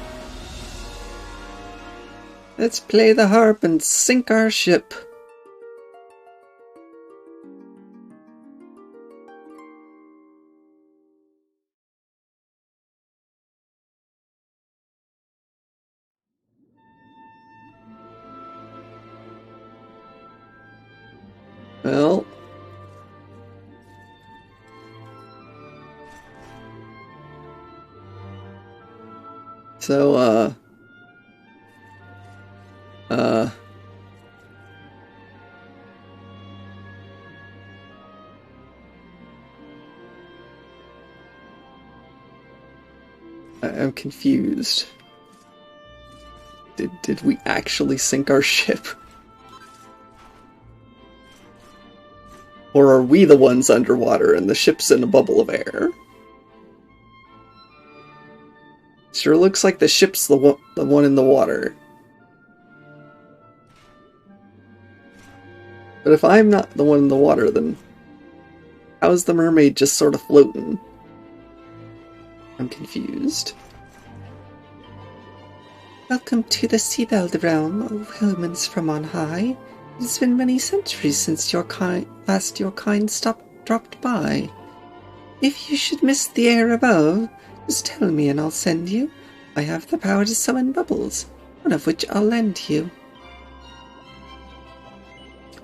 Speaker 1: Let's play the harp and sink our ship. Well... So, I'm confused. Did we actually sink our ship? Or are we the ones underwater and the ship's in a bubble of air? Sure looks like the ship's the one in the water. But if I'm not the one in the water, then how is the mermaid just sort of floating? I'm confused. Welcome to the Seabeld realm, O humans from on high. It has been many centuries since your kind dropped by. If you should miss the air above, just tell me and I'll send you. I have the power to summon bubbles, one of which I'll lend you.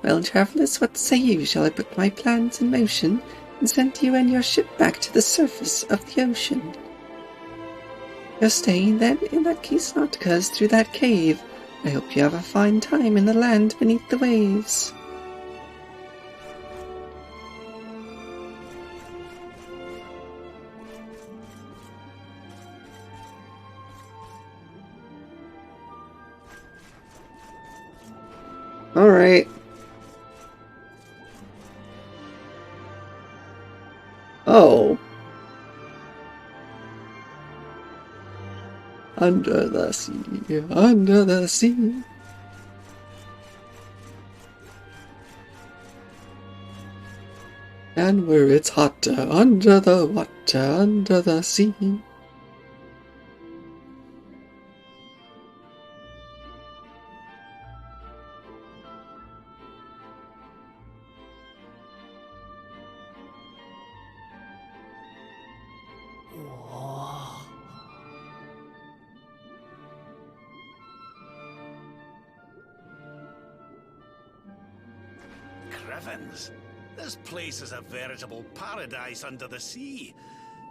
Speaker 1: Well, travellers, what say you? Shall I put my plans in motion and send you and your ship back to the surface of the ocean? You're staying then? In that case, Nautica's through that cave. I hope you have a fine time in the land beneath the waves. Alright. Oh. Under the sea, under the sea. And where it's hotter, under the water, under the sea.
Speaker 4: Criffins, this place is a veritable paradise under the sea.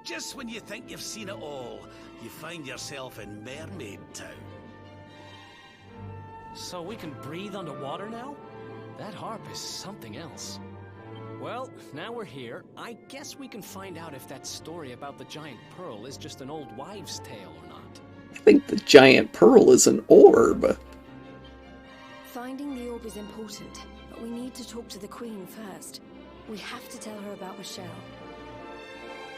Speaker 4: Just when you think you've seen it all, you find yourself in Mermaid Town.
Speaker 11: So we can breathe underwater now? That harp is something else. Well, now we're here, I guess we can find out if that story about the giant pearl is just an old wives' tale or not.
Speaker 1: I think the giant pearl is an orb.
Speaker 9: Finding the orb is important, but we need to talk to the Queen first. We have to tell her about Michelle.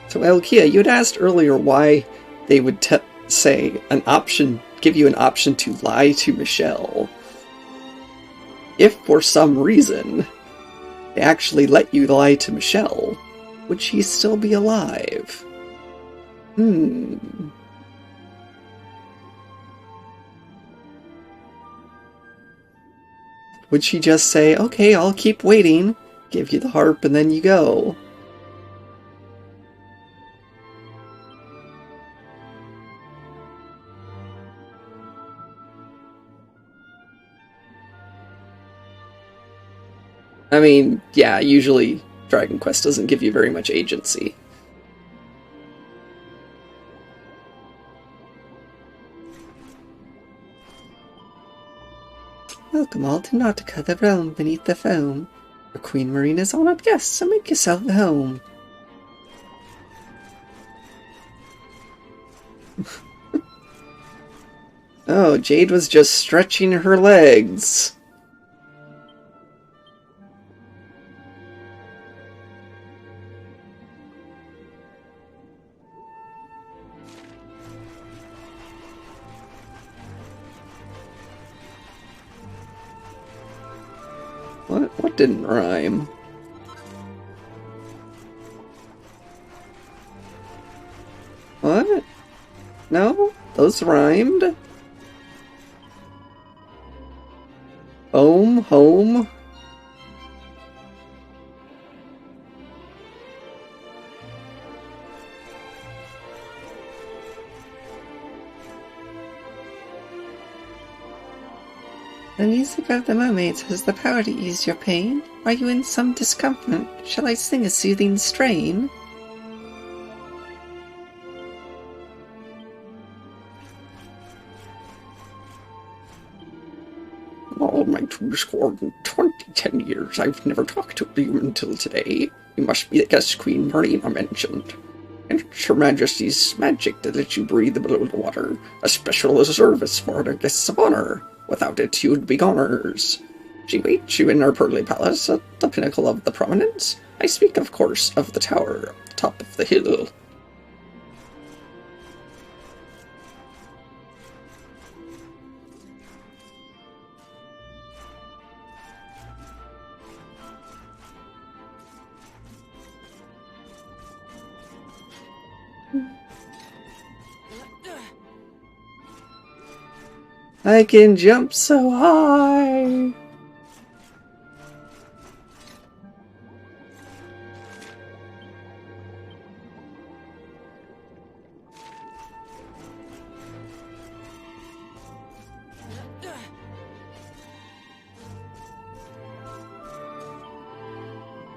Speaker 1: So, Elkia, you'd asked earlier why they would say an option, give you an option to lie to Michelle. If for some reason they actually let you lie to Michelle, would she still be alive? Would she just say, okay, I'll keep waiting, give you the harp, and then you go? I mean, yeah, usually Dragon Quest doesn't give you very much agency. Welcome all to Nautica, the realm beneath the foam. Your Queen Marina's honored guests, so make yourself at home. Oh, Jade was just stretching her legs. What didn't rhyme? What? No? Those rhymed? Home? The music of the mermaids has the power to ease your pain. Are you in some discomfort? Shall I sing a soothing strain? All my 210 years, I've never talked to you until today. You must be the guest Queen Marina mentioned. And it's Her Majesty's magic to let you breathe below the water, a special service for the guests of honor. Without it, you'd be goners. She waits you in her pearly palace at the pinnacle of the prominence. I speak, of course, of the tower at the top of the hill. I can jump so high!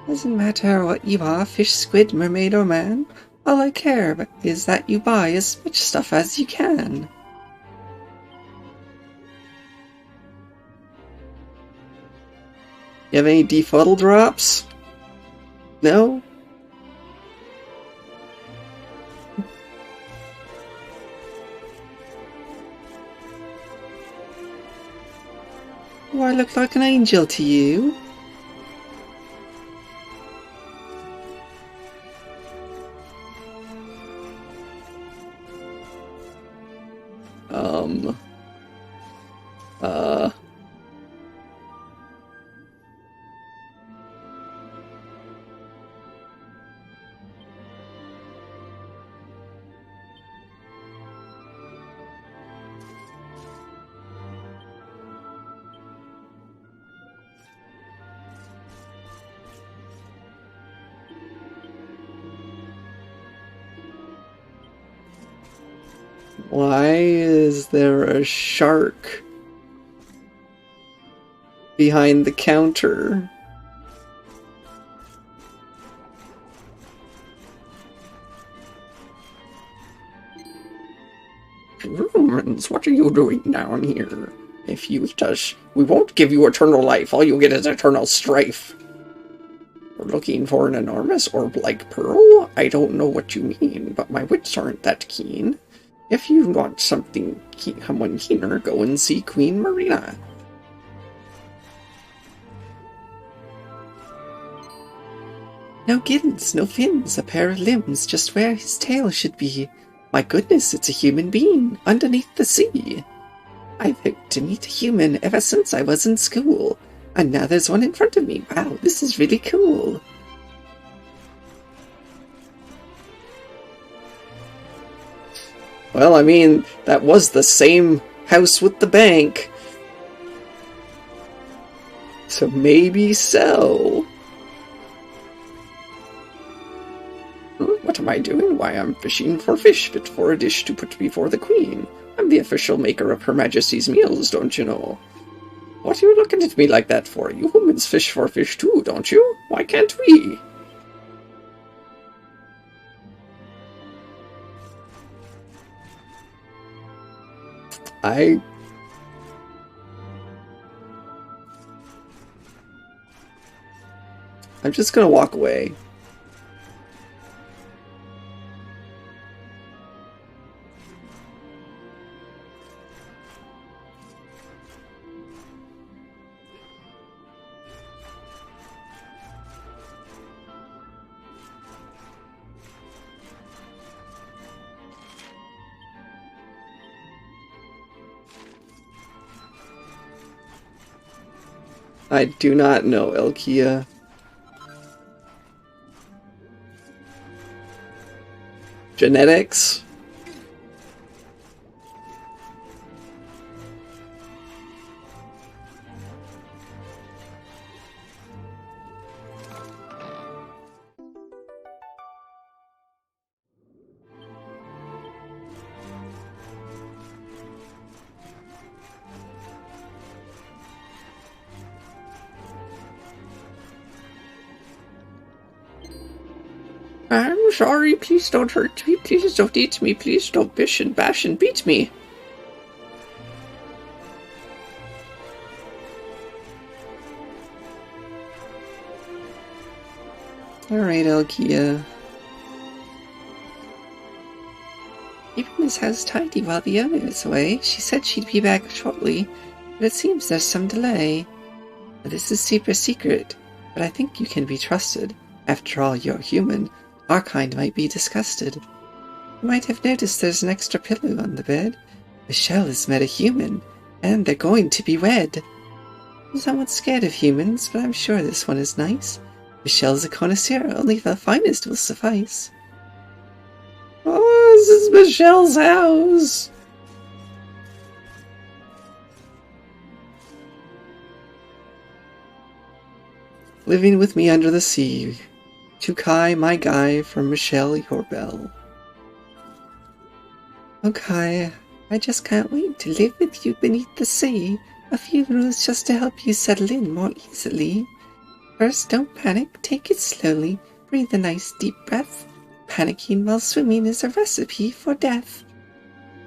Speaker 1: Doesn't matter what you are, fish, squid, mermaid, or man. All I care is that you buy as much stuff as you can. You have any defuddle drops? No? Do I look like an angel to you? Why is there a shark behind the counter? Humans, what are you doing down here? If you eat us, we won't give you eternal life. All you get is eternal strife. We're looking for an enormous orb-like pearl? I don't know what you mean, but my wits aren't that keen. If you want someone keener, go and see Queen Marina. No gills, no fins, a pair of limbs, just where his tail should be. My goodness, it's a human being, underneath the sea. I've hoped to meet a human ever since I was in school, and now there's one in front of me. Wow, this is really cool. Well, I mean, that was the same house with the bank. So maybe so. What am I doing? Why, I'm fishing for fish fit for a dish to put before the queen. I'm the official maker of Her Majesty's meals, don't you know? What are you looking at me like that for? You humans fish for fish too, don't you? Why can't we? I'm just gonna walk away. I do not know, Elkia. Genetics? I'm sorry, please don't hurt me, please don't eat me, please don't bish and bash and beat me. Alright, Elkia. Keeping this house tidy while the owner is away. She said she'd be back shortly, but it seems there's some delay. This is super secret, but I think you can be trusted. After all, you're human. Our kind might be disgusted. You might have noticed there's an extra pillow on the bed. Michelle has met a human, and they're going to be wed. I'm somewhat scared of humans, but I'm sure this one is nice. Michelle's a connoisseur, only the finest will suffice. Oh, this is Michelle's house! Living with me under the sea. To Kai, my guy, from Michelle, your belle. Oh Kai, I just can't wait to live with you beneath the sea. A few rules just to help you settle in more easily. First, don't panic, take it slowly. Breathe a nice deep breath. Panicking while swimming is a recipe for death.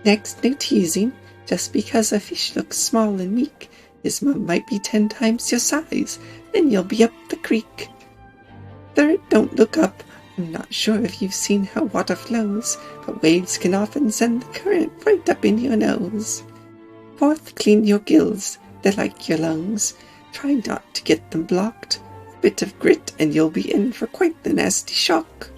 Speaker 1: Next, no teasing. Just because a fish looks small and weak, his mom might be 10 times your size, then you'll be up the creek. Third, don't look up. I'm not sure if you've seen how water flows, but waves can often send the current right up in your nose. Fourth, clean your gills. They're like your lungs. Try not to get them blocked. A bit of grit and you'll be in for quite the nasty shock.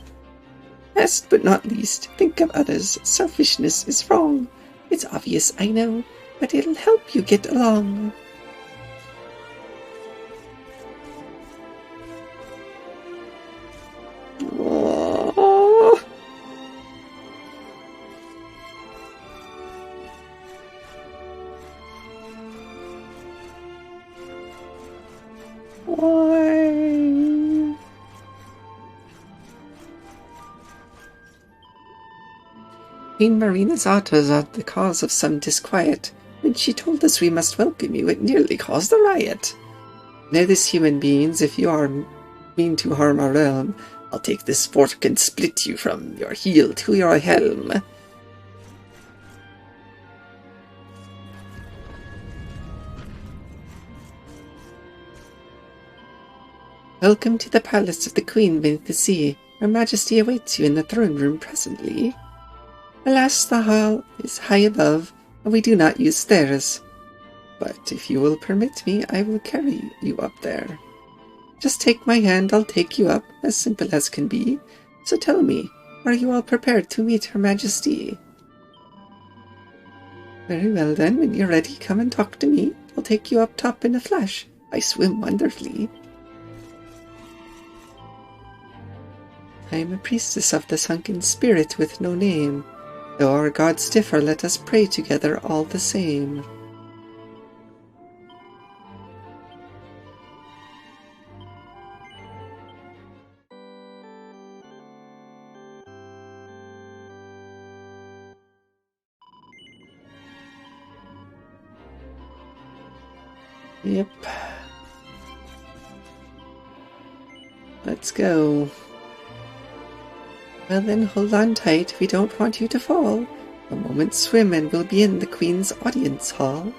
Speaker 1: Last but not least, think of others. Selfishness is wrong. It's obvious, I know, but it'll help you get along. Aww. Why? Queen Marina's autos are the cause of some disquiet. When she told us we must welcome you, it nearly caused a riot. Notice, human beings, if you are mean to harm our realm, I'll take this fork and split you from your heel to your helm. Welcome to the palace of the Queen beneath the sea. Her Majesty awaits you in the throne room presently. Alas, the hall is high above, and we do not use stairs. But if you will permit me, I will carry you up there. Just take my hand, I'll take you up, as simple as can be. So tell me, are you all prepared to meet Her Majesty? Very well then, when you're ready, come and talk to me. I'll take you up top in a flash. I swim wonderfully. I am a priestess of the sunken spirit with no name. Though our gods differ, let us pray together all the same. Yep. Let's go. Well then, hold on tight, we don't want you to fall. A moment's swim and we'll be in the Queen's audience hall.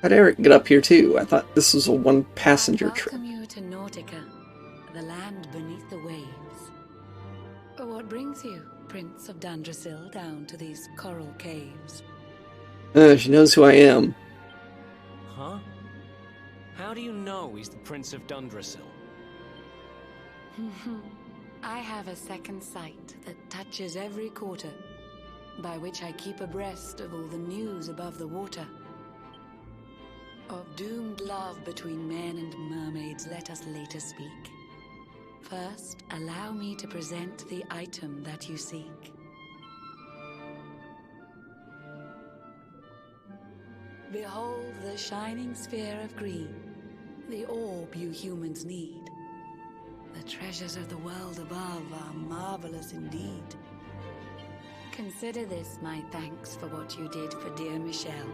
Speaker 1: How'd Eric get up here too? I thought this was a one-passenger trip.
Speaker 9: Welcome you to Nautica, the land beneath the waves. What brings you, Prince of Dundrasil, down to these coral caves?
Speaker 1: She knows who I am.
Speaker 11: Huh? How do you know he's the Prince of Dundrasil?
Speaker 9: I have a second sight that touches every quarter, by which I keep abreast of all the news above the water. Of doomed love between men and mermaids, let us later speak. First, allow me to present the item that you seek. Behold the shining sphere of green, the orb you humans need. The treasures of the world above are marvelous indeed. Consider this my thanks for what you did for dear Michelle.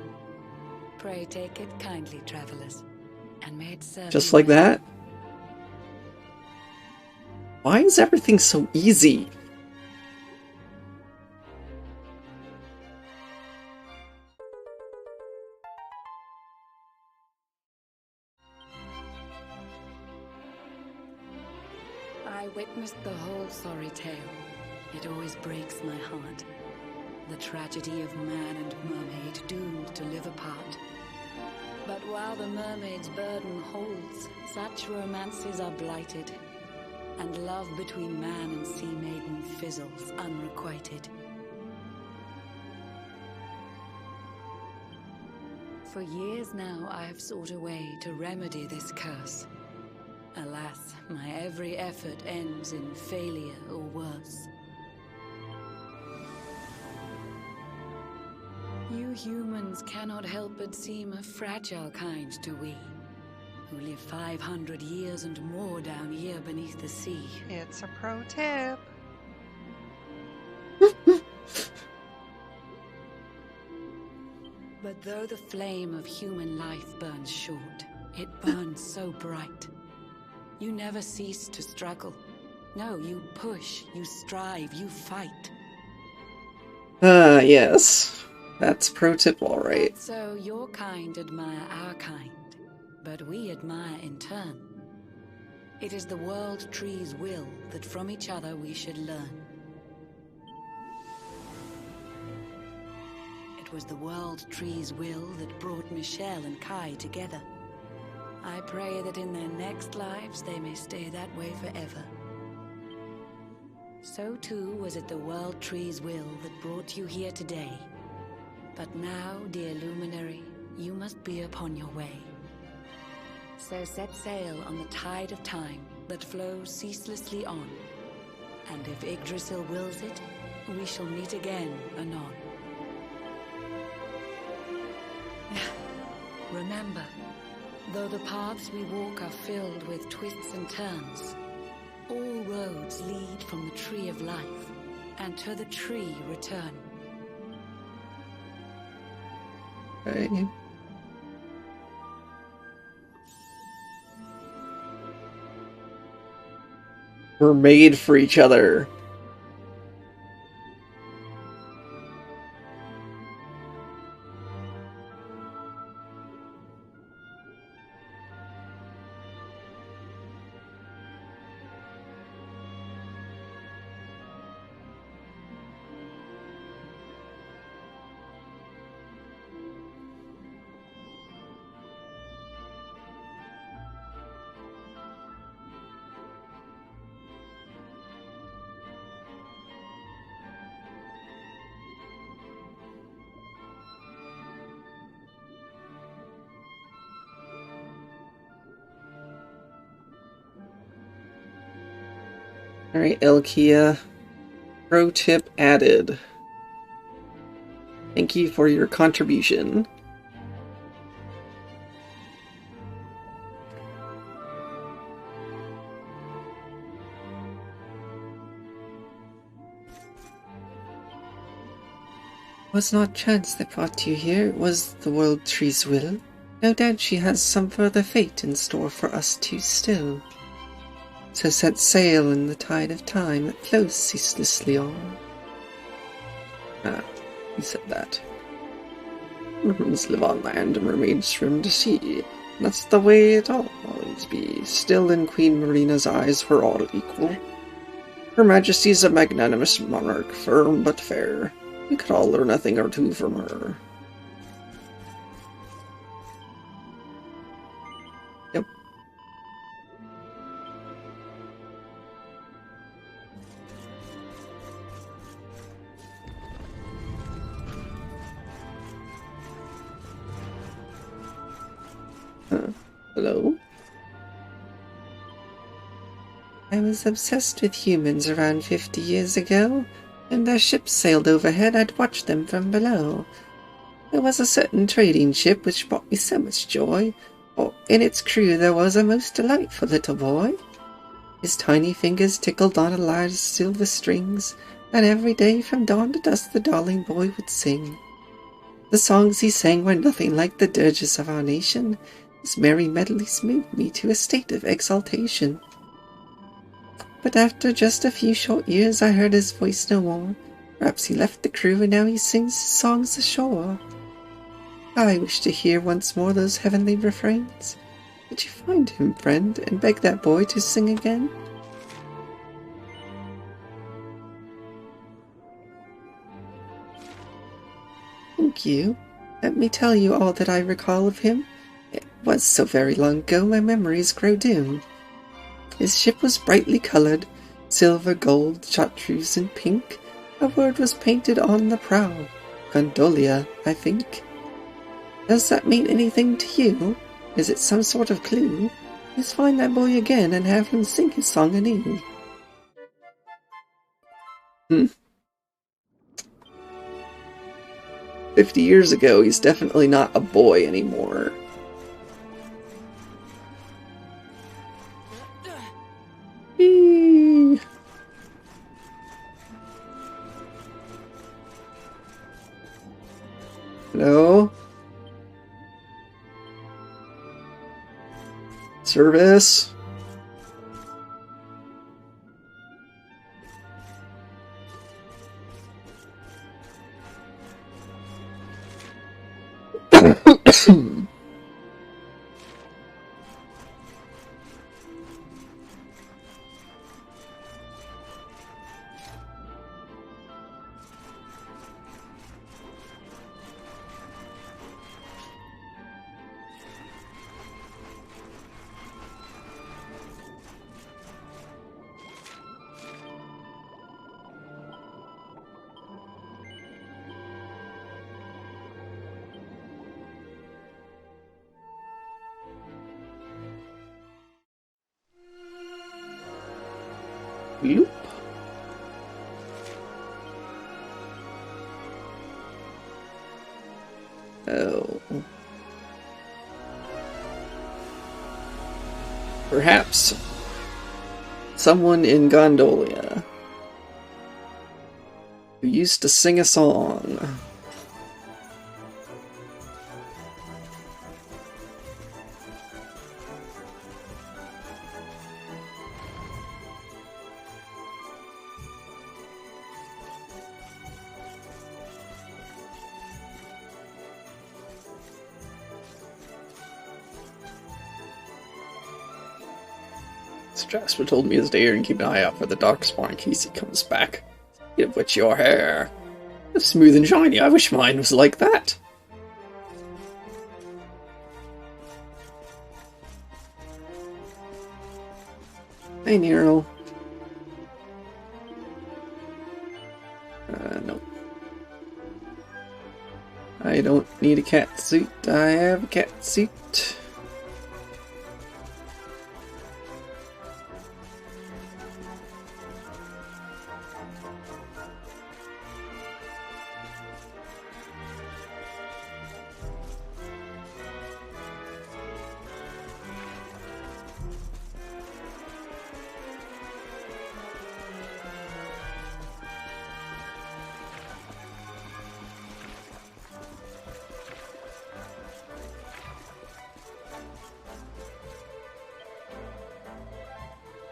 Speaker 9: Pray take it kindly, travelers, and may it serve
Speaker 1: just
Speaker 9: you
Speaker 1: like
Speaker 9: well.
Speaker 1: that? Why is everything so easy?
Speaker 9: I witnessed the whole sorry tale. It always breaks my heart. The tragedy of man and mermaid doomed to live apart. But while the mermaid's burden holds, such romances are blighted, and love between man and sea maiden fizzles unrequited. For years now I have sought a way to remedy this curse. Alas, my every effort ends in failure or worse. You humans cannot help but seem a fragile kind to we, who live 500 years and more down here beneath the sea.
Speaker 12: It's a pro tip.
Speaker 9: But though the flame of human life burns short, it burns so bright. You never cease to struggle. No, you push, you strive, you fight.
Speaker 1: Yes. That's pro tip, all right.
Speaker 9: So your kind admire our kind, but we admire in turn. It is the world tree's will that from each other we should learn. It was the world tree's will that brought Michelle and Kai together. I pray that in their next lives they may stay that way forever. So too was it the world tree's will that brought you here today. But now, dear luminary, you must be upon your way. So set sail on the tide of time that flows ceaselessly on. And if Yggdrasil wills it, we shall meet again anon. Remember, though the paths we walk are filled with twists and turns, all roads lead from the tree of life, and to the tree return.
Speaker 1: Okay. We're made for each other. Alright, Elkia. Pro tip added. Thank you for your contribution. It was not chance that brought you here, it was the World Tree's will. No doubt she has some further fate in store for us two still. So set sail in the tide of time that flows ceaselessly on. Ah, he said that. Mermaids live on land and mermaids swim to sea. That's the way it'll always be. Still in Queen Marina's eyes we're all equal. Her Majesty's a magnanimous monarch, firm but fair. We could all learn a thing or two from her. Yep. Hello? I was obsessed with humans around 50 years ago. When their ships sailed overhead, I'd watch them from below. There was a certain trading ship which brought me so much joy, for in its crew there was a most delightful little boy. His tiny fingers tickled on a large silver strings, and every day from dawn to dusk the darling boy would sing. The songs he sang were nothing like the dirges of our nation. His merry medleys moved me to a state of exaltation. But after just a few short years I heard his voice no more. Perhaps he left the crew and now he sings his songs ashore. I wish to hear once more those heavenly refrains. Could you find him, friend, and beg that boy to sing again? Thank you. Let me tell you all that I recall of him. It was so very long ago my memories grow dim. His ship was brightly coloured, silver, gold, chartreuse, and pink. A word was painted on the prow, Gondolia, I think. Does that mean anything to you? Is it some sort of clue? Let's find that boy again and have him sing his song anew. 50 years ago, he's definitely not a boy anymore. Hello? Service? Bloop. Oh. Perhaps someone in Gondolia who used to sing a song. Jasper told me to stay here and keep an eye out for the Darkspawn in case he comes back. Give wet your hair. It's smooth and shiny. I wish mine was like that. Hey, Nero. No. I don't need a cat suit. I have a cat suit.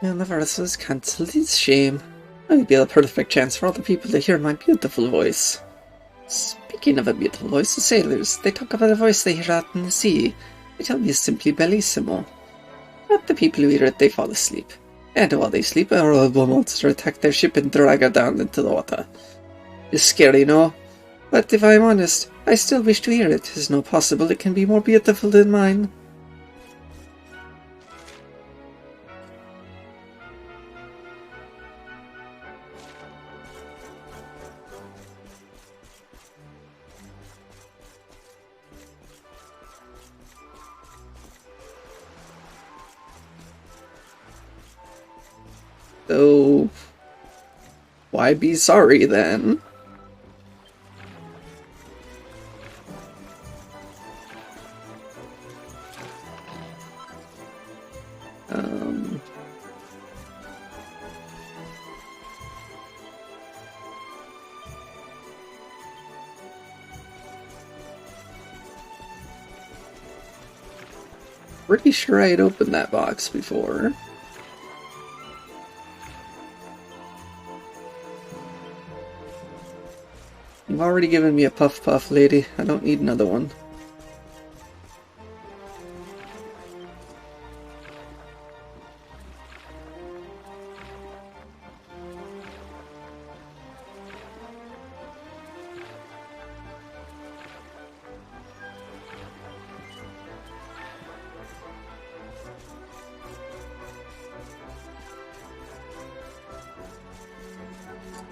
Speaker 1: And the verse was cancelled. It's a shame. I would be the perfect chance for other people to hear my beautiful voice. Speaking of a beautiful voice, the sailors, they talk about a voice they hear out in the sea. They tell me it's simply bellissimo. But the people who hear it, they fall asleep. And while they sleep, a horrible monster attack their ship and drag her down into the water. It's scary, no? But if I'm honest, I still wish to hear it. It's no possible it can be more beautiful than mine. So, why be sorry then? Pretty sure I had opened that box before. You've already given me a puff puff, lady. I don't need another one.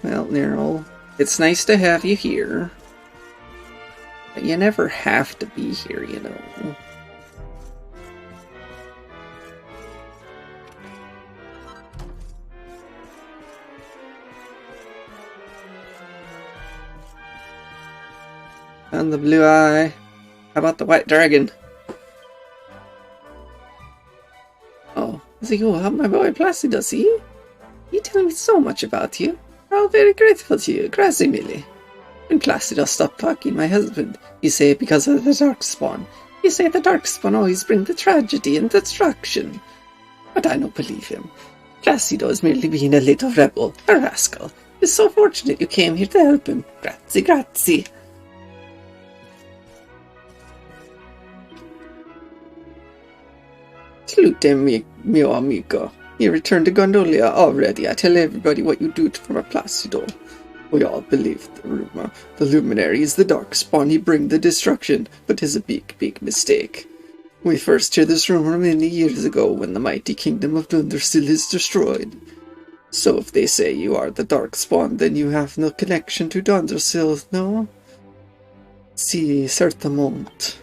Speaker 1: Well, Nero, it's nice to have you here. But you never have to be here, you know. And the blue eye. How about the white dragon? Oh, is you help my boy Placido, see? You tell me so much about you. I'm very grateful to you, Grasimile. When Placido stopped talking, my husband, you say because of the Darkspawn. You say the Darkspawn always bring the tragedy and destruction. But I don't believe him. Placido is merely being a little rebel, a rascal. It's so fortunate you came here to help him. Grazie, grazie. Salute, mio amico. You returned to Gondolia already. I tell everybody what you do for Placido. We all believe the rumor. The luminary is the Darkspawn. He bring the destruction, but 'tis a big, big mistake. We first heard this rumor many years ago when the mighty kingdom of Dundersill is destroyed. So if they say you are the Darkspawn, then you have no connection to Dundersill, no? Si, certamente.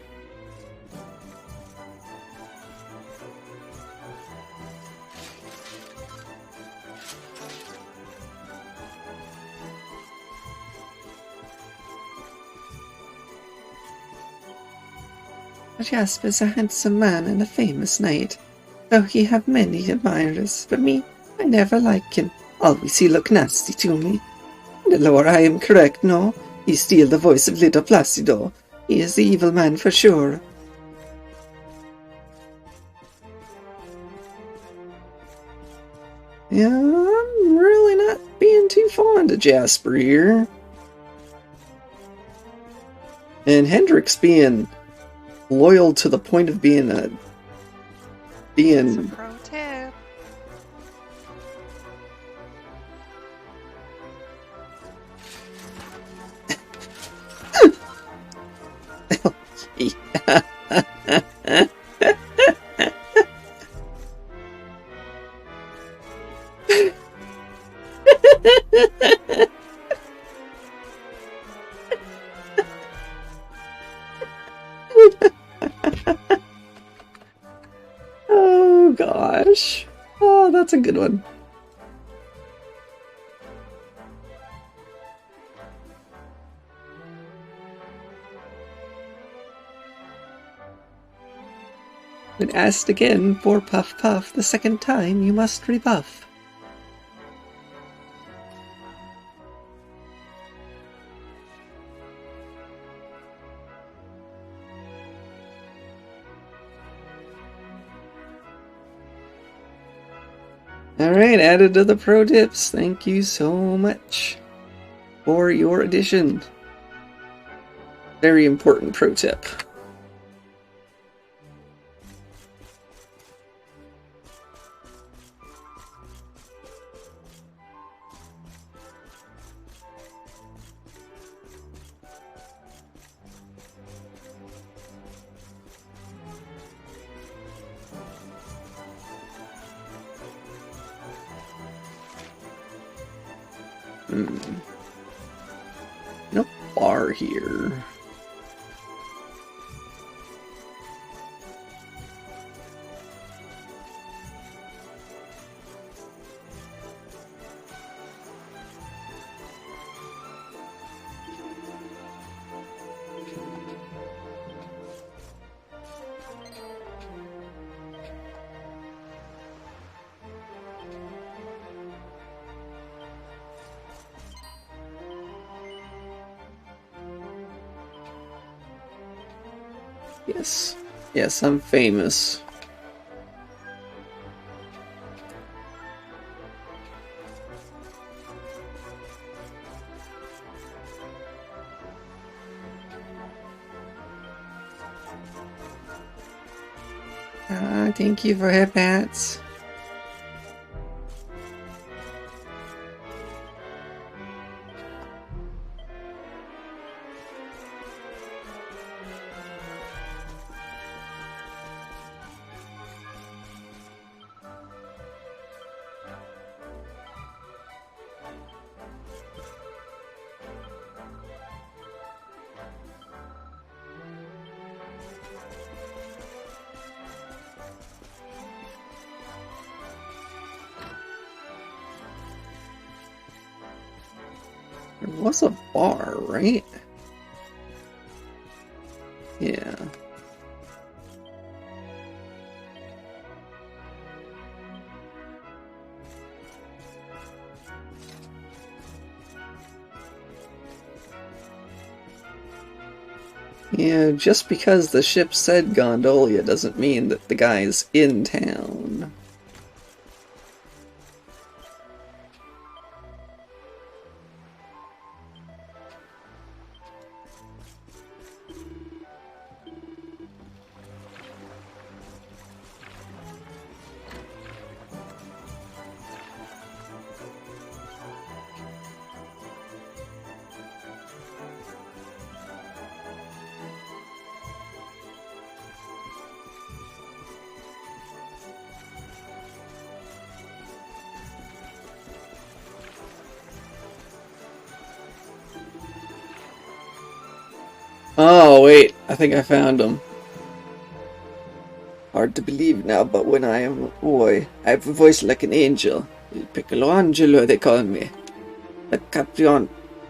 Speaker 1: Jasper's a handsome man and a famous knight, though he have many admirers. For me, I never like him. Always he look nasty to me. The lore I am correct, no? He steal the voice of little Placido. He is the evil man for sure. Yeah, I'm really not being too fond of Jasper here. And Hendrix being loyal to the point of being
Speaker 12: That's a pro tip.
Speaker 1: Oh gosh. Oh, that's a good one. When asked again for Puff Puff the second time, you must rebuff. Alright, added to the pro tips. Thank you so much for your addition. Very important pro tip. No bar here. Yes. Yes, I'm famous. Thank you for your pats. There was a bar, right? Yeah. Yeah, just because the ship said Gondolia doesn't mean that the guy's in town. Oh, wait, I think I found him. Hard to believe now, but when I am a boy, I have a voice like an angel. Il Piccolo Angelo, they call me. The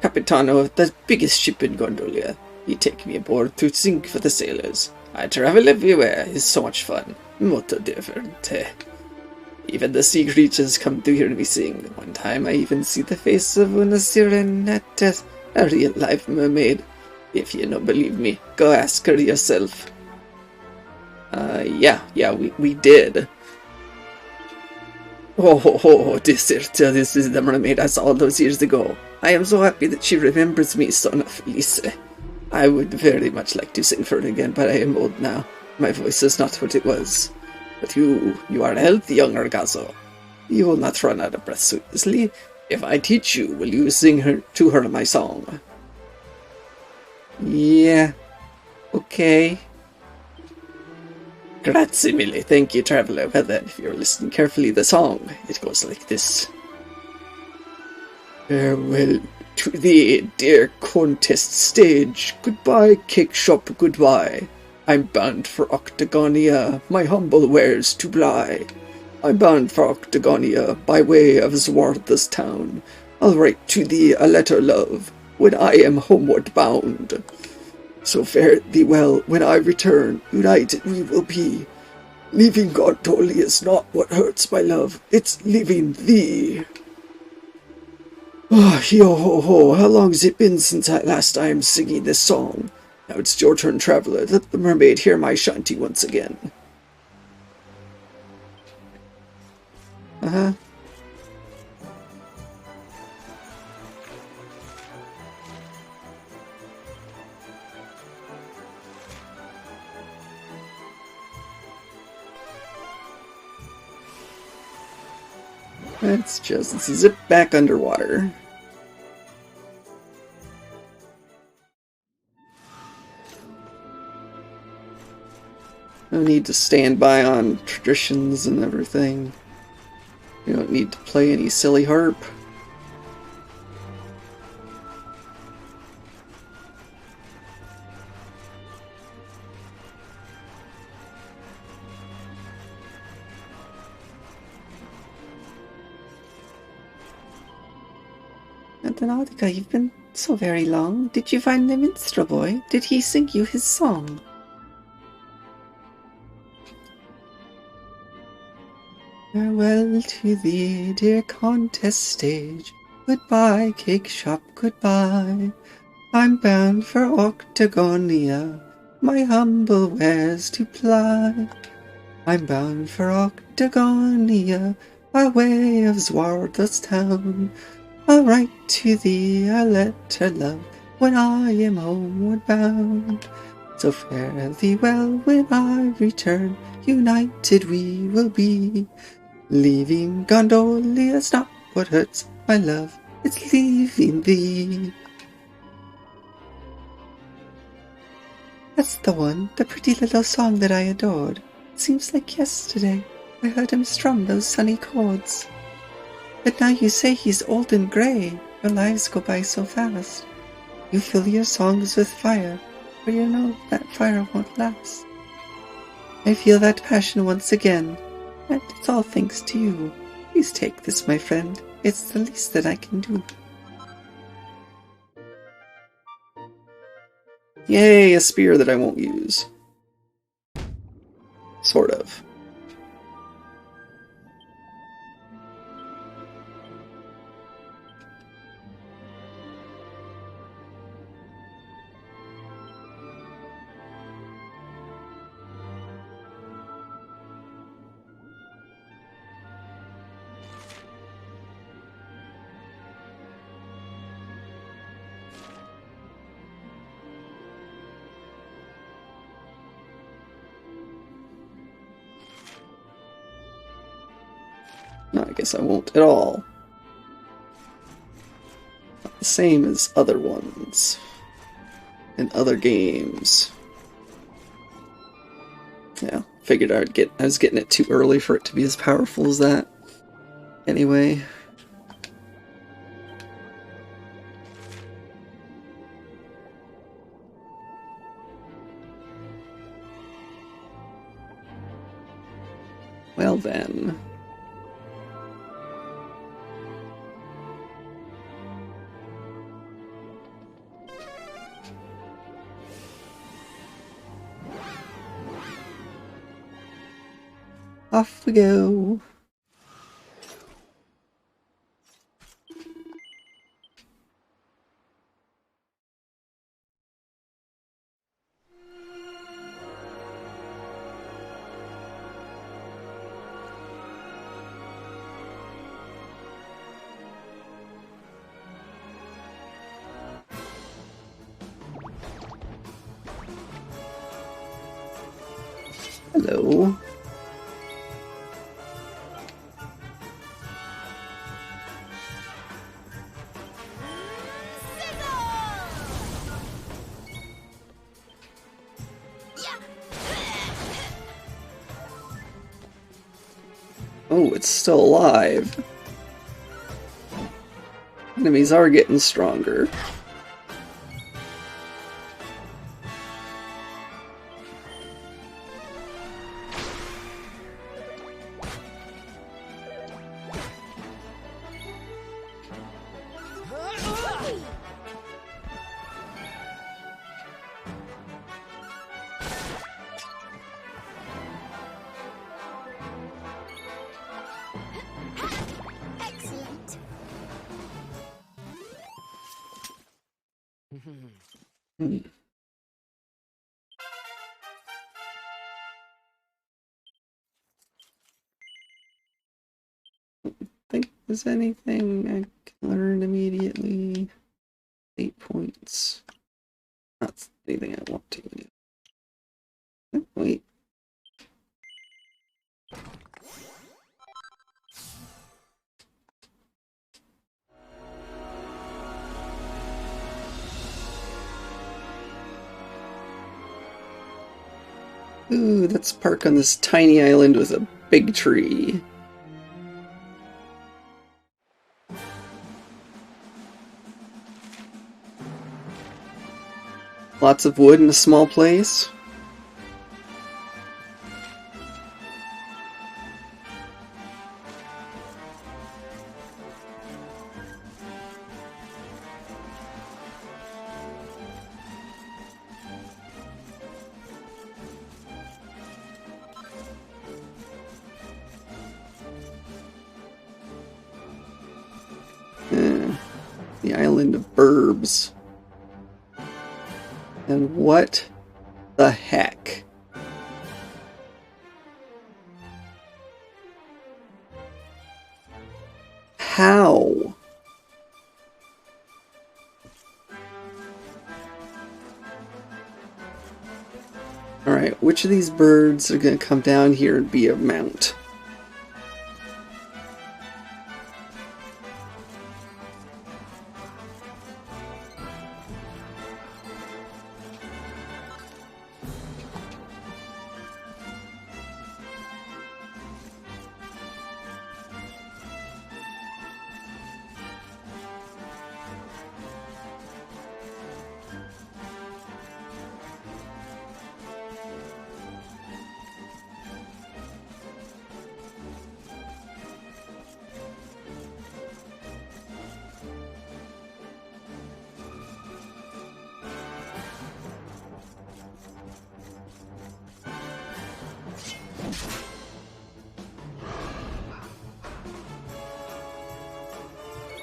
Speaker 1: Capitano of the biggest ship in Gondolia. He take me aboard to sing for the sailors. I travel everywhere. It's so much fun. Molto divertente. Even the sea creatures come to hear me sing. One time I even see the face of una sirenetta, a real-life mermaid. If you don't believe me, go ask her yourself. Yeah, we did. Oh, Deserta, this is the mermaid I saw all those years ago. I am so happy that she remembers me, Sonna Felice. I would very much like to sing for her again, but I am old now. My voice is not what it was. But you are healthy, young Argazo. You will not run out of breath so easily. If I teach you, will you sing to her my song? Yeah. Okay. Grazie mille. Thank you, traveler. Well then, if you're listening carefully, the song, it goes like this. Farewell to thee, dear contest stage. Goodbye, cake shop, goodbye. I'm bound for Octagonia, my humble wares to ply. I'm bound for Octagonia, by way of Zwardha's town. I'll write to thee a letter, love, when I am homeward bound. So fare thee well, when I return, united we will be. Leaving Gondoli is not what hurts, my love, it's leaving thee. Oh, yo-ho-ho, how long's it been since last time singing this song? Now it's your turn, traveler. Let the mermaid hear my shanty once again. Uh-huh. Let's just zip back underwater. No need to stand by on traditions and everything. You don't need to play any silly harp. Antonautica, you've been so very long. Did you find the minstrel boy? Did he sing you his song? Farewell to thee, dear contest stage. Goodbye, cake shop, goodbye. I'm bound for Octagonia, my humble wares to ply. I'm bound for Octagonia, by way of Zwardha's town. I'll write to thee a letter, love, when I am homeward bound. So fare thee well when I return, united we will be. Leaving Gondolia's not what hurts, my love, it's leaving thee. That's the one, the pretty little song that I adored. It seems like yesterday I heard him strum those sunny chords. But now you say he's old and grey, your lives go by so fast. You fill your songs with fire, but you know that fire won't last. I feel that passion once again, and it's all thanks to you. Please take this, my friend. It's the least that I can do. Yay, a spear that I won't use. Sort of. No, I guess I won't at all. Not the same as other ones. In other games. Yeah, figured I was getting it too early for it to be as powerful as that. Anyway. Well then. Off we go. Hello. Oh, it's still alive. Enemies are getting stronger. Think there's anything I can learn immediately. 8 points. Not anything I want to do. Wait. Ooh, let's park on this tiny island with a big tree. Lots of wood in a small place. The island of Burbs. And what the heck? How? Alright, which of these birds are going to come down here and be a mount?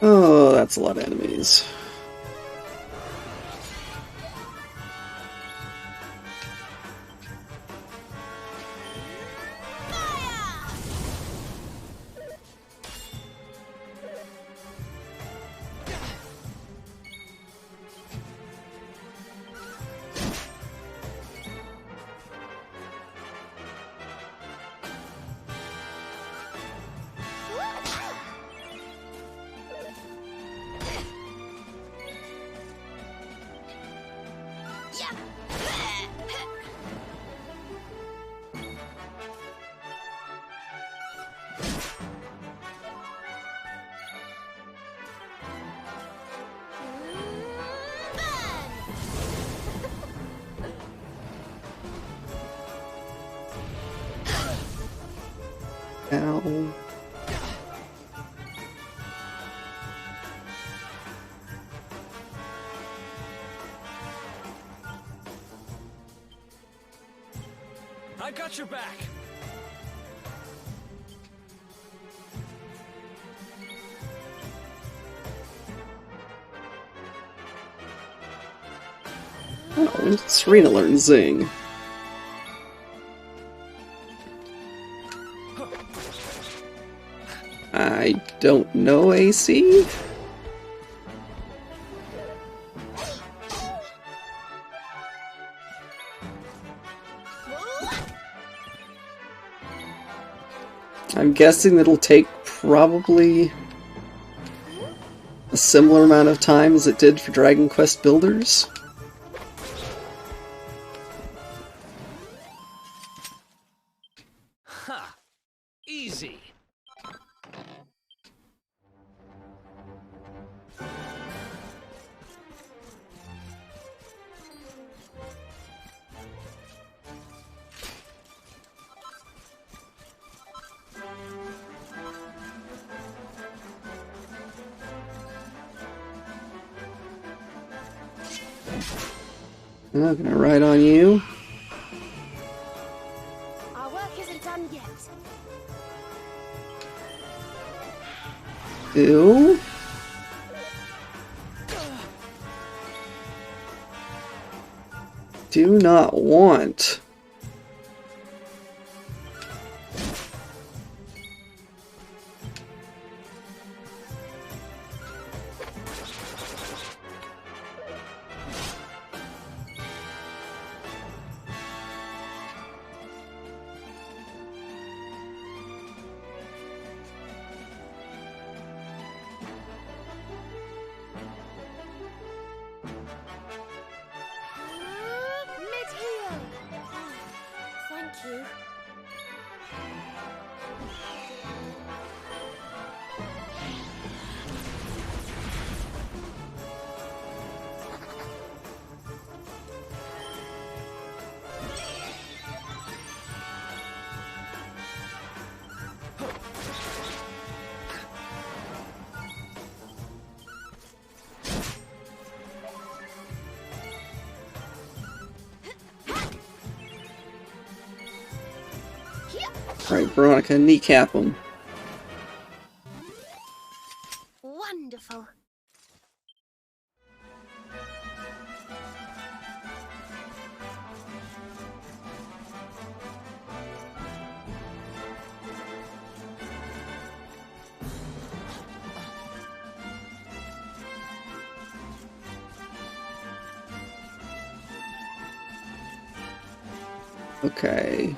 Speaker 1: Oh, that's a lot of enemies. Ow.
Speaker 11: I got your back.
Speaker 1: Oh, Serena learned Zing. I don't know, AC? I'm guessing it'll take probably a similar amount of time as it did for Dragon Quest Builders.
Speaker 11: Ha! Easy.
Speaker 1: I'm not gonna ride on you.
Speaker 3: Our work isn't done yet.
Speaker 1: Ew. Do not want.
Speaker 3: Mid-heel! Thank you.
Speaker 1: Alright, Veronica, kneecap him.
Speaker 3: Wonderful.
Speaker 1: Okay.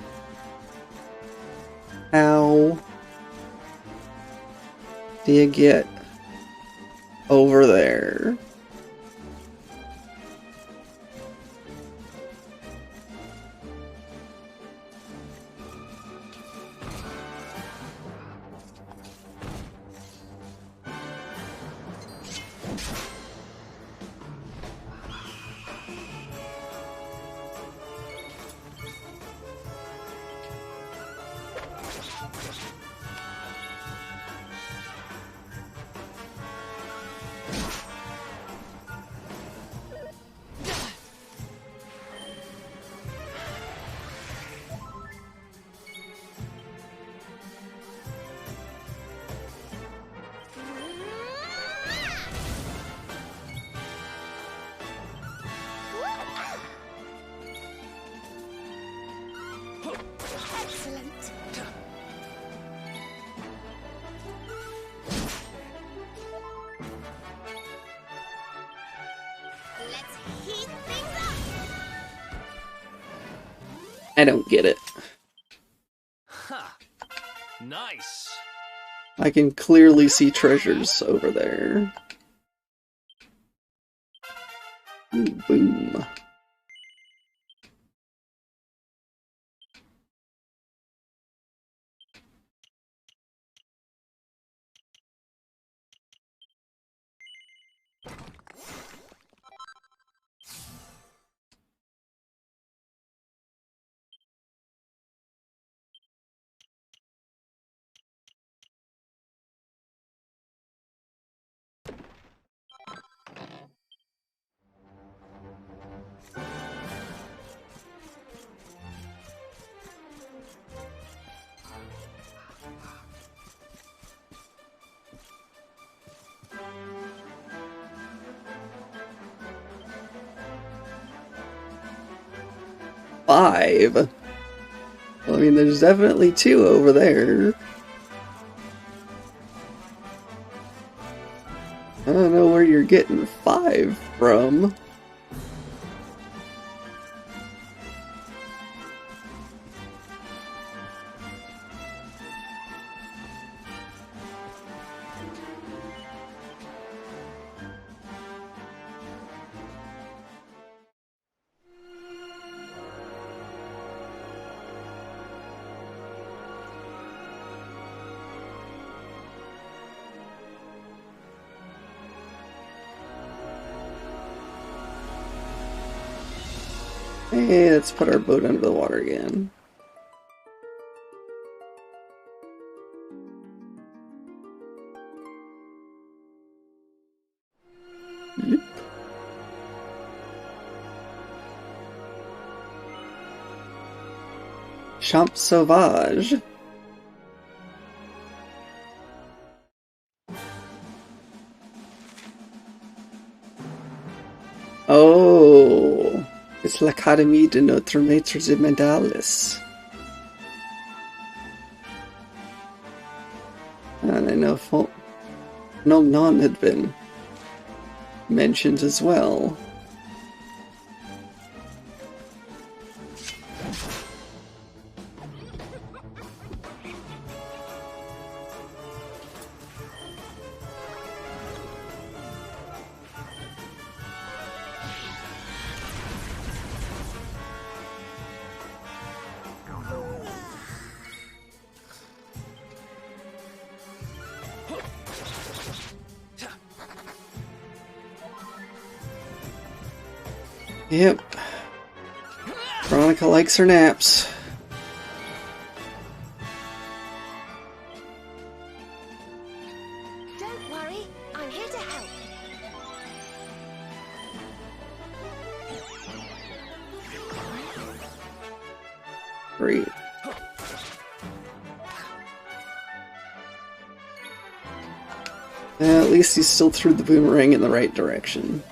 Speaker 1: How do you get over there?
Speaker 3: Excellent. Let's heat things up.
Speaker 1: I don't get it.
Speaker 11: Ha! Nice.
Speaker 1: I can clearly see treasures over there. Ooh, boom. 5. Well, I mean, there's definitely 2 over there. I don't know where you're getting 5 from. Hey, let's put our boat under the water again. Yep. Champ Sauvage. Oh, it's l'Académie de Notre Maître de Médailles. And I know None had been mentioned as well. Yep. Veronica likes her naps.
Speaker 3: Don't worry, I'm here to help.
Speaker 1: Great. At least he still threw the boomerang in the right direction.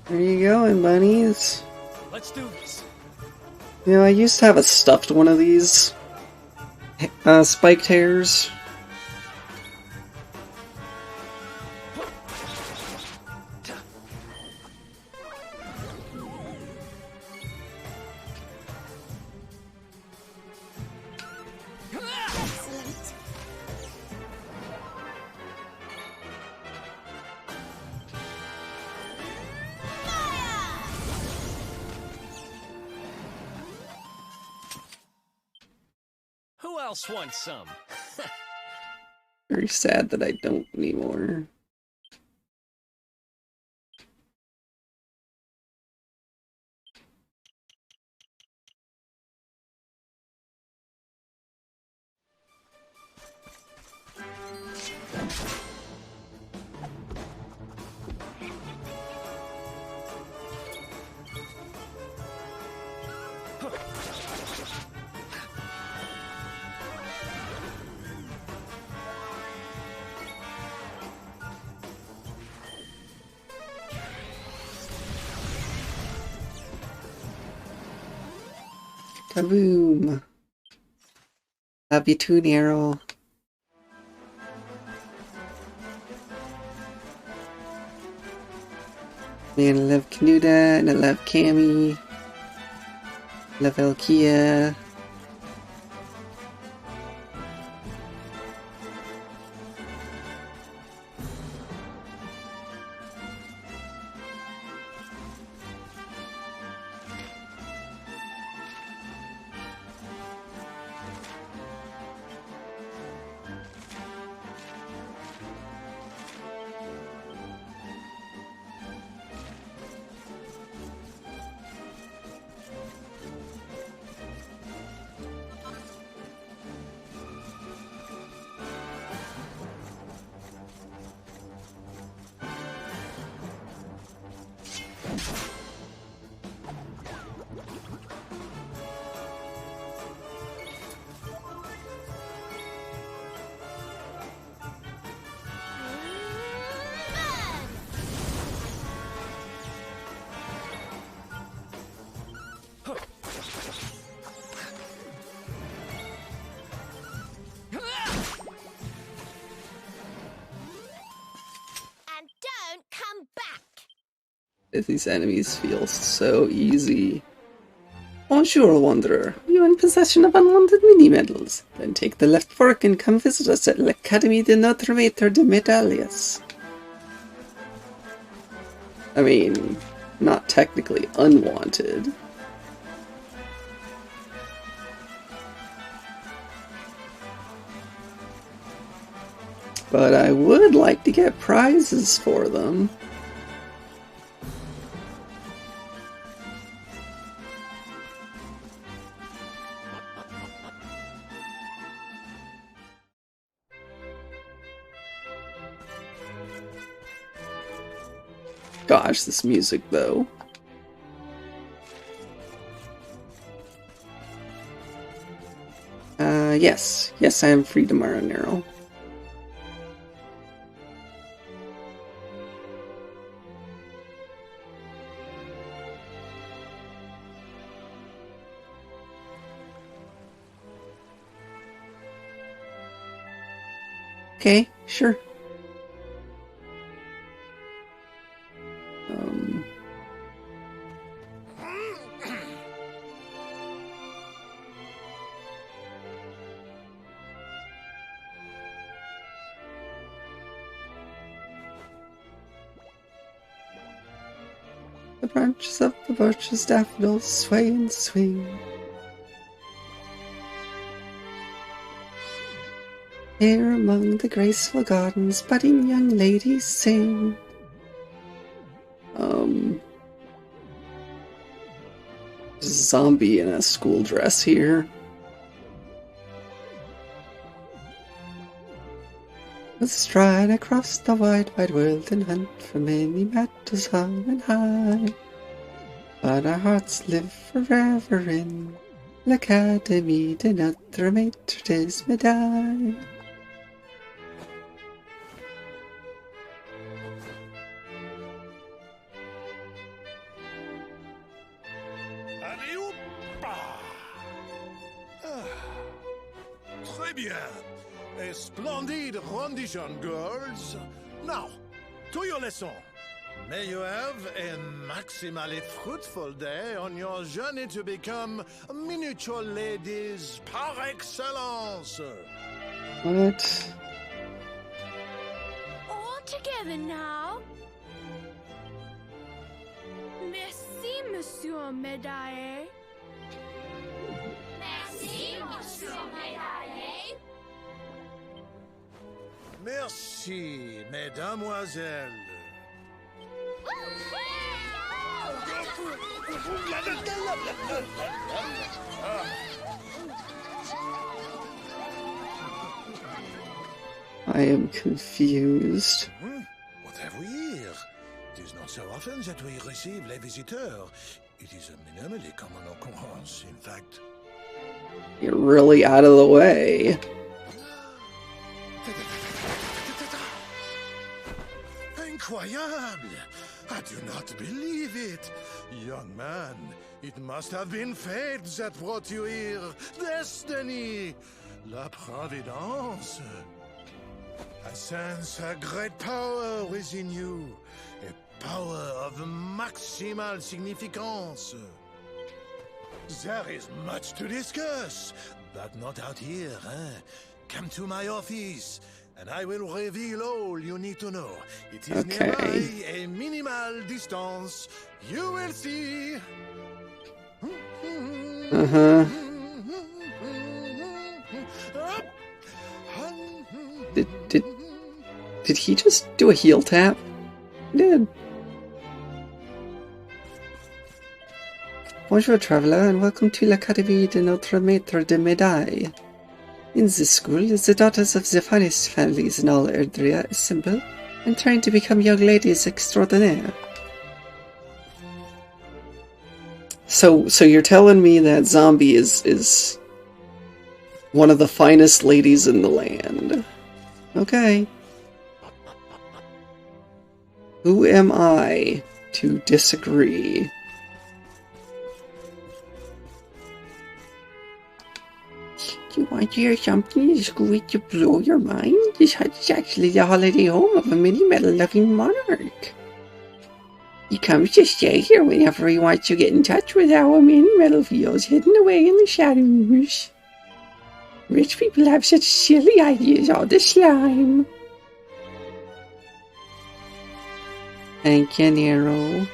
Speaker 1: Where you going, bunnies?
Speaker 11: Let's do this.
Speaker 1: You know, I used to have a stuffed one of these spiked hairs.
Speaker 11: Who else wants some?
Speaker 1: Very sad that I don't anymore. Kaboom! Love you too, Nero. Man, I love Knuda, and I love Cammy. Love Elkia. These enemies feel so easy. Bonjour, Wanderer. Are you in possession of unwanted mini-medals? Then take the left fork and come visit us at l'Académie de Notre Maître de Médailles. I mean, not technically unwanted. But I would like to get prizes for them. Gosh, this music, though. Yes. Yes, I am free tomorrow, Nero. Okay, sure. The branches of the birches, daffodils sway and swing. Here among the graceful gardens, budding young ladies sing. Zombie in a school dress here. Let's stride across the wide, wide world and hunt for many matters high and high. But our hearts live forever in l'Académie de Notre Maître des Médailles.
Speaker 13: Très bien. A splendid rendition, girls. Now, to your lesson. May you have a maximally fruitful day on your journey to become miniature ladies par excellence.
Speaker 1: What?
Speaker 14: All together now. Merci, Monsieur Médaille. Merci, Monsieur Médaille.
Speaker 13: Merci, mesdemoiselles.
Speaker 1: I am confused.
Speaker 13: What have we here? It is not so often that we receive les visiteurs. It is a minimally common occurrence, in fact.
Speaker 1: You're really out of the way.
Speaker 13: Incroyable! I do not believe it. Young man, it must have been fate that brought you here. Destiny! La Providence. I sense a great power within you. A power of maximal significance. There is much to discuss, but not out here, eh? Come to my office, and I will reveal all you need to know. It is nearby, a minimal distance. You will see.
Speaker 1: Did he just do a heel tap? He did. Bonjour, traveler, and welcome to l'Académie de Notre Maître de Médailles. In this school, the daughters of the finest families in all Erdrea assemble and trying to become young ladies extraordinaire. So you're telling me that Zombie is one of the finest ladies in the land. Okay. Who am I to disagree? You want to hear something that's going to blow your mind? This hut is actually the holiday home of a mini-metal-loving monarch.
Speaker 10: He comes to stay here whenever he wants to get in touch with our main metal fields hidden away in the shadows. Rich people have such silly ideas all the time.
Speaker 1: Thank you, Nero.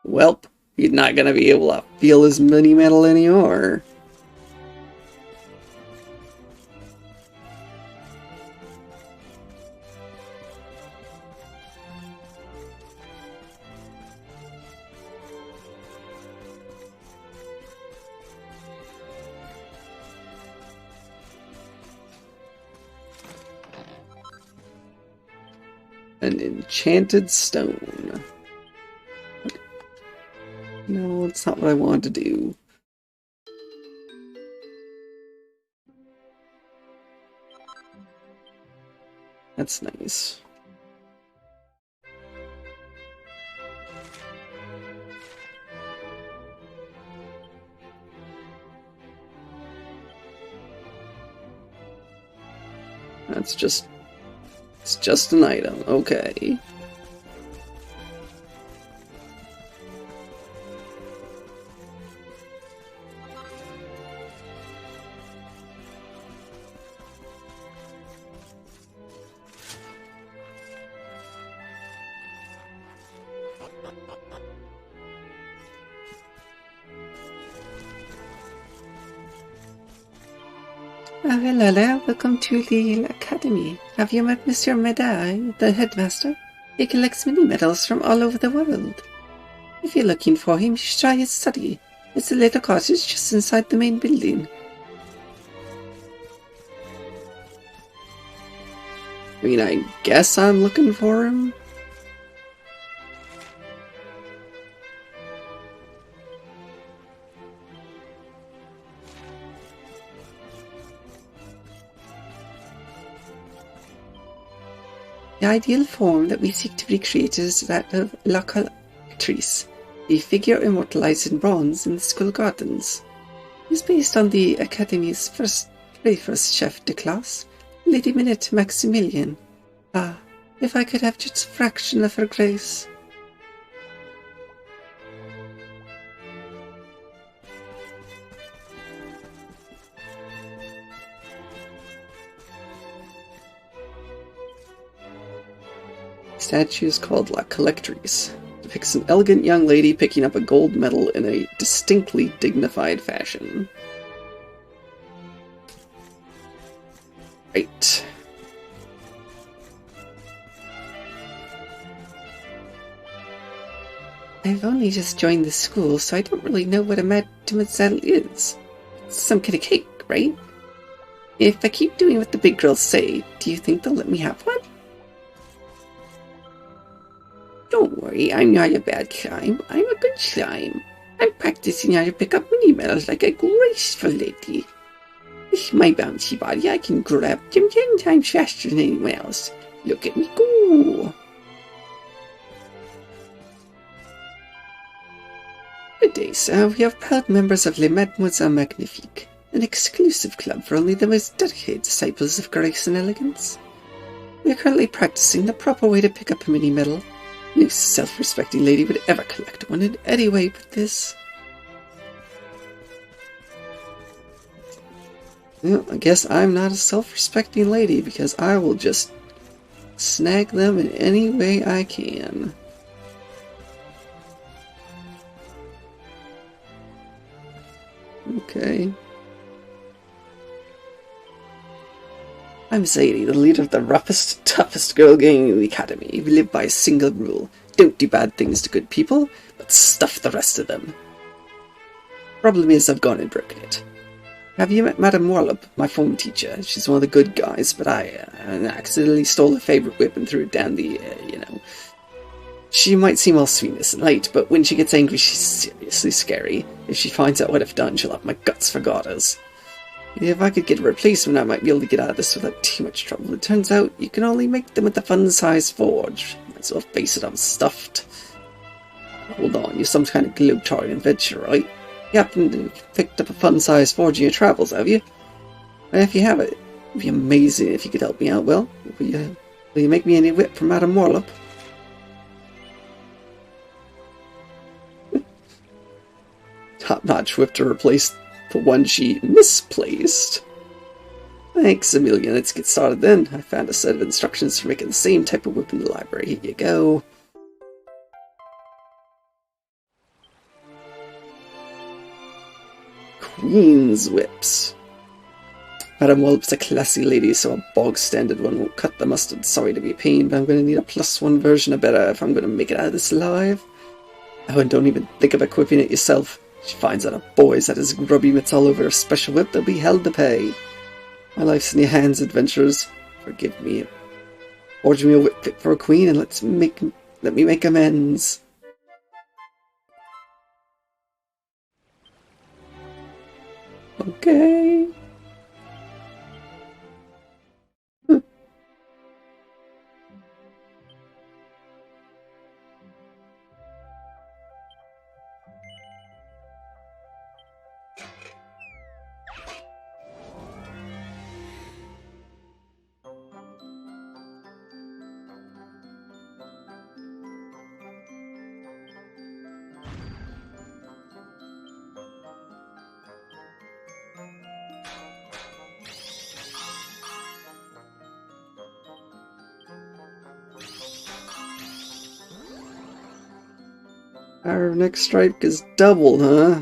Speaker 1: Welp, he's not gonna be able to feel his mini metal anymore. An enchanted stone. No, it's not what I wanted to do. That's nice. That's just... It's just an item, okay.
Speaker 10: Hello there, welcome to the Academy. Have you met Monsieur Medai, the headmaster? He collects mini-medals from all over the world. If you're looking for him, you should try his study. It's a little cottage just inside the main building.
Speaker 1: I mean, I guess I'm looking for him.
Speaker 10: The ideal form that we seek to recreate is that of La Collectrice, the figure immortalized in bronze in the school gardens. It is based on the Academy's very first chef de classe, Lady Minette Maximilian. Ah, if I could have just a fraction of her grace.
Speaker 1: Statue is called La Collectrice. Depicts an elegant young lady picking up a gold medal in a distinctly dignified fashion. Right.
Speaker 10: I've only just joined the school, so I don't really know what a mademoiselle is. It's some kind of cake, right? If I keep doing what the big girls say, do you think they'll let me have one? Don't worry, I'm not a bad slime. I'm a good slime. I'm practicing how to pick up mini-medals like a graceful lady. With my bouncy body, I can grab them 10 times faster than anyone else. Look at me go! Good day, sir. We are proud members of Les Mademoiselles Magnifiques, an exclusive club for only the most dedicated disciples of grace and elegance. We are currently practicing the proper way to pick up a mini-medal. No self-respecting lady would ever collect one in any way but this.
Speaker 1: Well, I guess I'm not a self-respecting lady because I will just snag them in any way I can. Okay. I'm Zadie, the leader of the roughest, toughest girl gang in the academy. We live by a single rule. Don't do bad things to good people, but stuff the rest of them. Problem is, I've gone and broken it. Have you met Madame Warlop, my form teacher? She's one of the good guys, but I accidentally stole her favorite whip and threw it down the, She might seem all sweetness and light, but when she gets angry, she's seriously scary. If she finds out what I've done, she'll have my guts for garters. If I could get a replacement, I might be able to get out of this without too much trouble. It turns out you can only make them with the fun-sized forge. Might as well face it, I'm stuffed. Hold on, you're some kind of globe-trotting adventurer, right? You happen to have picked up a fun-sized forge in your travels, have you? And if you have it, It'd be amazing if you could help me out. Well, will you make me any whip from Madame Warlop? Top-notch whip to replace the one she misplaced. Thanks a million. Let's get started then. I found a set of instructions for making the same type of whip in the library. Here you go. Queen's whips. Madame Warlop's a classy lady, so a bog-standard one won't cut the mustard. Sorry to be a pain, but I'm going to need a +1 version of better if I'm going to make it out of this alive. Oh, and don't even think of equipping it yourself. She finds out a boy's had his grubby mitts all over her special whip, they'll be hell to pay. My life's in your hands, adventurers. Forgive me. Forge me a whip fit for a queen, and let me make amends. Okay. Our next strike is doubled, huh?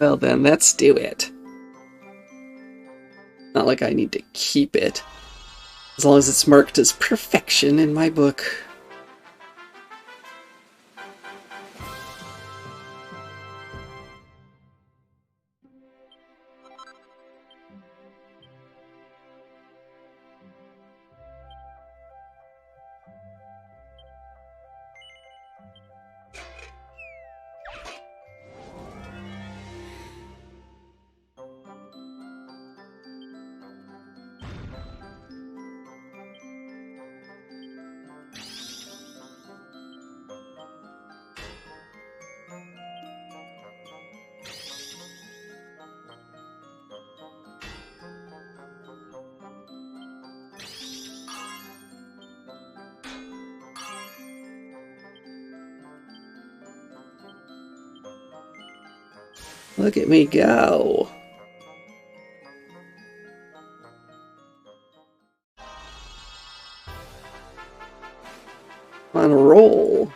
Speaker 1: Well then, let's do it. Not like I need to keep it. As long as it's marked as perfection in my book. Look at me go. On a roll.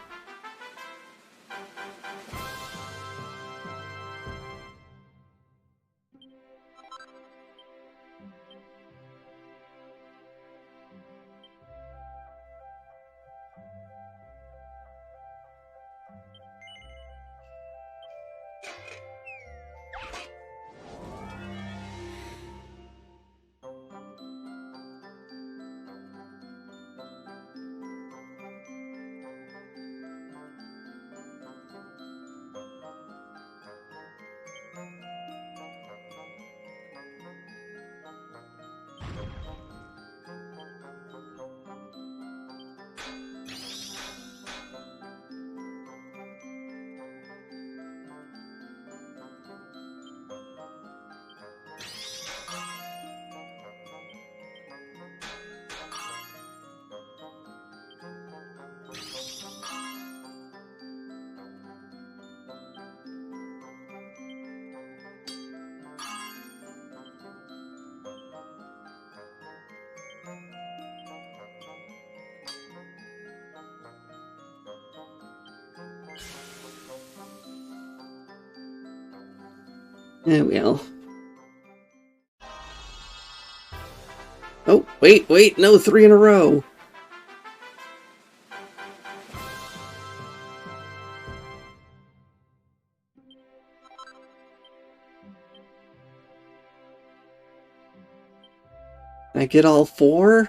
Speaker 1: Yeah, well. Oh, wait, no, 3 in a row. Can I get all 4?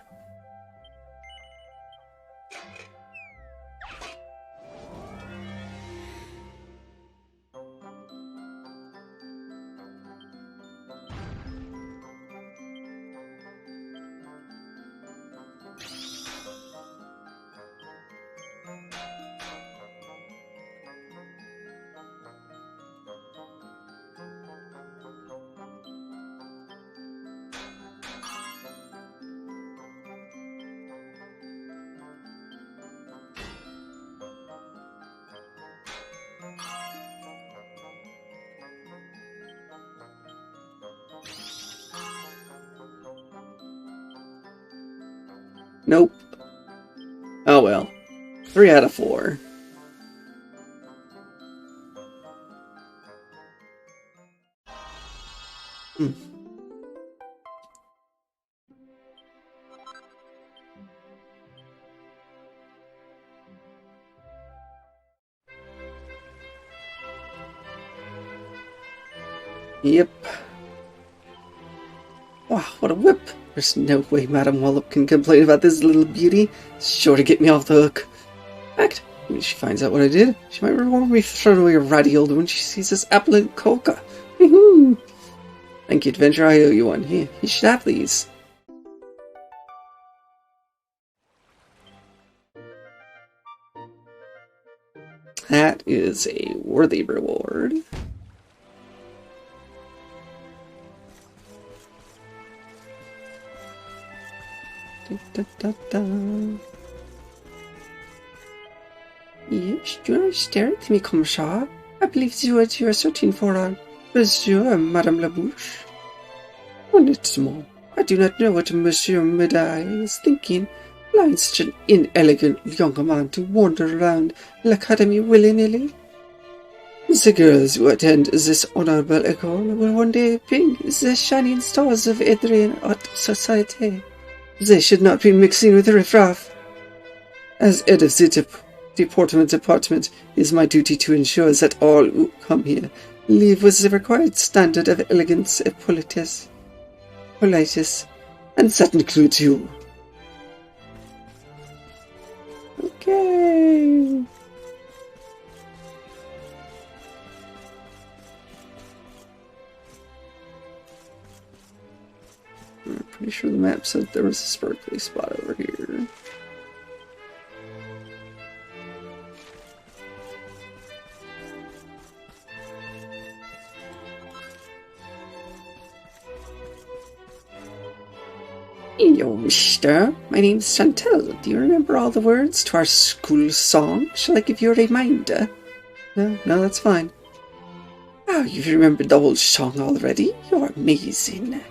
Speaker 1: Nope. Oh well. 3 out of 4. Yep. Wow, what a whip! There's no way Madame Wallop can complain about this little beauty. It's sure to get me off the hook. In fact, when she finds out what I did, she might reward me for throwing away a ratty old when she sees this apple and coca. Woohoo! Thank you, Adventure. I owe you one. Here, you should have these. That is a worthy reward. Yes, do not stare at me, Commissaire. I believe you are searching for Monsieur Madame Labouche. Honnêtement, I do not know what Monsieur Médaille is thinking, allowing such an inelegant young man to wander around l'Academy willy-nilly. The girls who attend this honorable école will one day be the shining stars of Adrien haute society. They should not be mixing with riffraff. As head of the deportment department, it is my duty to ensure that all who come here leave with the required standard of elegance and politesse, and that includes you. Okay. I'm pretty sure the map said there was a sparkly spot over here. Hello, mister. My name's Chantel. Do you remember all the words to our school song? Shall I give you a reminder? No, that's fine. Oh, you've remembered the whole song already? You're amazing.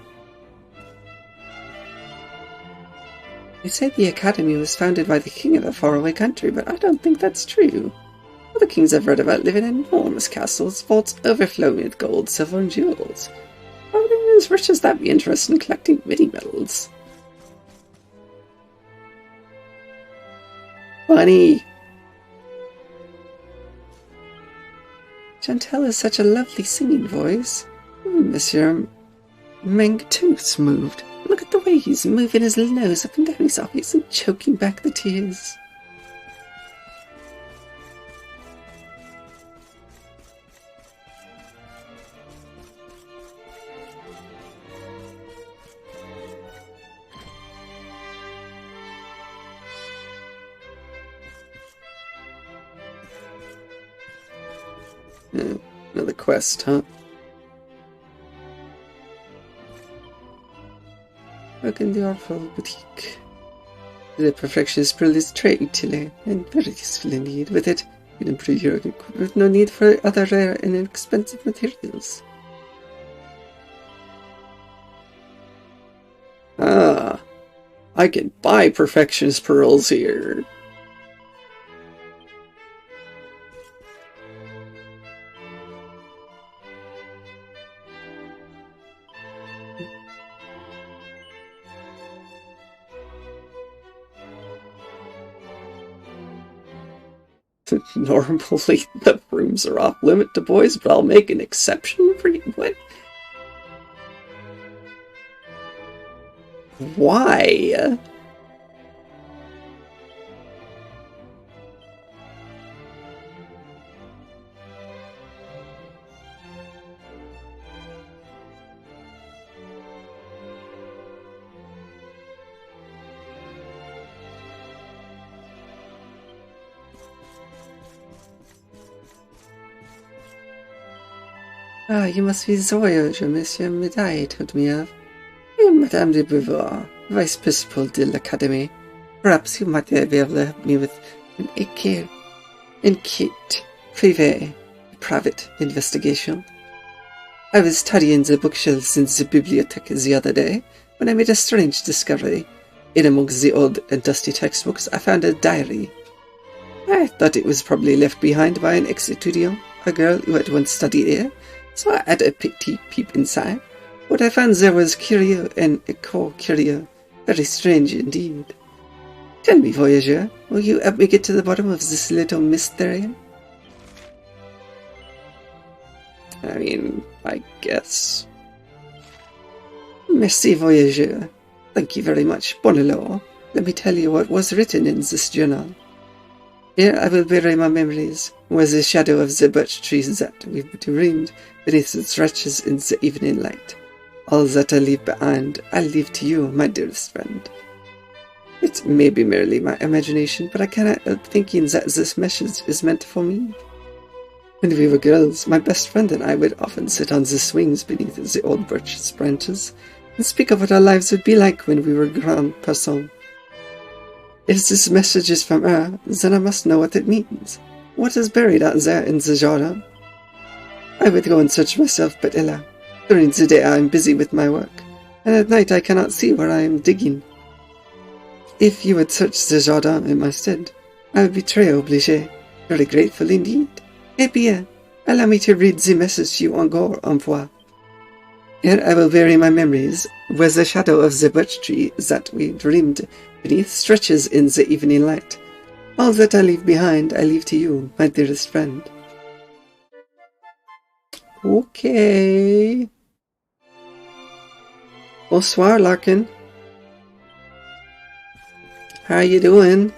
Speaker 1: They say the Academy was founded by the king of the faraway country, but I don't think that's true. All the kings I've read about live in enormous castles, vaults overflowing with gold, silver, and jewels. Why would anyone as rich as that be interested in collecting mini medals? Funny! Chantel has such a lovely singing voice. Monsieur Mangtooth's moved. Look at the way he's moving his little nose up and down his eyes and choking back the tears. Another quest, huh? Work in the Artful Boutique. The Perfectionist Pearl is très utile and very useful indeed. With it, you can improve your equipment with no need for other rare and expensive materials. Ah, I can buy Perfectionist Pearls here. Normally, the rooms are off limit to boys, but I'll make an exception for you. What? Why? Ah, you must be the voyager Monsieur Medaille told me of. Madame de Beauvoir, Vice Principal de l'Académie. Perhaps you might be able to help me with an enquête privée, private investigation. I was studying the bookshelves in the bibliothèque the other day when I made a strange discovery. In amongst the old and dusty textbooks, I found a diary. I thought it was probably left behind by an ex-étudiant, a girl who had once studied here, so I had a petite peep inside. What I found there was curieux and echo-curieux. Very strange indeed. Tell me, voyageur, will you help me get to the bottom of this little mystery? I mean, I guess. Merci, voyageur. Thank you very much, Bonelor. Let me tell you what was written in this journal. Here I will bury my memories, where the shadow of the birch trees that we dreamed beneath its stretches in the evening light. All that I leave behind, I'll leave to you, my dearest friend. It may be merely my imagination, but I cannot help thinking that this message is meant for me. When we were girls, my best friend and I would often sit on the swings beneath the old birch's branches and speak of what our lives would be like when we were grand persons. If this message is from her, then I must know what it means. What is buried out there in the jardin? I would go and search myself, but Ella, during the day I am busy with my work, and at night I cannot see where I am digging. If you would search the jardin in my stead, I would be très obligé, very grateful indeed. Eh bien, allow me to read the message you encore envoie. Here I will bury my memories, where the shadow of the birch tree that we dreamed beneath stretches in the evening light. All that I leave behind, I leave to you, my dearest friend. Okay. Bonsoir, Larkin. How you doing?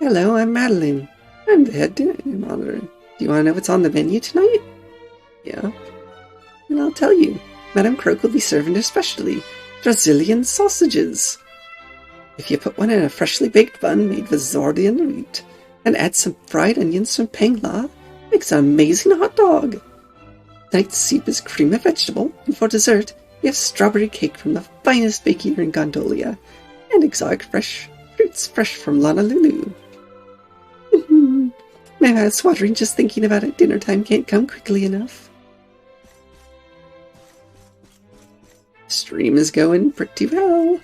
Speaker 1: Hello, I'm Madeline. I'm the head dinner monitor. Do you want to know what's on the menu tonight? Yeah. And I'll tell you. Madame Croak will be serving a specialty, Brazilian sausages. If you put one in a freshly baked bun made with Zordian wheat, and add some fried onions from Pengla, it makes an amazing hot dog. Tonight's soup is cream of vegetable, and for dessert, we have strawberry cake from the finest bakery in Gondolia, and exotic fruits fresh from Honolulu. My mouth's watering just thinking about it. Dinner time can't come quickly enough. Stream is going pretty well.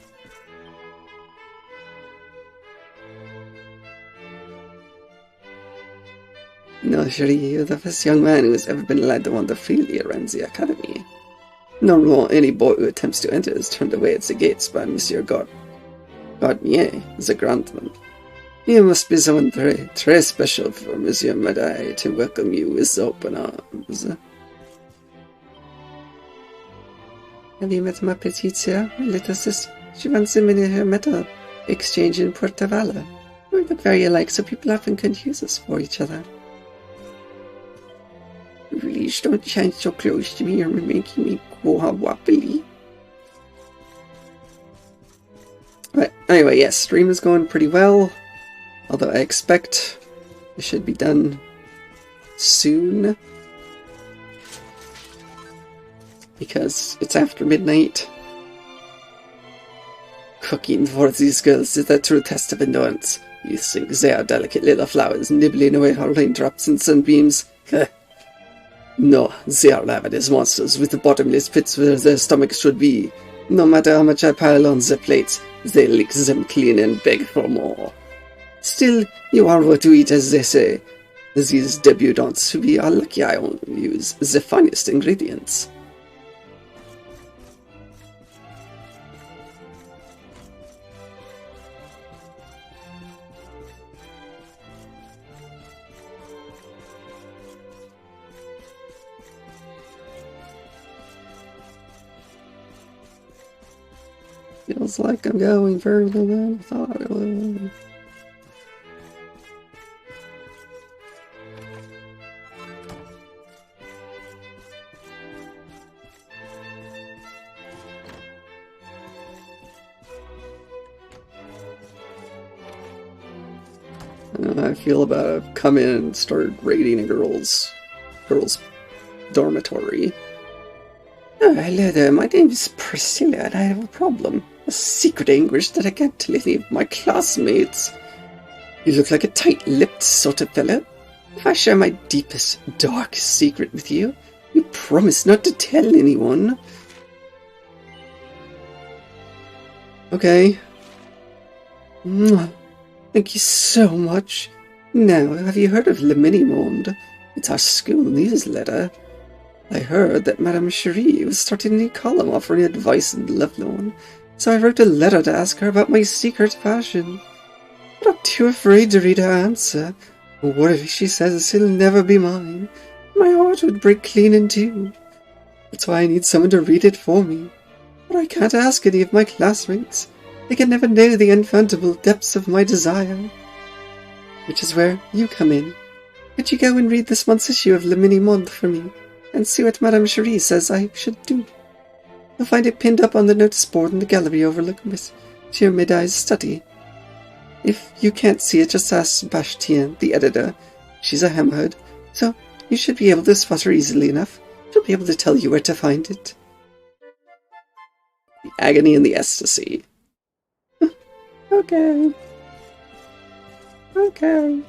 Speaker 1: No, Cherie, you're the first young man who has ever been allowed to wander freely around the academy. Normally, any boy who attempts to enter is turned away at the gates by Monsieur Garnier, the Grandman. You must be someone very, très special for Monsieur Medaille to welcome you with open arms. Have you met ma petite sœur, my little sister? She runs the miniature metal exchange in Puerto Valla. We look very alike, so people often confuse us for each other. Please don't shine so close to me, you're making me go wobbly. But anyway, yes, stream is going pretty well. Although I expect it should be done soon. Because it's after midnight. Cooking for these girls is a true test of endurance. You think they are delicate little flowers nibbling away our raindrops and sunbeams? No, they are ravenous monsters with bottomless pits where their stomachs should be. No matter how much I pile on the plates, they lick them clean and beg for more. Still, you are what to eat, as they say. These debutantes we are lucky I only use the finest ingredients. Feels like I'm going further than I thought it would. I don't know how I feel about it. Come in and start raiding a girls' dormitory. Oh, hello there. My name is Priscilla, and I have a problem. A secret anguish that I can't tell any of my classmates. You look like a tight-lipped sort of fellow. If I share my deepest, darkest secret with you, you promise not to tell anyone. Okay. Thank you so much. Now, have you heard of Le Mini-Monde? It's our school newsletter. I heard that Madame Cherie was starting a new column offering advice in Lovelorn, so I wrote a letter to ask her about my secret passion. But I'm too afraid to read her answer. What if she says it'll never be mine? My heart would break clean in two. That's why I need someone to read it for me. But I can't ask any of my classmates. They can never know the unfathomable depths of my desire. Which is where you come in. Could you go and read this month's issue of Le Mini-Monde for me, and see what Madame Cherie says I should do? You'll find it pinned up on the notice board in the gallery overlooking Monsieur Medai's study. If you can't see it, just ask Bastien, the editor. She's a hammerhead, so you should be able to spot her easily enough. She'll be able to tell you where to find it. The agony and the ecstasy. Okay. Okay.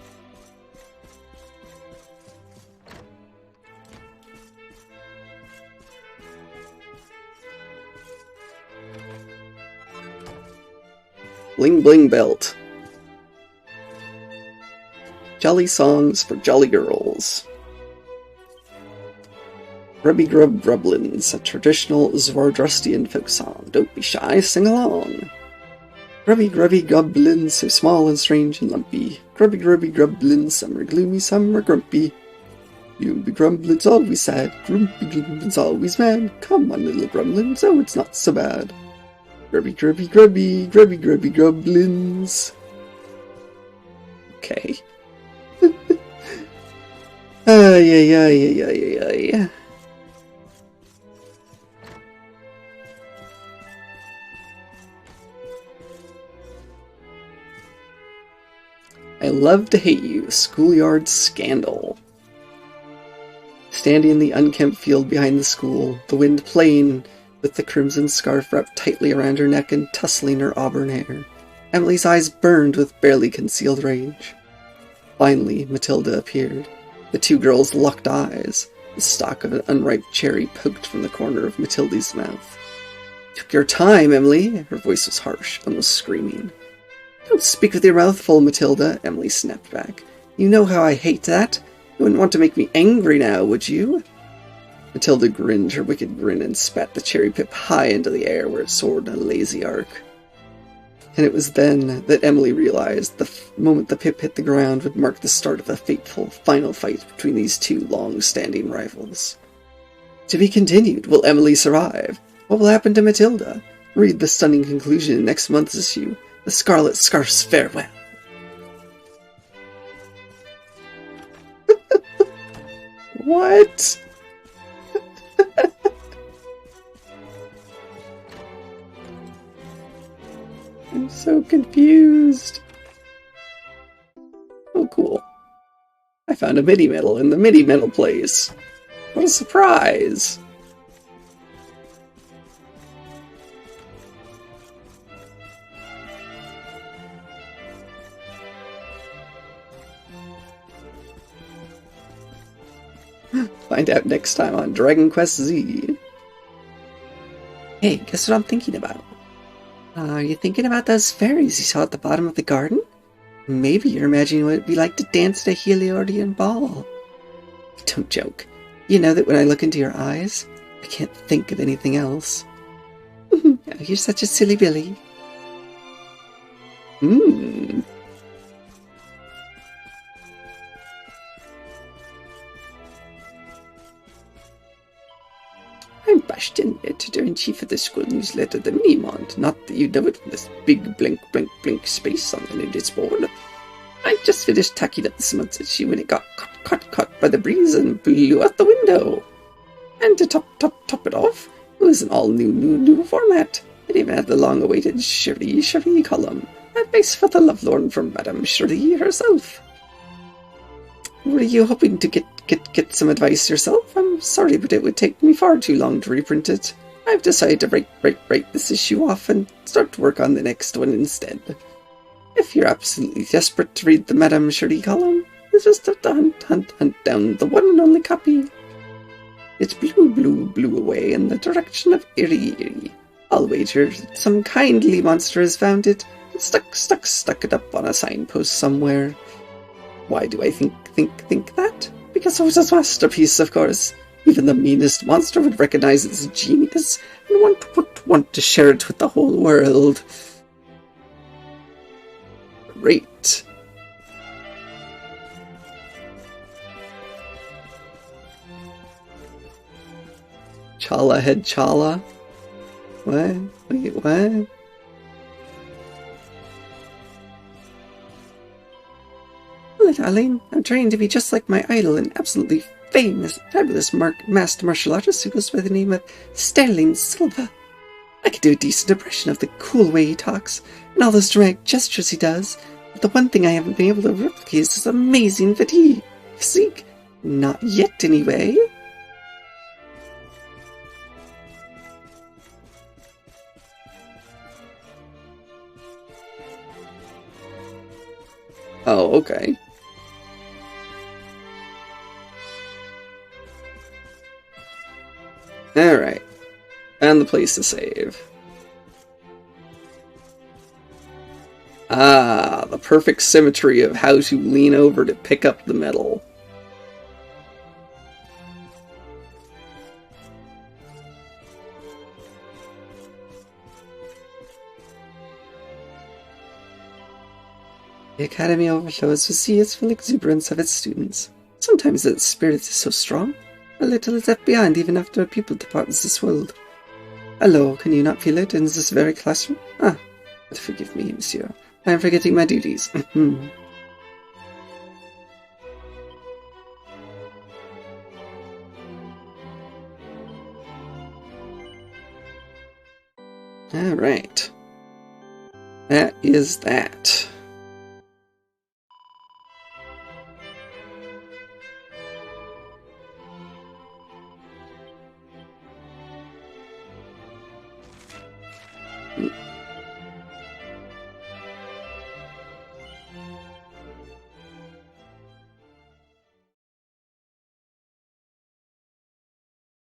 Speaker 1: Bling Bling Belt. Jolly songs for jolly girls. Grubby Grub Grublins, a traditional Zoroastrian folk song. Don't be shy, sing along. Grubby Grubby Goblins, so small and strange and lumpy. Grubby Grubby Grublins, some are gloomy, some are grumpy. Gloomy Grumblins always sad, grumpy Grumblins always mad. Come on, little Grumblins, oh, it's not so bad. Grubby Grubby Grubby, Grubby Grubby Grublins. Okay. Yeah. I love to hate you, schoolyard scandal. Standing in the unkempt field behind the school, the wind playing with the crimson scarf wrapped tightly around her neck and tussling her auburn hair, Emily's eyes burned with barely concealed rage. Finally, Matilda appeared. The two girls locked eyes, the stalk of an unripe cherry poked from the corner of Matilda's mouth. Took your time, Emily. Her voice was harsh, almost screaming. Don't speak with your mouth full, Matilda, Emily snapped back. You know how I hate that. You wouldn't want to make me angry now, would you? Matilda grinned her wicked grin and spat the cherry pip high into the air where it soared in a lazy arc. And it was then that Emily realized the moment the pip hit the ground would mark the start of a fateful final fight between these two long-standing rivals. To be continued. Will Emily survive? What will happen to Matilda? Read the stunning conclusion in next month's issue. The Scarlet Scarf's Farewell. What? I'm so confused. Oh, cool. I found a MIDI medal in the MIDI medal place. What a surprise! Find out next time on Dragon Quest Z. Hey, guess what I'm thinking about? Are you thinking about those fairies you saw at the bottom of the garden? Maybe you're imagining what it'd be like to dance at a Heliordian ball. Don't joke. You know that when I look into your eyes, I can't think of anything else. Oh, you're such a silly Billy. I'm Sebastian, editor-in-chief of the school newsletter, The Niemond. Not that you know it from this big blank space on the notice board. I just finished tacking up the smudge issue when it got caught by the breeze and blew out the window. And to top it off, it was an all-new format. It even had the long-awaited Cherie column. Advice for the lovelorn from Madame Cherie herself. Were you hoping to get some advice yourself? I'm sorry, but it would take me far too long to reprint it. I've decided to write this issue off and start to work on the next one instead. If you're absolutely desperate to read the Madame Cherie column, you just have to hunt down the one and only copy. It blew away in the direction of Erie. I'll wager some kindly monster has found it and stuck it up on a signpost somewhere. Why do I think that? Because it was a masterpiece, of course. Even the meanest monster would recognize its genius and want to share it with the whole world. Great. Chala head Chala? What? Wait, what? Well, darling, I'm trying to be just like my idol, an absolutely fabulous master martial artist who goes by the name of Sterling Silva. I can do a decent impression of the cool way he talks, and all those dramatic gestures he does, but the one thing I haven't been able to replicate is his amazing physique. Not yet, anyway. Oh, okay. Alright. And the place to save. Ah, the perfect symmetry of how to lean over to pick up the metal. The Academy overflows with the full exuberance of its students. Sometimes its spirit is so strong, a little is left behind even after people depart this world. Hello, can you not feel it in this very classroom? Ah, but forgive me, monsieur. I am forgetting my duties. Alright. That is that.